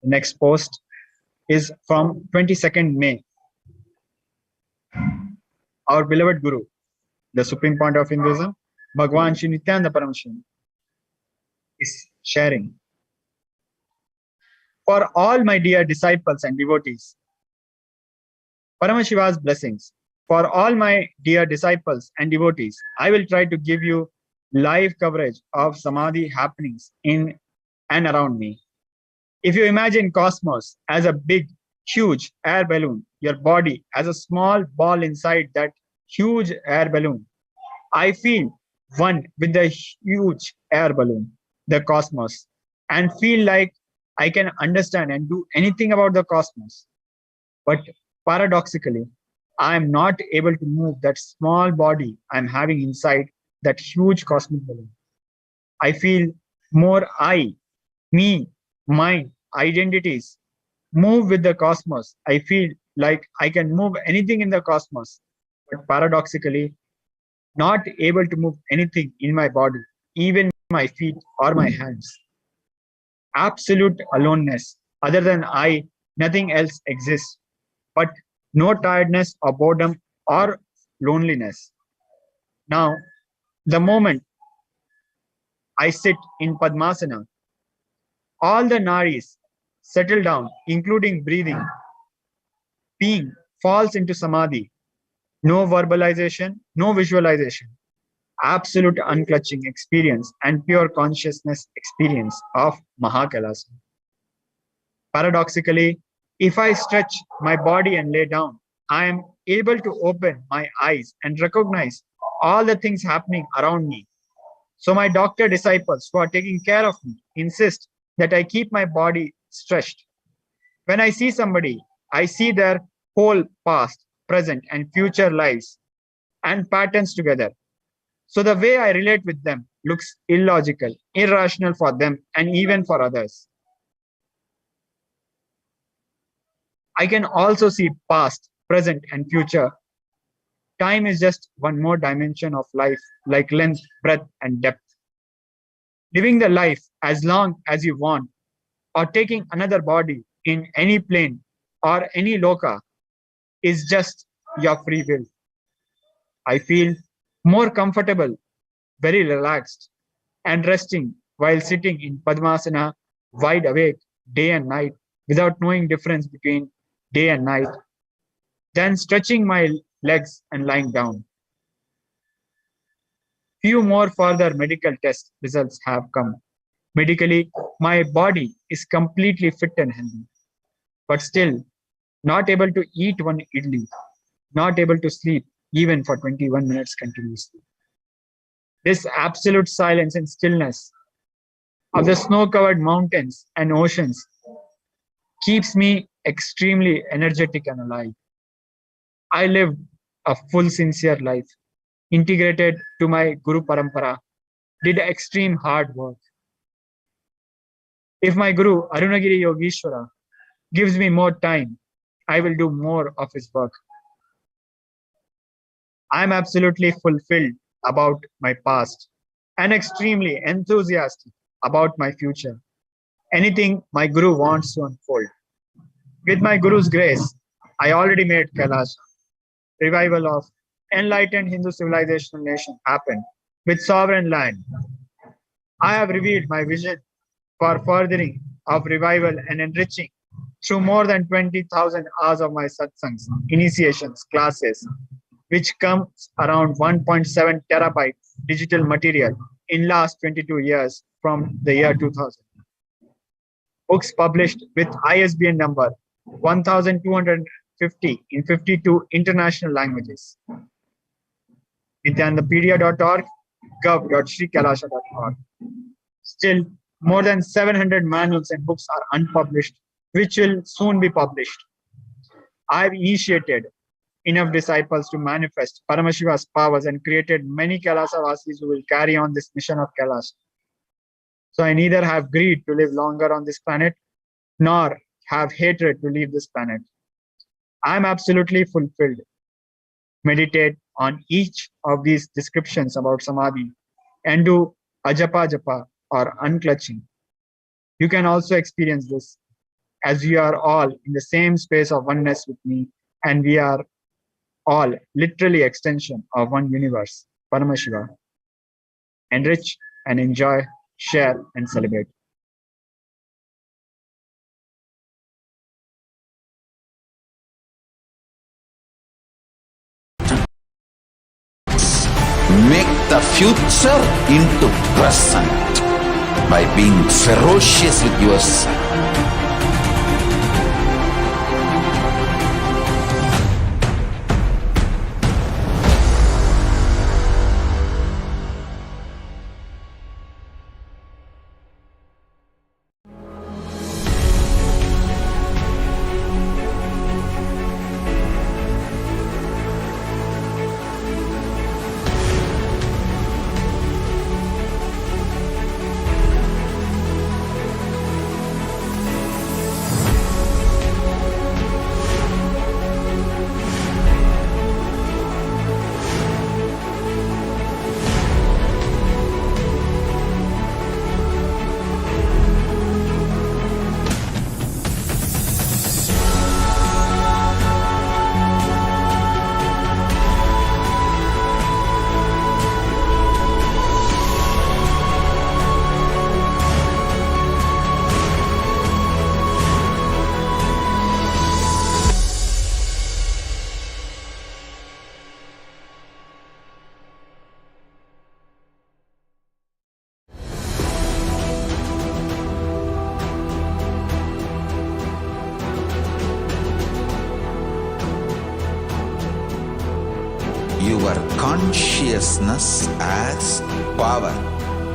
The next post is from 22nd May. Our beloved Guru, the supreme point of Hinduism, Bhagwan Sri Nithyananda Paramashivam, is sharing. For all my dear disciples and devotees, Paramashiva's blessings. For all my dear disciples and devotees, I will try to give you live coverage of Samadhi happenings in and around me. If you imagine cosmos as a big, huge air balloon, your body as a small ball inside that huge air balloon, I feel one with the huge air balloon, the cosmos, and feel like I can understand and do anything about the cosmos. But paradoxically, I am not able to move that small body I'm having inside that huge cosmic balloon. I feel more I, me, mine, identities move with the cosmos. I feel like I can move anything in the cosmos, but paradoxically, not able to move anything in my body, even my feet or my hands. Absolute aloneness. Other than I, nothing else exists, but no tiredness or boredom or loneliness. Now, the moment I sit in Padmasana, all the nadis settle down, including breathing. Being falls into samadhi. No verbalization, no visualization. Absolute unclutching experience and pure consciousness experience of KAILASA. Paradoxically, if I stretch my body and lay down, I am able to open my eyes and recognize all the things happening around me. So my doctor disciples who are taking care of me insist that I keep my body stretched. When I see somebody, I see their whole past, present, and future lives and patterns together. So the way I relate with them looks illogical, irrational for them, and even for others. I can also see past, present, and future. Time is just one more dimension of life, like length, breadth, and depth. Living the life as long as you want, or taking another body in any plane or any loka, is just your free will. I feel more comfortable, very relaxed, and resting while sitting in Padmasana, wide awake, day and night, without knowing difference between day and night, then stretching my legs and lying down. Few more further medical test results have come. Medically, my body is completely fit and healthy, but still not able to eat one idli, not able to sleep even for 21 minutes continuously. This absolute silence and stillness of the snow-covered mountains and oceans keeps me extremely energetic and alive. I lived a full, sincere life, integrated to my Guru Parampara, did extreme hard work. If my Guru Arunagiri Yogeshwara gives me more time, I will do more of his work. I am absolutely fulfilled about my past and extremely enthusiastic about my future. Anything my Guru wants to unfold. With my Guru's grace, I already made KAILASA. Revival of enlightened Hindu civilization nation happened with sovereign land. I have revealed my vision for furthering of revival and enriching through more than 20,000 hours of my satsangs, initiations, classes, which comes around 1.7 terabyte digital material in last 22 years from the year 2000. Books published with ISBN number 1250 in 52 international languages. Nithyanandapedia.org, gov.shrikailasha.org. Still, more than 700 manuals and books are unpublished, which will soon be published. I have initiated enough disciples to manifest Paramashiva's powers and created many KAILASA Vasis who will carry on this mission of KAILASA. So I neither have greed to live longer on this planet, nor have hatred to leave this planet. I am absolutely fulfilled. Meditate on each of these descriptions about samadhi and do ajapa japa or unclutching. You can also experience this as we are all in the same space of oneness with me, and we are all literally extension of one universe, Paramashiva. Enrich and enjoy, share and celebrate. Make the future into present by being ferocious with yourself. Your consciousness as power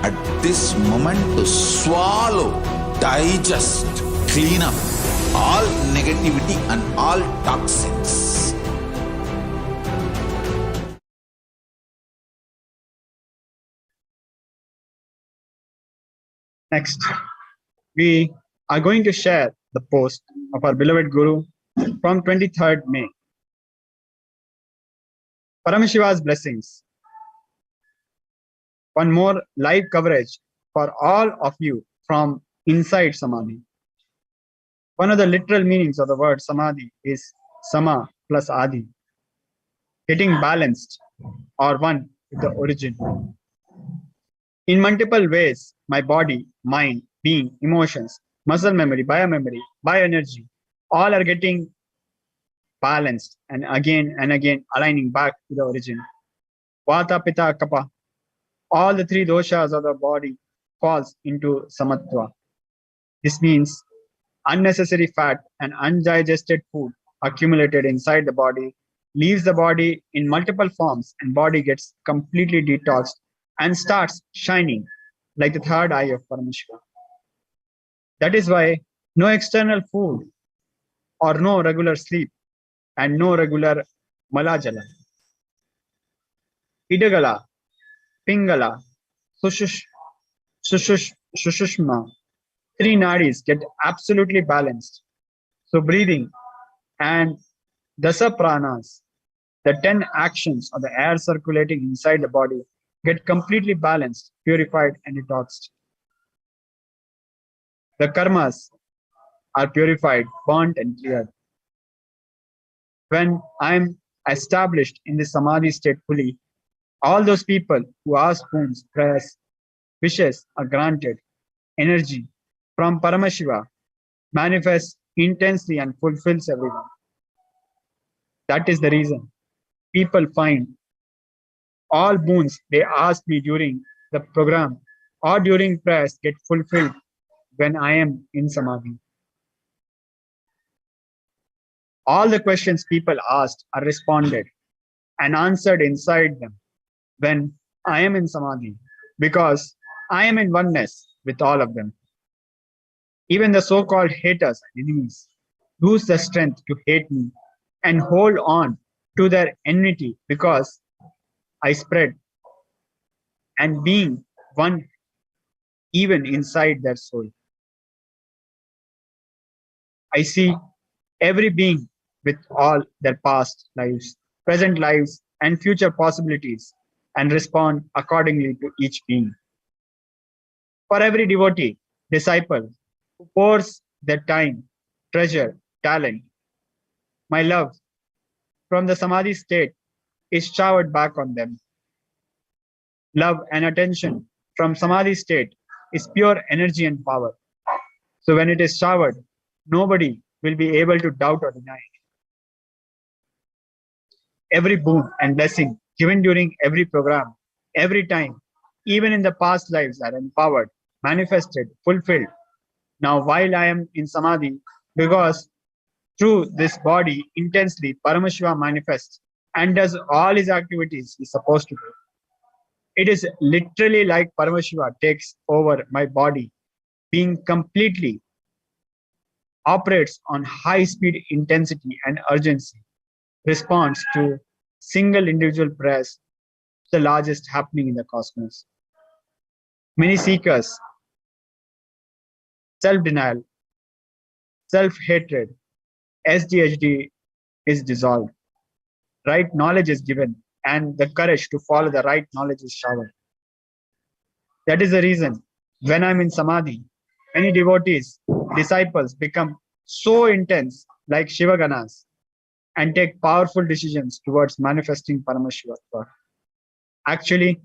at this moment to swallow, digest, clean up all negativity and all toxins. Next, we are going to share the post of our beloved Guru from 23rd May. Paramashiva's blessings. One more live coverage for all of you from inside Samadhi. One of the literal meanings of the word Samadhi is Sama plus Adi, getting balanced or one with the origin. In multiple ways, my body, mind, being, emotions, muscle memory, bioenergy, all are getting balanced and again aligning back to the origin. Vata, Pitta, Kapha, all the three doshas of the body falls into samatva. This means unnecessary fat and undigested food accumulated inside the body leaves the body in multiple forms and body gets completely detoxed and starts shining like the third eye of Paramashiva. That is why no external food or no regular sleep and no regular malajala. Idagala, Pingala, Sushushma, three nadis get absolutely balanced. So breathing and dasa pranas, the 10 actions of the air circulating inside the body, get completely balanced, purified and detoxed. The karmas are purified, burnt and cleared. When I am established in the samadhi state fully, all those people who ask boons, prayers, wishes are granted. Energy from Paramashiva manifests intensely and fulfills everyone. That is the reason people find all boons they ask me during the program or during prayers get fulfilled when I am in samadhi. All the questions people asked are responded and answered inside them when I am in samadhi, because I am in oneness with all of them. Even the so-called haters and enemies lose the strength to hate me and hold on to their enmity because I spread and being one even inside their soul. I see every being with all their past lives, present lives, and future possibilities and respond accordingly to each being. For every devotee, disciple who pours their time, treasure, talent, my love from the Samadhi state is showered back on them. Love and attention from Samadhi state is pure energy and power. So when it is showered, nobody will be able to doubt or deny it. Every boon and blessing given during every program, every time, even in the past lives, are empowered, manifested, fulfilled. Now, while I am in Samadhi, because through this body intensely, Paramashiva manifests and does all his activities he's supposed to do. It is literally like Paramashiva takes over my body, being completely operates on high speed intensity and urgency, responds to single individual prayers, the largest happening in the cosmos. Many seekers, self-denial, self-hatred, SDHD is dissolved. Right knowledge is given, and the courage to follow the right knowledge is showered. That is the reason when I'm in Samadhi, many devotees, disciples become so intense like Shivaganas and take powerful decisions towards manifesting Paramashiva. Actually,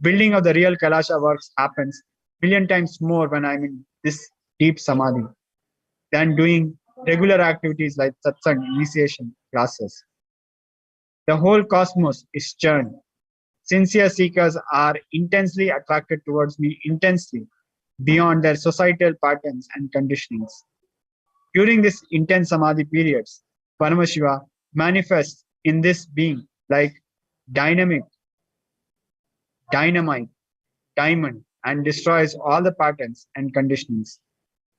building of the real KAILASA works happens million times more when I'm in this deep Samadhi than doing regular activities like satsang, initiation classes. The whole cosmos is churned. Sincere seekers are intensely attracted towards me intensely beyond their societal patterns and conditionings. During this intense Samadhi periods, Paramashiva manifests in this being like dynamite, diamond, and destroys all the patterns and conditionings,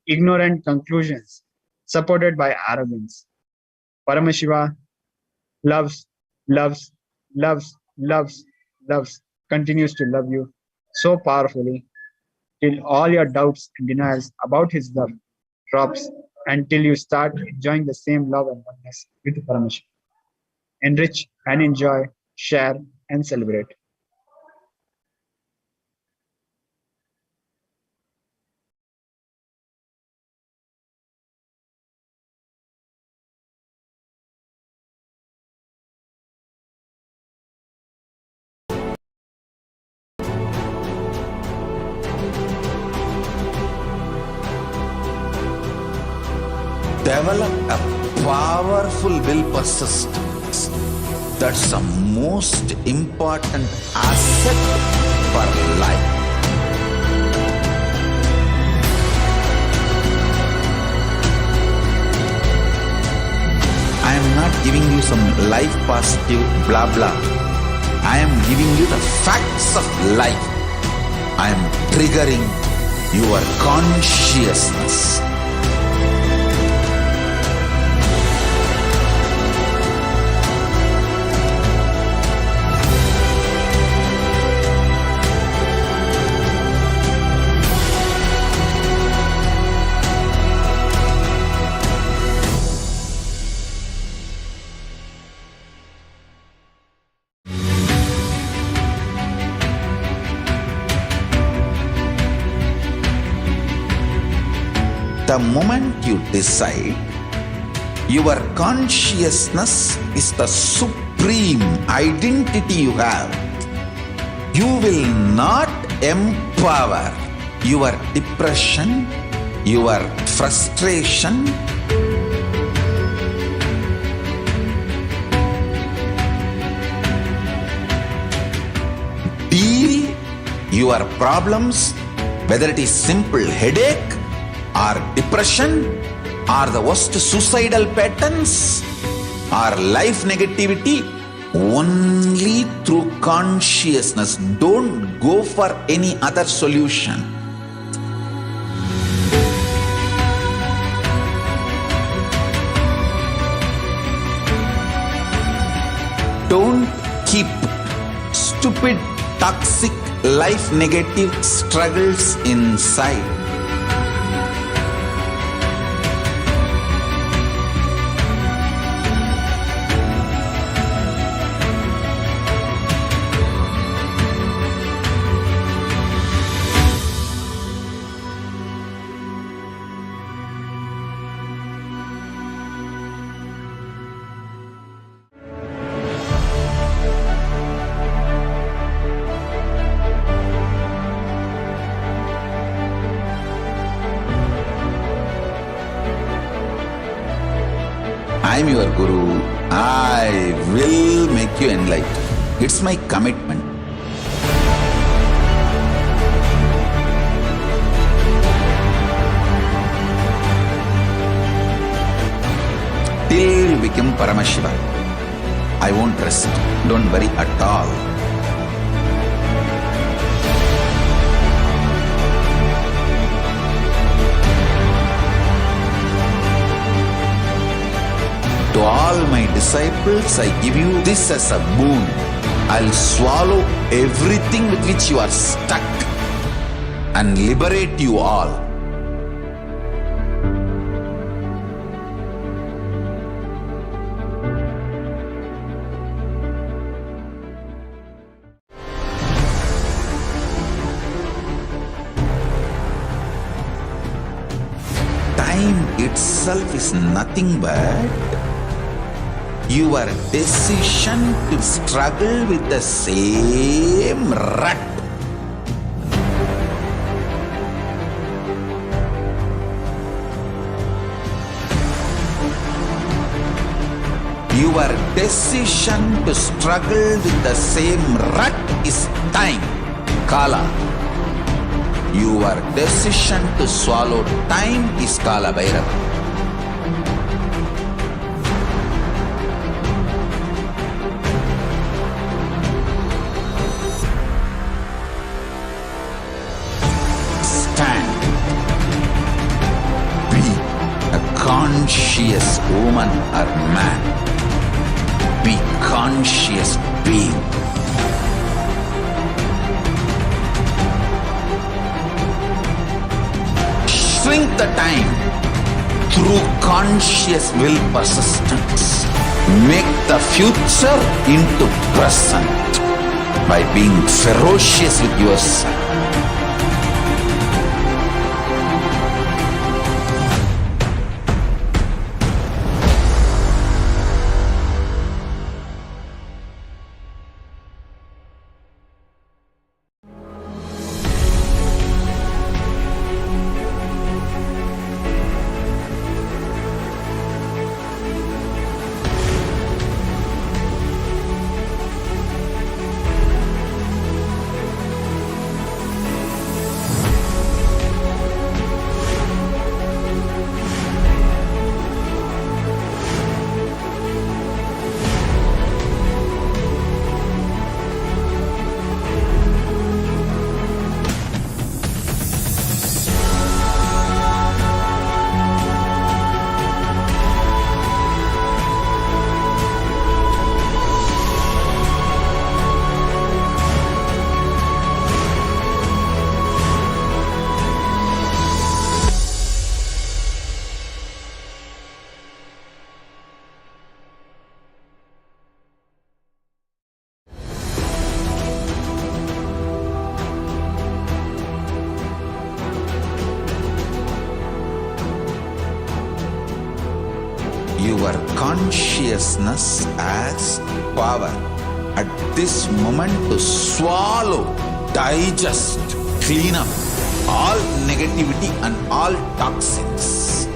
ignorant conclusions supported by arrogance. Paramashiva loves, continues to love you so powerfully till all your doubts and denials about his love drops until you start enjoying the same love and oneness with Paramashiva. Enrich and enjoy, share and celebrate. Develop a powerful will persistence. That's the most important asset for life. I am not giving you some life positive blah blah. I am giving you the facts of life. I am triggering your consciousness. The moment you decide, your consciousness is the supreme identity you have. You will not empower your depression, your frustration, deal your problems, whether it is simple headache or depression or the worst suicidal patterns or life negativity, only through consciousness. Don't go for any other solution. Don't keep stupid, toxic, life negative struggles inside. I'm your Guru. I will make you enlightened. It's my commitment. Till you become Paramashiva, I won't rest. Don't worry at all. To all my disciples, I give you this as a boon. I'll swallow everything with which you are stuck and liberate you all. Time itself is nothing but your decision to struggle with the same rut. Your decision to struggle with the same rut is time, Kala. Your decision to swallow time is Kala Bhairava. Stand. Be a conscious woman or man. Be conscious being. Shrink the time through conscious will persistence. Make the future into present by being ferocious with yourself. Your consciousness has power at this moment to swallow, digest, clean up all negativity and all toxins.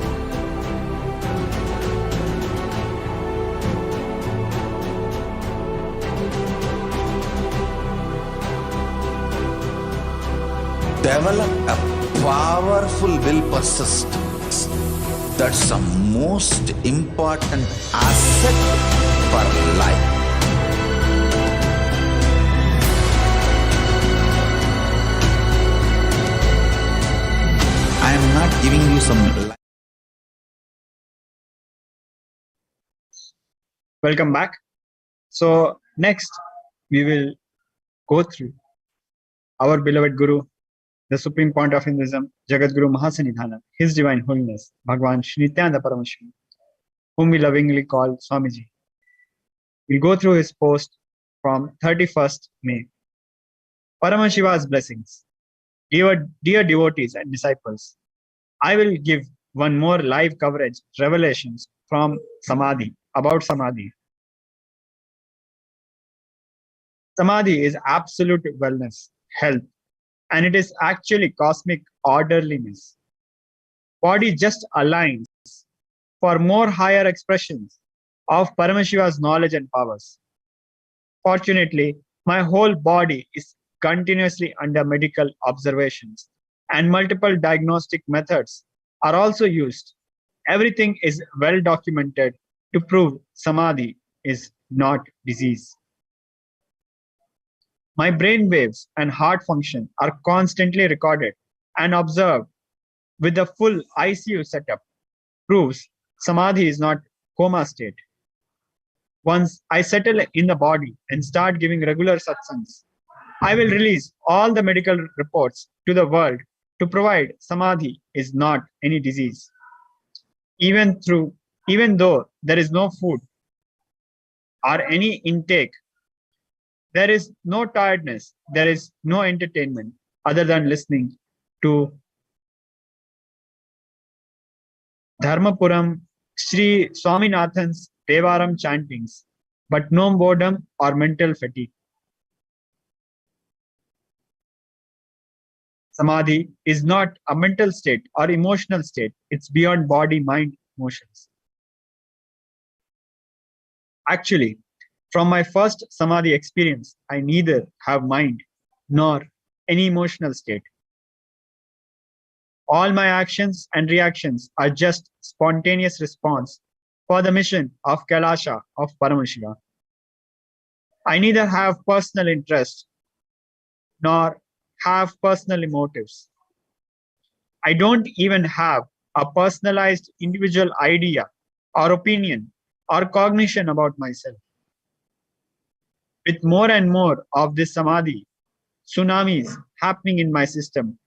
Develop a powerful will persistence. That's the most important asset for life. I am not giving you some. Welcome back. So next we will go through our beloved Guru, the Supreme Point of Hinduism, Jagat Guru Mahasanidhana, His Divine Holiness, Bhagwan Shri Nithyananda Paramashivam, whom we lovingly call Swamiji. We'll go through his post from 31st May. Paramashiva's blessings. Dear devotees and disciples, I will give one more live coverage, revelations from Samadhi, about Samadhi. Samadhi is absolute wellness, health, and it is actually cosmic orderliness. Body just aligns for more higher expressions of Paramashiva's knowledge and powers. Fortunately, my whole body is continuously under medical observations, and multiple diagnostic methods are also used. Everything is well documented to prove Samadhi is not disease. My brain waves and heart function are constantly recorded and observed with the full ICU setup. Proves Samadhi is not coma state. Once I settle in the body and start giving regular satsangs, I will release all the medical reports to the world to provide Samadhi is not any disease. Even though there is no food or any intake, there is no tiredness, there is no entertainment other than listening to Dharmapuram Sri Swaminathan's Devaram chantings, but no boredom or mental fatigue. Samadhi is not a mental state or emotional state, it's beyond body, mind, emotions. Actually, from my first Samadhi experience, I neither have mind nor any emotional state. All my actions and reactions are just spontaneous response for the mission of KAILASA of Paramashiva. I neither have personal interest nor have personal motives. I don't even have a personalized individual idea or opinion or cognition about myself. With more and more of this Samadhi tsunamis happening in my system,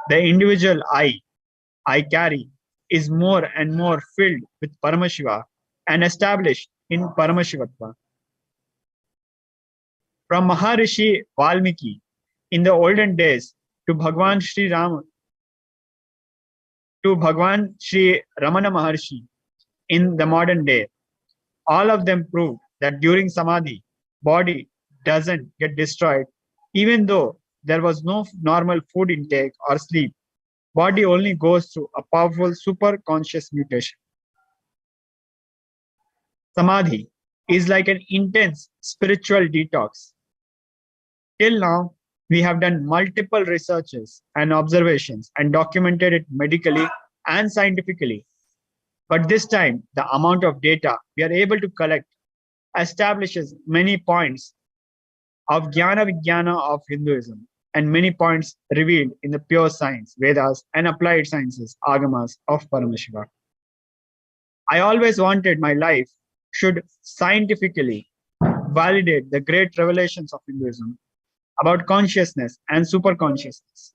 the individual I carry is more and more filled with Paramashiva and established in Paramashivatva. From Maharishi Valmiki in the olden days to Bhagwan Sri Ram, to Bhagwan Sri Ramana Maharshi in the modern day, all of them prove that during Samadhi, body doesn't get destroyed, even though there was no normal food intake or sleep. Body only goes through a powerful super conscious mutation. Samadhi is like an intense spiritual detox. Till now, we have done multiple researches and observations and documented it medically and scientifically. But this time, the amount of data we are able to collect establishes many points of Jnana Vijnana of Hinduism and many points revealed in the pure science, Vedas, and applied sciences, Agamas of Paramashiva. I always wanted my life should scientifically validate the great revelations of Hinduism about consciousness and superconsciousness.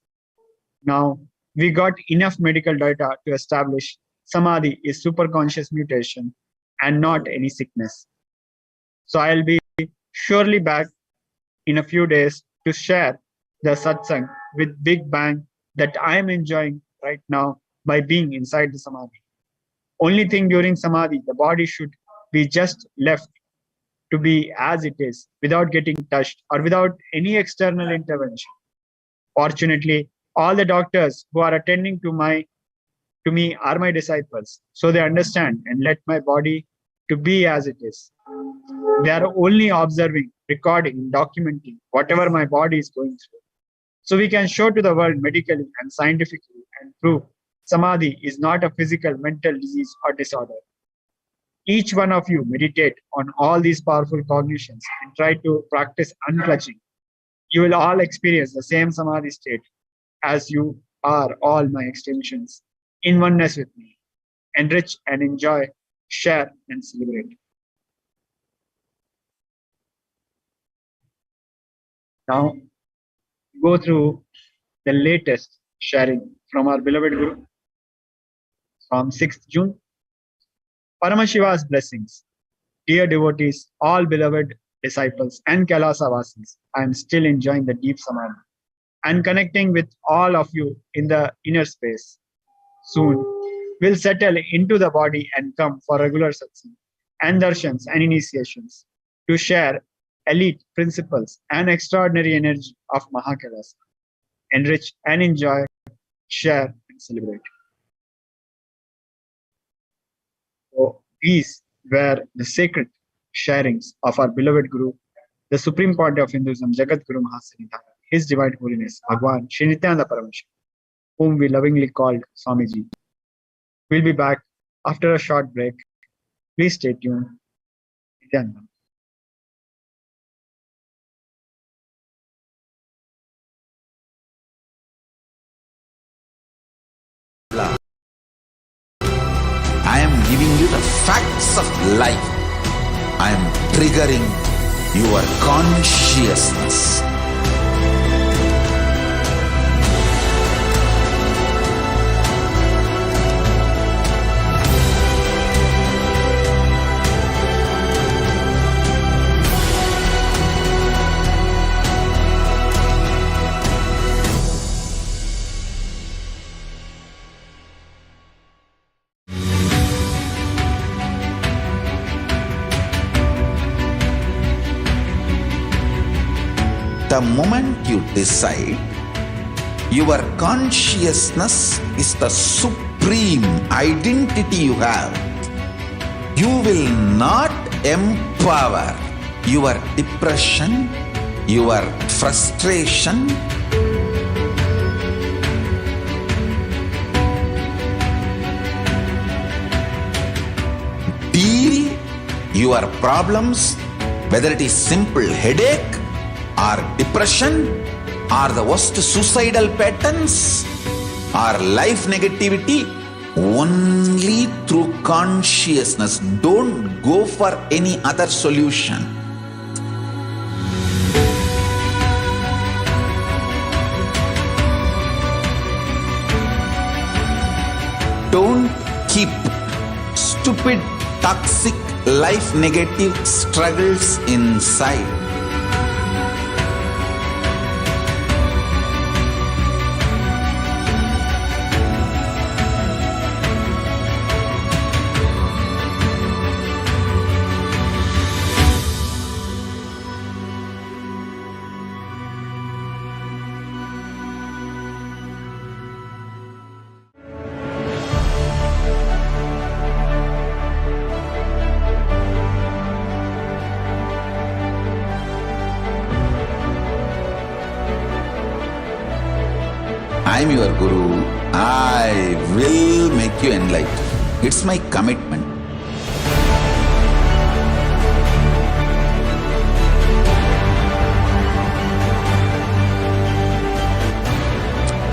Now, we got enough medical data to establish Samadhi is superconscious mutation and not any sickness. So I'll be surely back in a few days to share the satsang with Big Bang that I am enjoying right now by being inside the Samadhi. Only thing during Samadhi, the body should be just left to be as it is without getting touched or without any external intervention. Fortunately, all the doctors who are attending to me are my disciples, so they understand and let my body to be as it is. They are only observing, recording, documenting whatever my body is going through. So we can show to the world medically and scientifically and prove Samadhi is not a physical, mental disease or disorder. Each one of you meditate on all these powerful cognitions and try to practice unclutching. You will all experience the same Samadhi state as you are all my extensions in oneness with me. Enrich and enjoy, share and celebrate. Now, go through the latest sharing from our beloved Guru from 6th June. Paramashiva's blessings. Dear devotees, all beloved disciples and Kailasa Vasis, I am still enjoying the deep Samadhi and connecting with all of you in the inner space. Soon, we'll settle into the body and come for regular satsang and darshans and initiations to share elite principles and extraordinary energy of Mahakailasa. Enrich and enjoy, share and celebrate. So these where the sacred sharings of our beloved Guru, the Supreme Pontiff of Hinduism, Jagat Guru Mahasanitha, His Divine Holiness, Bhagwan Sri Nithyananda Paramashivam, whom we lovingly called Swamiji. We'll be back after a short break. Please stay tuned. Nithyananda. I am giving you the facts of life. I am triggering your consciousness. The moment you decide, your consciousness is the supreme identity you have. You will not empower your depression, your frustration, deal your problems, whether it is simple headache or depression or the worst suicidal patterns or life negativity, only through consciousness. Don't go for any other solution. Don't keep stupid, toxic, life negative struggles inside. I am your Guru. I will make you enlightened. It's my commitment.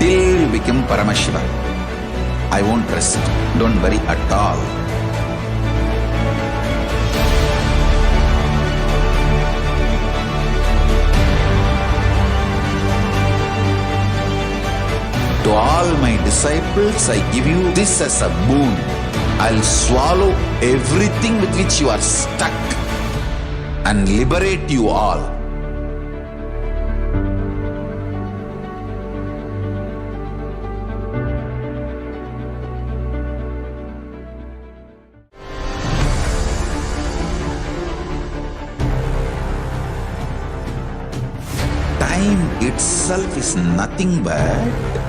Till you become Paramashiva, I won't rest. Don't worry at all. To all my disciples, I give you this as a boon. I'll swallow everything with which you are stuck and liberate you all. Time itself is nothing but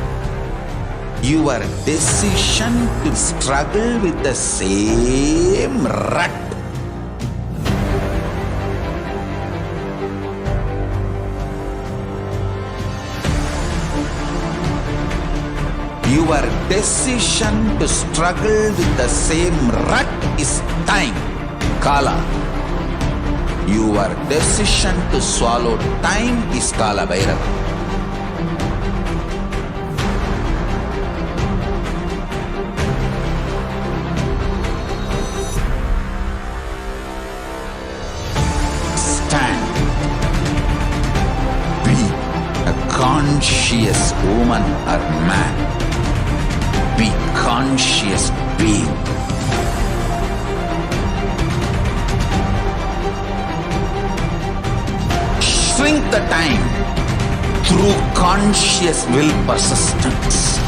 your decision to struggle with the same rut. Your decision to struggle with the same rut is time, Kala. Your decision to swallow time is Kala Bhairava. Conscious woman or man, be conscious being. Shrink the time through conscious will persistence.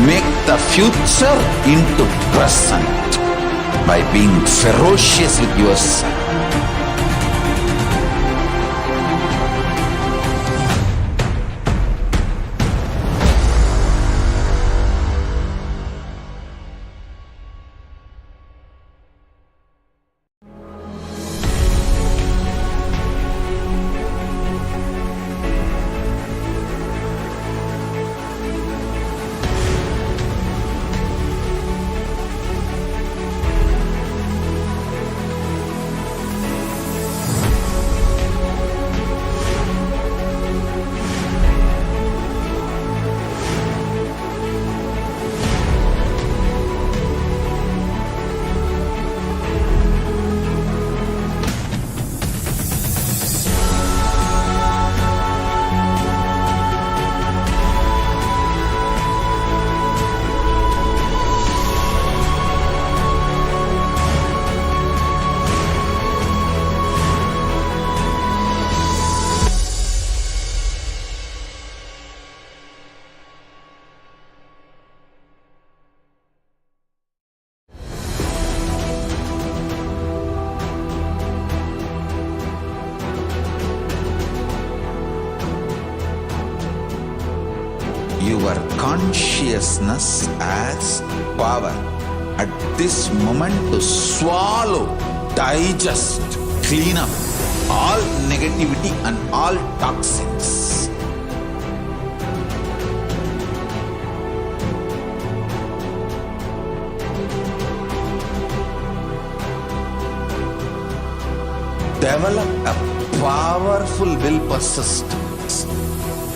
Make the future into present by being ferocious with yourself. your consciousness as power at this moment to swallow, digest, clean up all negativity and all toxins. Develop a powerful will persistence.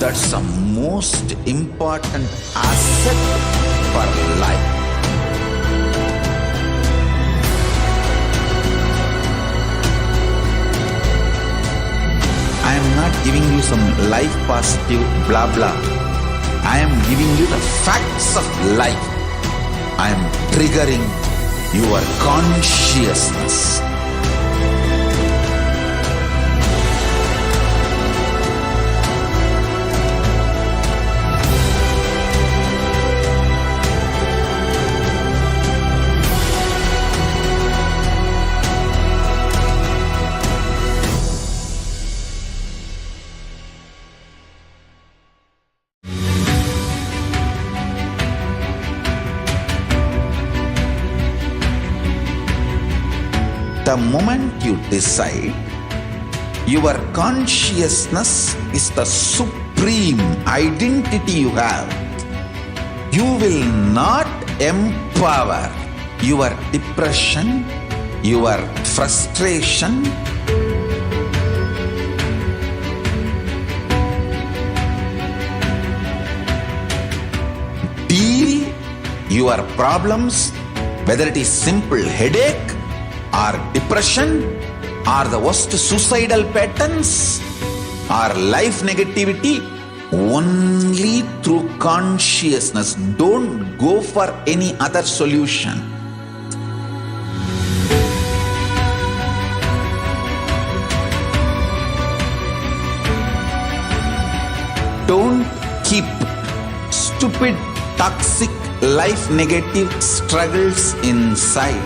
That's the most important asset for life. I am not giving you some life positive blah blah. I am giving you the facts of life. I am triggering your consciousness. The moment you decide, your consciousness is the supreme identity you have. You will not empower your depression, your frustration, deal your problems, whether it is simple headache or depression or the worst suicidal patterns or life negativity, only through consciousness. Don't go for any other solution. Don't keep stupid, toxic, life negative struggles inside.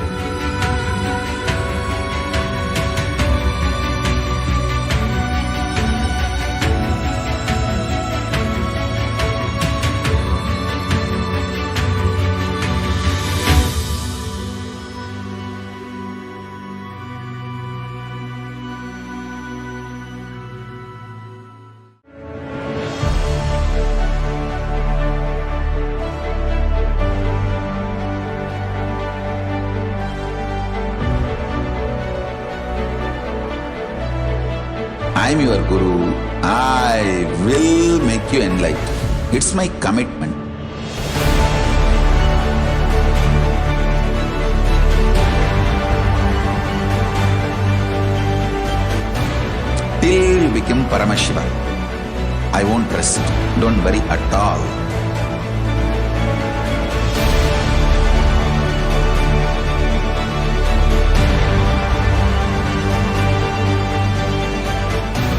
I am your Guru. I will make you enlightened. It's my commitment. Till you become Paramashiva, I won't rest. Don't worry at all.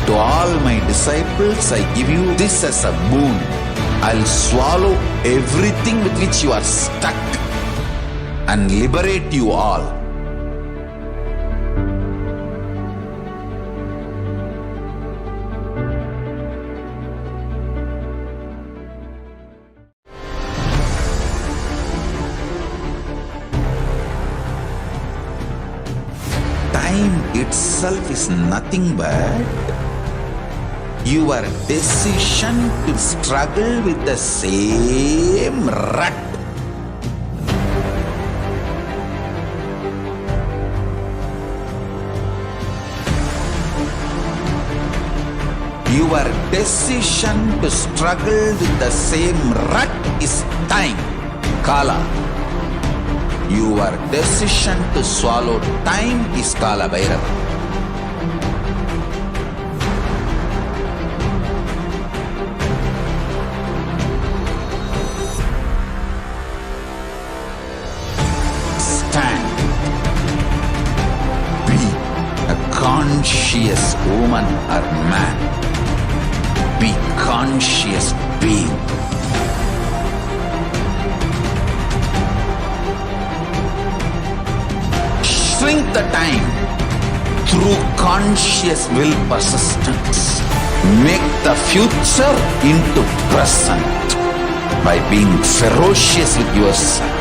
To all my disciples, I give you this as a boon. I'll swallow everything with which you are stuck and liberate you all. Time itself is nothing but your decision to struggle with the same rut. Your decision to struggle with the same rut is time, Kala. Your decision to swallow time is Kala Bhairava. Conscious woman or man. Be conscious being. Shrink the time through conscious will persistence. Make the future into present. by being ferocious with yourself.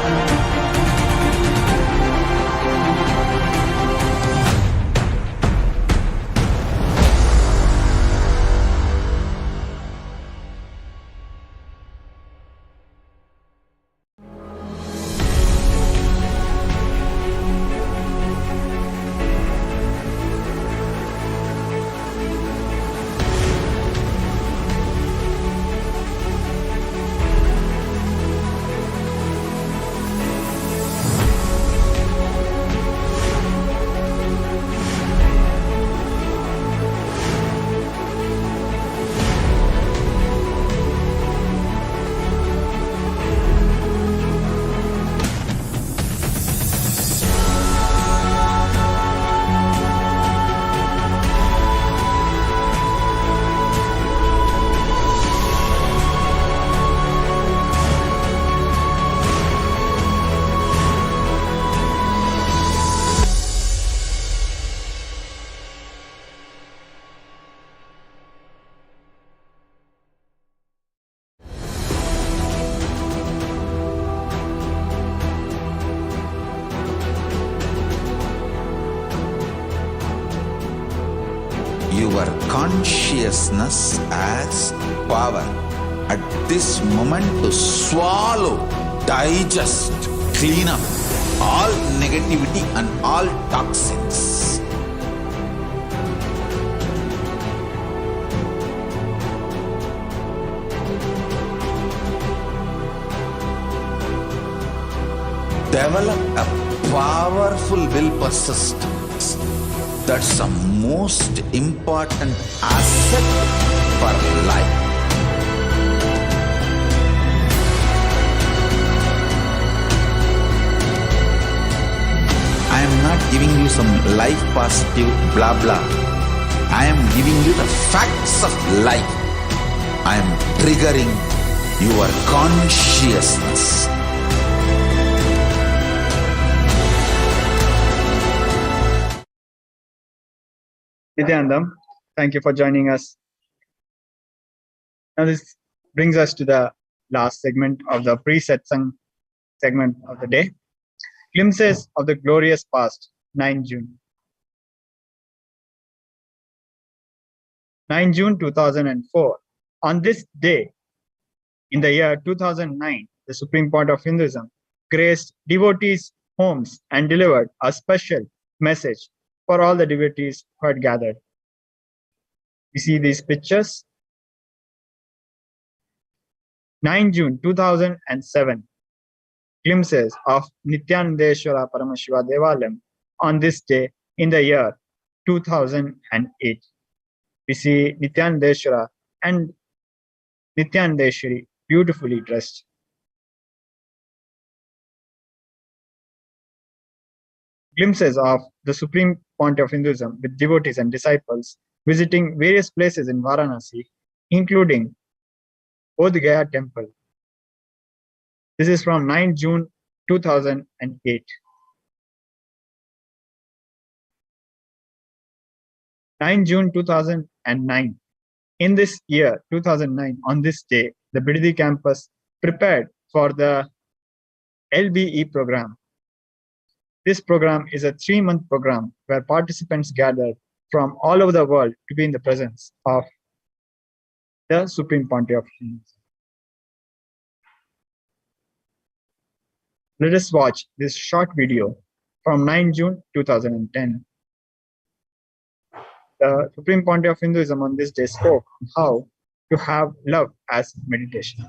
Your consciousness as power at this moment to swallow, digest, clean up all negativity and all toxins. Develop a powerful will persistence. That's the most important asset for life. I am not giving you some life positive blah blah. I am giving you the facts of life. I am triggering your consciousness. Nithyanandam, thank you for joining us. Now this brings us to the last segment of the pre-satsang segment of the day. Glimpses of the glorious past, 9 June. 9 June 2004. On this day, in the year 2009, the Supreme Point of Hinduism graced devotees' homes and delivered a special message for all the devotees who had gathered. You see these pictures? 9 June 2007. Glimpses of Nithyananda Paramashiva Devalayam on this day in the year 2008. We see Nithyananda and Nithyanandeshwari beautifully dressed. Glimpses of the Supreme Point of Hinduism with devotees and disciples visiting various places in Varanasi, including Bodh Gaya Temple. This is from 9 June 2008. 9 June 2009. In this year, 2009, on this day, the Bidadi campus prepared for the LBE program. This program is a 3-month program where participants gathered from all over the world to be in the presence of the Supreme Point of Hinduism. Let us watch this short video from 9 June 2010. The Supreme Point of Hinduism on this day spoke on how to have love as meditation.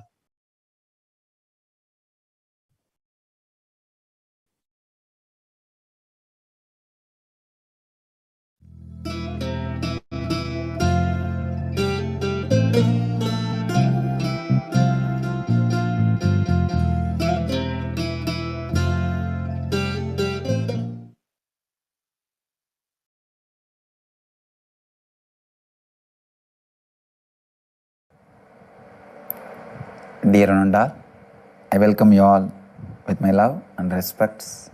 Dear Ananda, I welcome you all with my love and respects.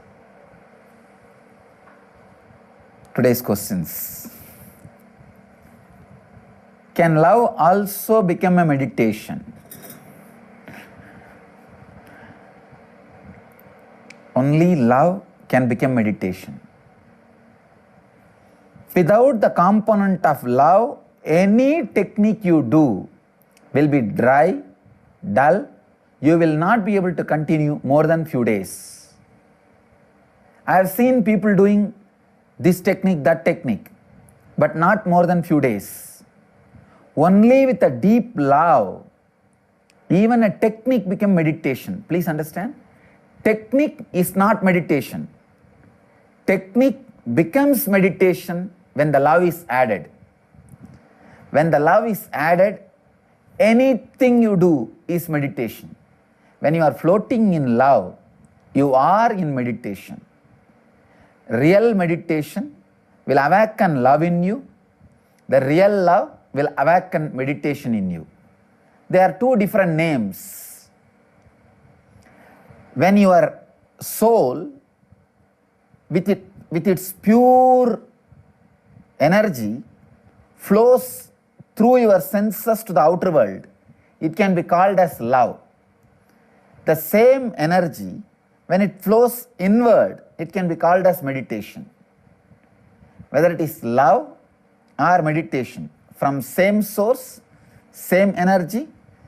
Today's questions. Can love also become a meditation? only love can become meditation. Without the component of love, any technique you do will be dry, dull. You will not be able to continue more than few days. I have seen people doing this technique, that technique, but not more than few days. Only with a deep love, even a technique become meditation. Please understand, technique is not meditation. Technique becomes meditation when the love is added. When the love is added, anything you do is meditation. When you are floating in love, you are in meditation. Real meditation will awaken love in you. The real love will awaken meditation in you. They are two different names. When your soul, with its pure energy, flows through your senses to the outer world, it can be called as love. The same energy, when it flows inward, it can be called as meditation. Whether it is love or meditation, from same source, same energy,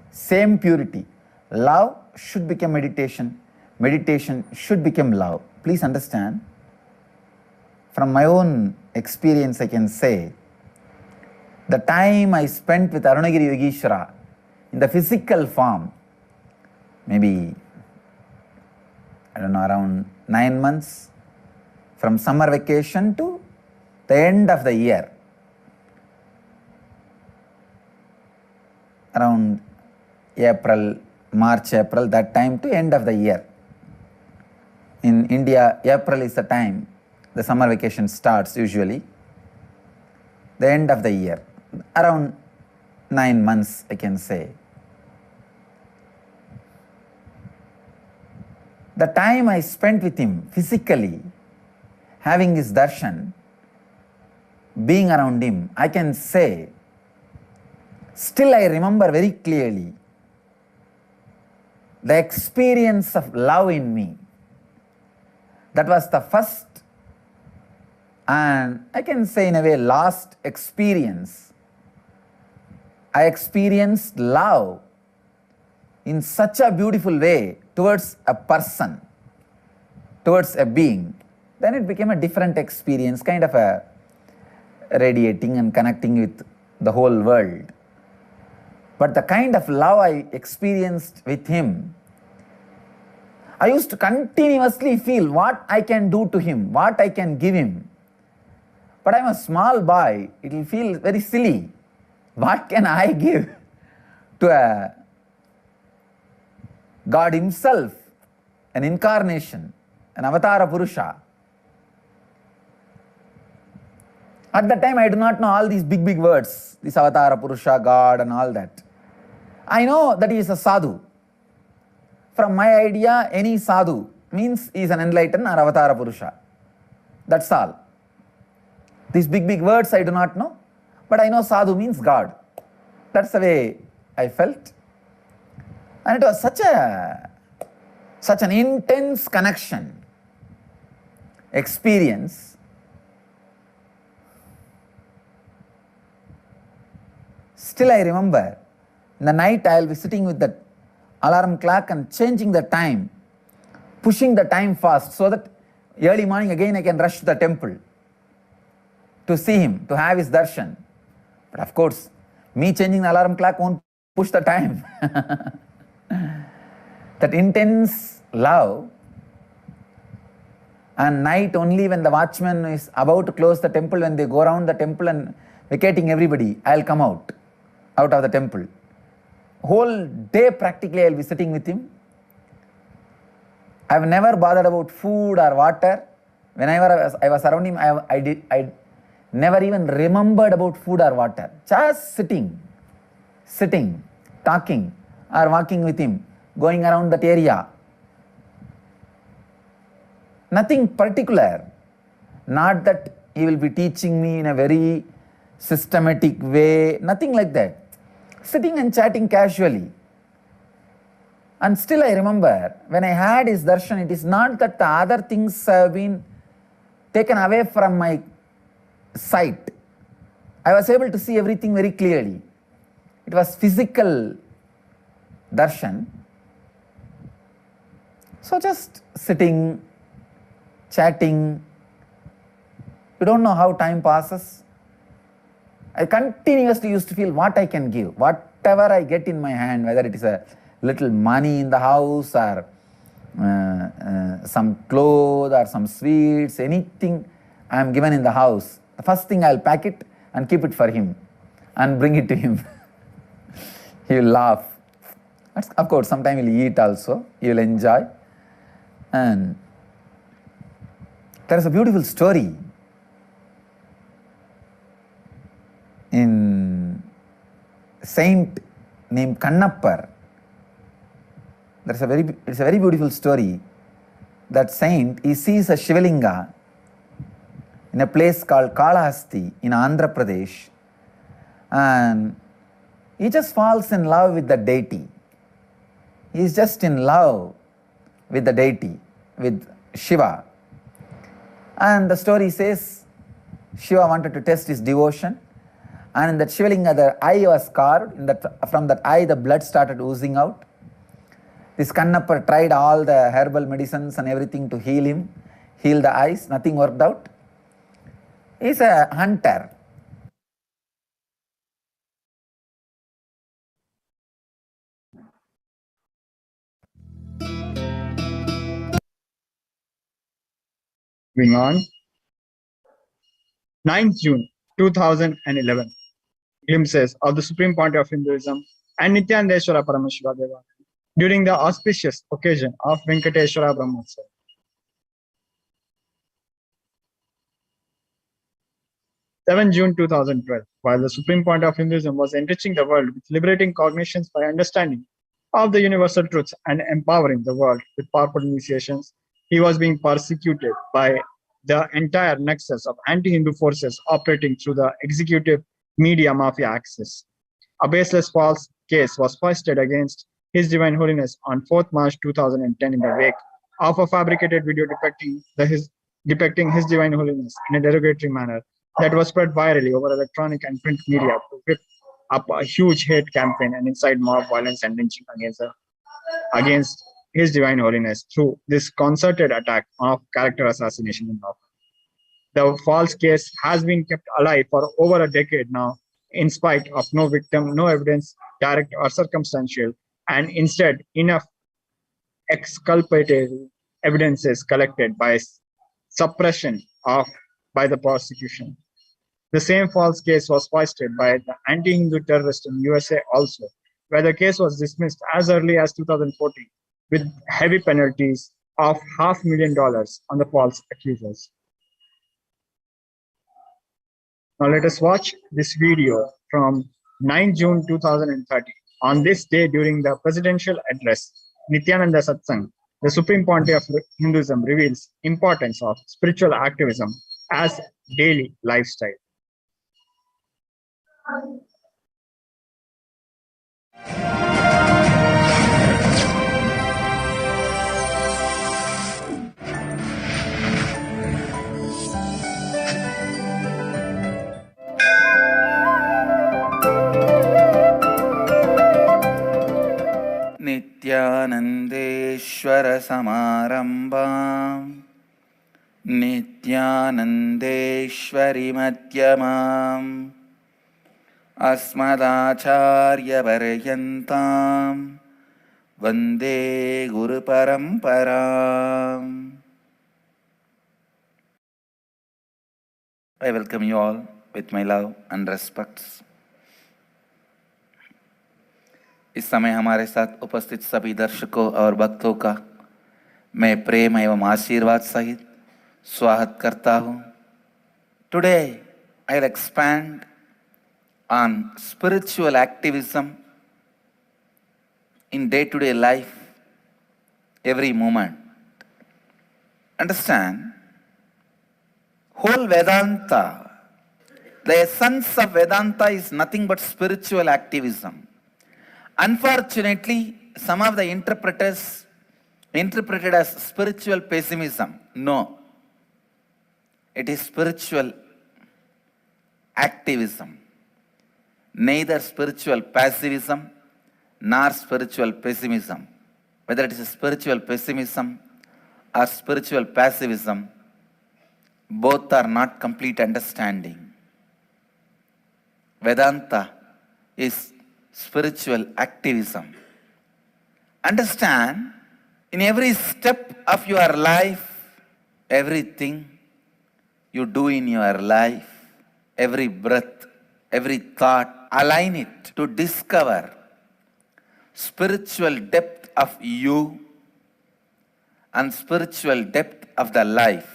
same purity. Love should become meditation. Meditation should become love. Please understand. From my own experience, I can say, the time I spent with Arunagiri Yogeshwara in the physical form, maybe, I don't know, around 9 months, from summer vacation to the end of the year, around April, March, April, that time to end of the year. In India, April is the time the summer vacation starts usually, the end of the year, around 9 months, I can say. The time I spent with him physically, having his darshan, being around him, I can say, still I remember very clearly the experience of love in me. That was the first and I can say in a way last experience. I experienced love in such a beautiful way towards a person, towards a being. Then it became a different experience, kind of a radiating and connecting with the whole world. But the kind of love I experienced with him, I used to continuously feel what I can do to him, what I can give him. But I'm a small boy, it will feel very silly. What can I give to a God himself, an incarnation, an avatara Purusha? At that time I do not know all these big words, this avatara Purusha, God and all that. I know that he is a sadhu. From my idea, any sadhu means he is an enlightened or avatara Purusha. That's all. These big words I do not know, but I know sadhu means God. That's the way I felt. And it was such an intense connection, experience. Still I remember, in the night I will be sitting with the alarm clock and changing the time, pushing the time fast so that early morning again I can rush to the temple to see him, to have his darshan. But of course, me changing the alarm clock won't push the time. That intense love, and night only when the watchman is about to close the temple, when they go around the temple and vacating everybody, I'll come out of the temple. Whole day practically I'll be sitting with him. I've never bothered about food or water. Whenever I was around him, I never even remembered about food or water. Just sitting, talking or walking with him, going around that area. Nothing particular. Not that he will be teaching me in a very systematic way, nothing like that. Sitting and chatting casually. And still I remember when I had his darshan, it is not that the other things have been taken away from my sight. I was able to see everything very clearly. It was physical darshan. So just sitting, chatting, you don't know how time passes. I continuously used to feel what I can give, whatever I get in my hand, whether it is a little money in the house or some clothes or some sweets, anything I am given in the house. The first thing I'll pack it and keep it for him and bring it to him. He will laugh. Of course, sometimes he'll eat also, he will enjoy. And there is a beautiful story in saint named Kannappar. It's a very beautiful story. That saint, he sees a Shivalinga in a place called KAILASA in Andhra Pradesh, and he just falls in love with the deity. He is just in love with the deity, with Shiva. And the story says Shiva wanted to test his devotion, and in that Shivalinga the eye was carved. From that eye the blood started oozing out. This Kannappar tried all the herbal medicines and everything to heal the eyes. Nothing worked out. He's a hunter. Moving on. 9th June 2011. Glimpses of the Supreme Pontiff of Hinduism and Nithyananda Paramashiva during the auspicious occasion of Venkateshwara Brahmotsav. 7 June 2012, while the Supreme Pontiff of Hinduism was enriching the world with liberating cognitions by understanding of the universal truths and empowering the world with powerful initiations, he was being persecuted by the entire nexus of anti-Hindu forces operating through the executive media mafia axis. A baseless false case was foisted against His Divine Holiness on 4th March 2010 in the wake of a fabricated video depicting His Divine Holiness in a derogatory manner that was spread virally over electronic and print media to whip up a huge hate campaign and incite mob violence and lynching against His Divine Holiness through this concerted attack of character assassination in law. The false case has been kept alive for over a decade now, in spite of no victim, no evidence, direct or circumstantial, and instead enough exculpatory evidences collected by suppression by the prosecution. The same false case was foisted by the anti-Hindu terrorist in USA also, where the case was dismissed as early as 2014 with heavy penalties of $500,000 on the false accusers. Now let us watch this video from 9 June 2030. On this day during the presidential address, Nithyananda Satsang, the Supreme Pontiff of Hinduism reveals importance of spiritual activism as daily lifestyle. नित्यानन्देश्वर समारम्भाम् नित्यानन्देश्वरि मध्यमाम् अस्मदाचार्यपर्यन्तां वन्दे गुरुपरम्पराम्. I welcome you all with my love and respects. इस समय हमारे साथ उपस्थित सभी दर्शकों और भक्तों का मैं प्रेम एवं आशीर्वाद सहित स्वागत करता हूँ. Today I'll expand on spiritual activism in day-to-day life, every moment. Understand, whole Vedanta, the essence of Vedanta is nothing but spiritual activism. Unfortunately, some of the interpreters interpreted as spiritual pessimism. No, it is spiritual activism. Neither spiritual passivism nor spiritual pessimism. Whether it is spiritual pessimism or spiritual passivism, both are not complete understanding. Vedanta is spiritual activism. Understand, in every step of your life, everything you do in your life, every breath, every thought, align it to discover spiritual depth of you and spiritual depth of the life.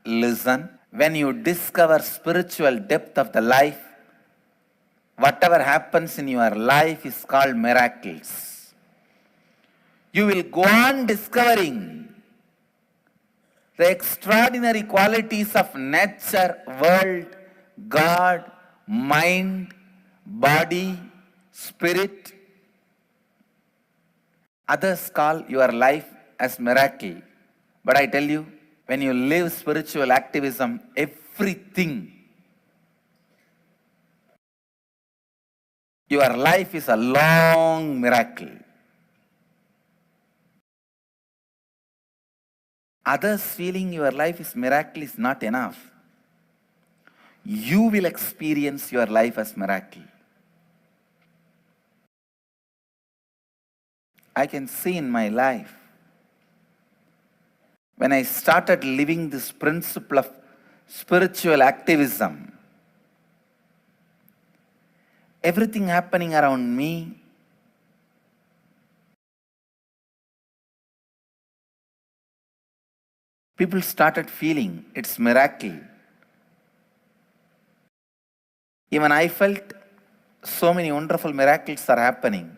Listen, when you discover spiritual depth of the life, whatever happens in your life is called miracles. You will go on discovering the extraordinary qualities of nature, world, God, mind, body, spirit. Others call your life as miracle. But I tell you, when you live spiritual activism, everything, your life is a long miracle. Others feeling your life is miracle is not enough. You will experience your life as miracle. I can see in my life, when I started living this principle of spiritual activism, everything happening around me, people started feeling it's miracle. Even I felt so many wonderful miracles are happening.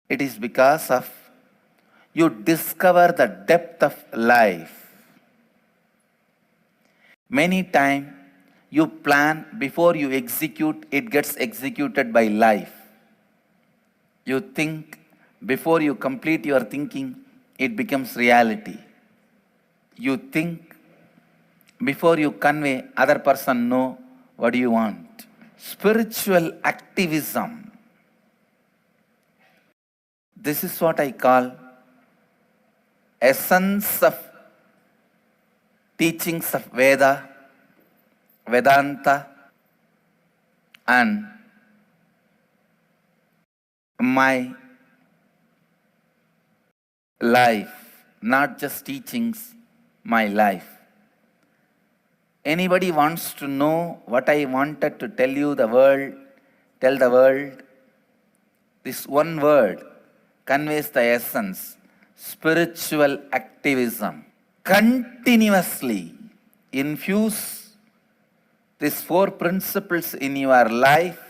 It is because of you discover the depth of life. Many times you plan before you execute, it gets executed by life. You think before you complete your thinking, it becomes reality. You think before you convey, other person know what you want. Spiritual activism. This is what I call essence of teachings of Veda, Vedanta, and my life, not just teachings, my life. Anybody wants to know what I wanted to tell you the world, tell the world, this one word conveys the essence, spiritual activism. Continuously infuse these four principles in your life,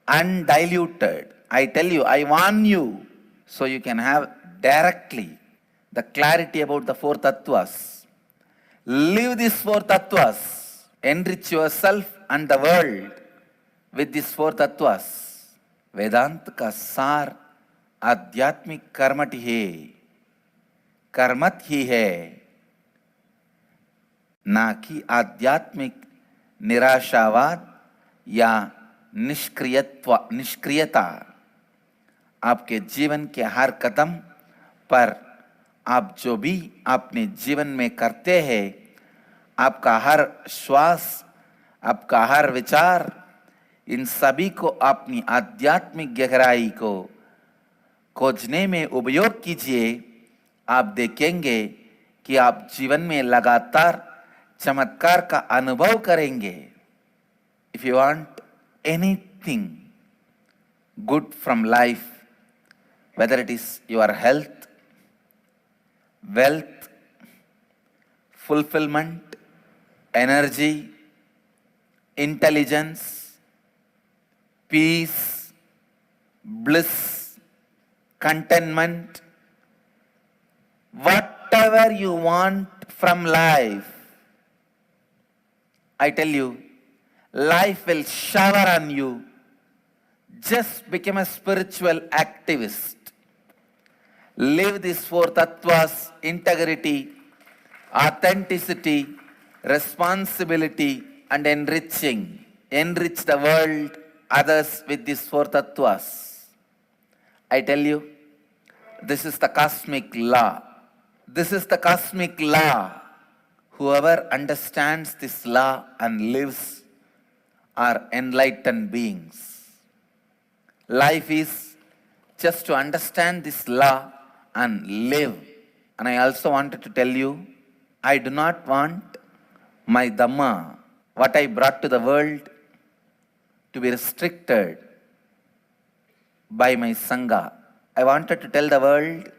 undiluted. I tell you, I warn you, so you can have directly the clarity about the four tattvas. Live these four tattvas. Enrich yourself and the world with these four tattvas. Vedanta ka सार आध्यात्मिक कर्मठ ही है, कर्मठ ही है, ना कि आध्यात्मिक निराशावाद या निष्क्रियता. आपके जीवन के हर कदम पर आप जो भी अपने जीवन में करते हैं, आपका हर श्वास, आपका हर विचार, इन सभी को अपनी आध्यात्मिक गहराई को खोजने में उपयोग कीजिए. आप देखेंगे कि आप जीवन में लगातार चमत्कार का अनुभव करेंगे. If you want anything good from life, whether it is your health, wealth, fulfillment, energy, intelligence, peace, bliss, contentment, whatever you want from life, I tell you, life will shower on you Just become a spiritual activist. Live these four tattvas: integrity, authenticity, responsibility, and enriching. Enrich the world, others with these four tattvas. I tell you, this is the cosmic law. This is the cosmic law. Whoever understands this law and lives are enlightened beings. Life is just to understand this law and live. And I also wanted to tell you, I do not want my Dhamma, what I brought to the world, to be restricted by my Sangha. I wanted to tell the world,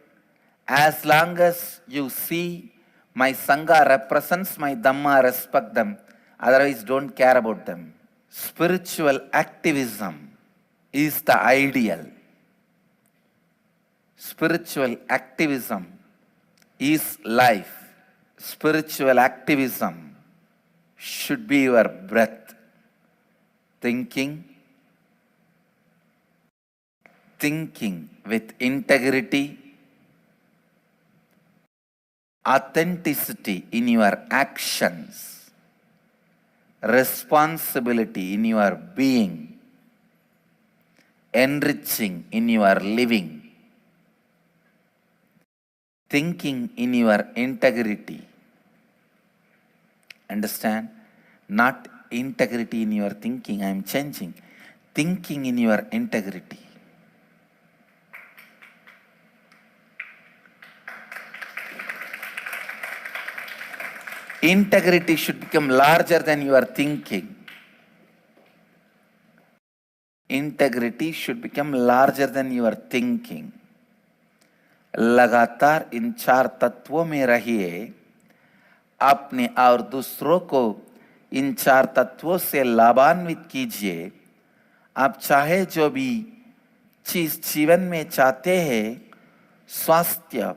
as long as you see my Sangha represents my Dhamma, respect them. Otherwise, don't care about them. Spiritual activism is the ideal. Spiritual activism is life. Spiritual activism should be your breath. Thinking with integrity, authenticity in your actions, responsibility in your being, enriching in your living, thinking in your integrity. Understand? Not integrity in your thinking, I am changing. Thinking in your integrity. Integrity should become larger than your thinking. Integrity should become larger than your thinking. लगातार इन चार तत्वों में रहिए, अपने और दूसरों को इन चार तत्वों से लाभान्वित कीजिए। आप चाहे जो भी चीज जीवन में चाहते हैं, स्वास्थ्य,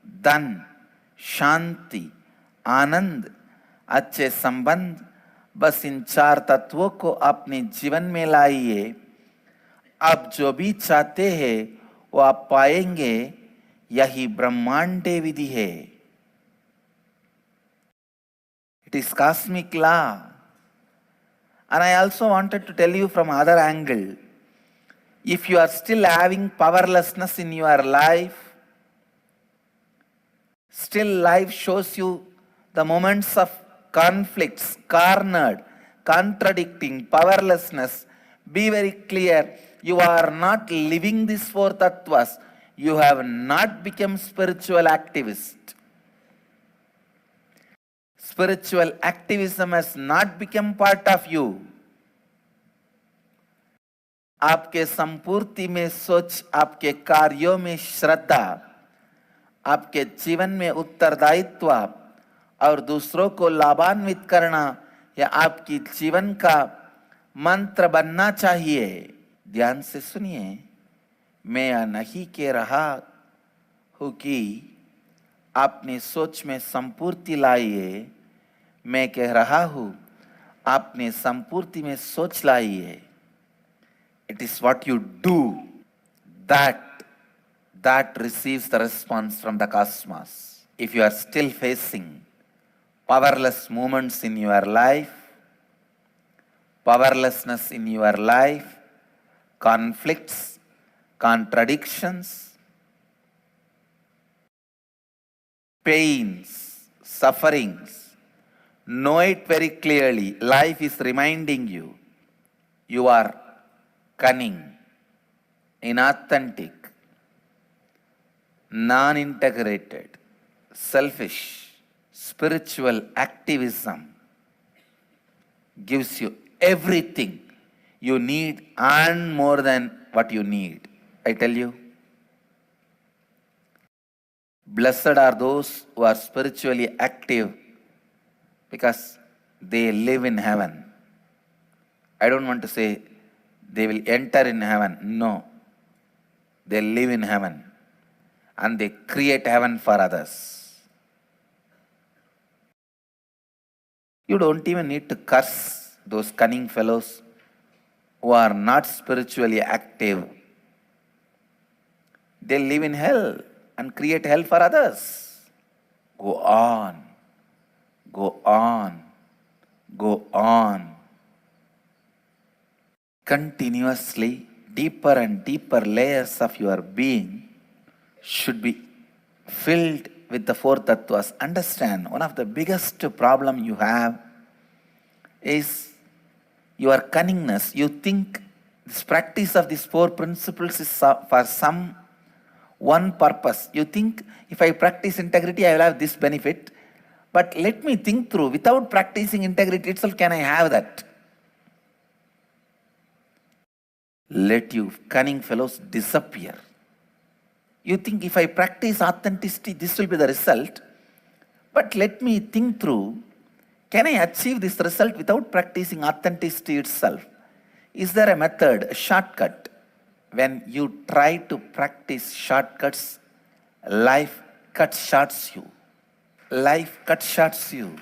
धन, शांति, आनंद, अच्छे संबंध, बस इन चार तत्वों को अपने जीवन में लाइए। आप जो भी चाहते हैं वो आप पाएंगे। यही ब्रह्मांडे विधि है। It is cosmic law. And I also wanted to tell you from other angle, if you are still having powerlessness in your life, still life shows you the moments of conflicts, cornered, contradicting, powerlessness, be very clear, you are not living these four tattvas. You have not become spiritual activist. Spiritual activism has not become part of you. आपके संपूर्ति में सोच, आपके कार्यों में श्रद्धा, आपके जीवन में उत्तरदायित्व और दूसरों को लाभान्वित करना या आपकी जीवन का मंत्र बनना चाहिए। ध्यान से सुनिए, मैं यह नहीं कह रहा हूं कि आपने सोच में संपूर्ति लाइए, मैं कह रहा हूं आपने संपूर्ति में सोच लाइए। It is what you do that receives the response from the cosmos. If you are still facing powerless moments in your life, powerlessness in your life, conflicts, contradictions, pains, sufferings, know it very clearly. Life is reminding you, you are cunning, inauthentic, non-integrated, selfish. Spiritual activism gives you everything you need and more than what you need. I tell you, blessed are those who are spiritually active because they live in heaven. I don't want to say they will enter in heaven. No. They live in heaven and they create heaven for others. You don't even need to curse those cunning fellows who are not spiritually active, they live in hell and create hell for others. Go on, go on, go on. Continuously, deeper and deeper layers of your being should be filled with the four tattvas. Understand, one of the biggest problem you have is your cunningness. You think this practice of these four principles is for some one purpose. You think if I practice integrity, I will have this benefit. But let me think through, without practicing integrity itself, can I have that? Let you cunning fellows disappear. You think if I practice authenticity, this will be the result. But let me think through, can I achieve this result without practicing authenticity itself? Is there a method, a shortcut? When you try to practice shortcuts, life cuts shorts you. Life cuts shorts you.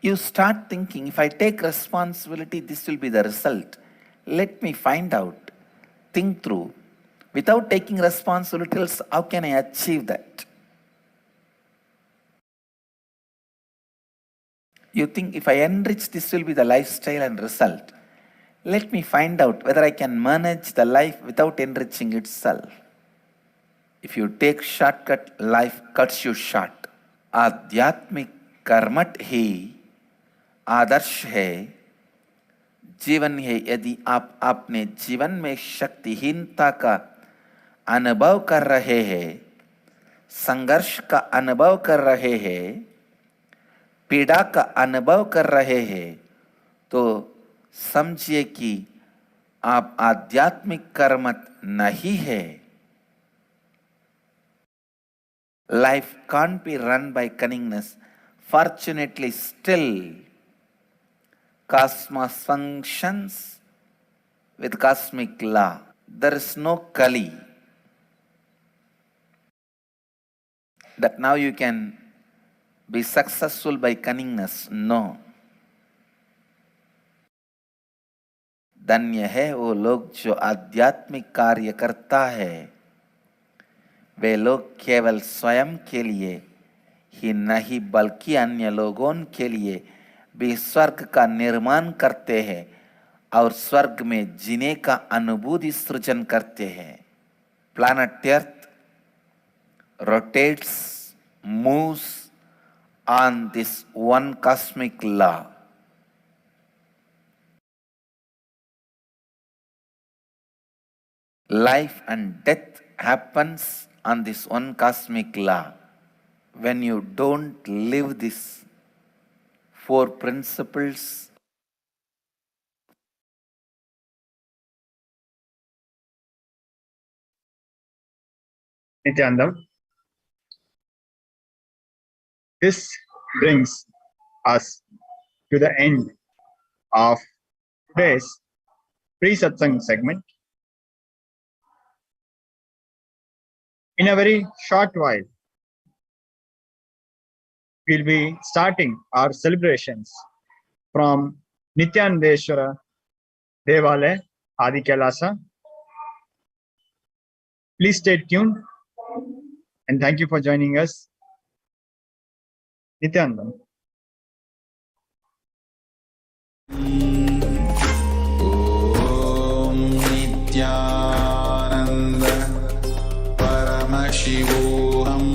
You start thinking, if I take responsibility, this will be the result. Let me find out, think through. Without taking responsibilities, how can I achieve that? You think if I enrich, this will be the lifestyle and result. Let me find out whether I can manage the life without enriching itself. If you take shortcut, life cuts you short. आध्यात्मिक कर्मठ ही आदर्श है, जीवन है। यदि आप अपने जीवन में शक्तिहीनता का अनुभव कर रहे हैं, संघर्ष का अनुभव कर रहे हैं, पीड़ा का अनुभव कर रहे हैं, तो समझिए कि आप आध्यात्मिक कर्मठ नहीं है। Life can't be run by cunningness. Fortunately, still, cosmos functions with cosmic law. There is no Kali. That now you can be successful by cunningness. No. धन्य है वो लोग जो आध्यात्मिक कार्य करता है। वे लोग केवल स्वयं के लिए ही नहीं बल्कि अन्य लोगों के लिए भी स्वर्ग का निर्माण करते हैं और स्वर्ग में जीने का अनुभूति सृजन करते हैं। Planet Earth rotates, moves on this one cosmic law. Life and death happens on this one cosmic law. When you don't live these four principles, Nithyananda, this brings us to the end of today's pre-satsang segment. In a very short while, we'll be starting our celebrations from Nithyanandeshwara Devalaya, Adi KAILASA. Please stay tuned and thank you for joining us. Nithyananda. Om Nithyananda Paramashivoham.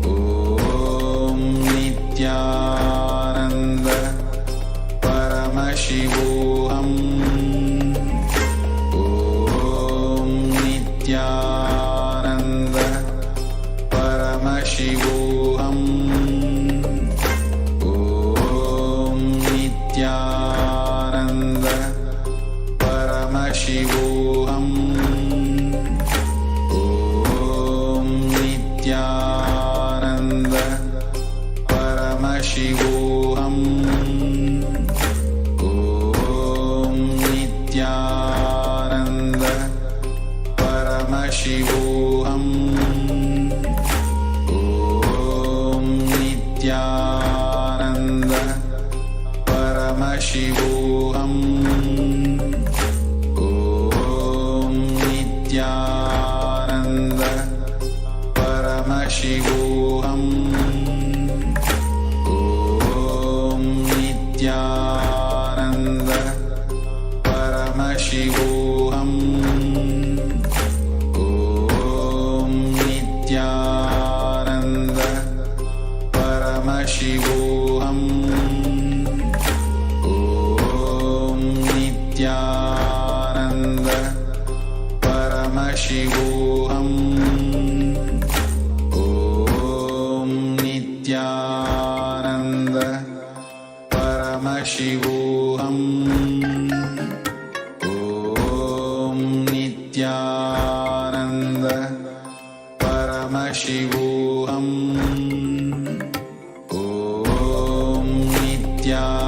Om Nithyananda Paramashivoham. Om Nithyananda Paramashivoham. Om Nithyananda Paramashivoham. Om Nithyananda Paramashivoham. Om Nithyananda Paramashivoham. Om Nithyananda Paramashivoham. Nithyananda Paramashivoham. Om Nithyananda Paramashivoham. Om Nithyananda Paramashivoham. Om Nithyananda Paramashivoham. Om Nithyananda Paramashivoham. Om Nithyananda Paramashivoham. Om Nithyananda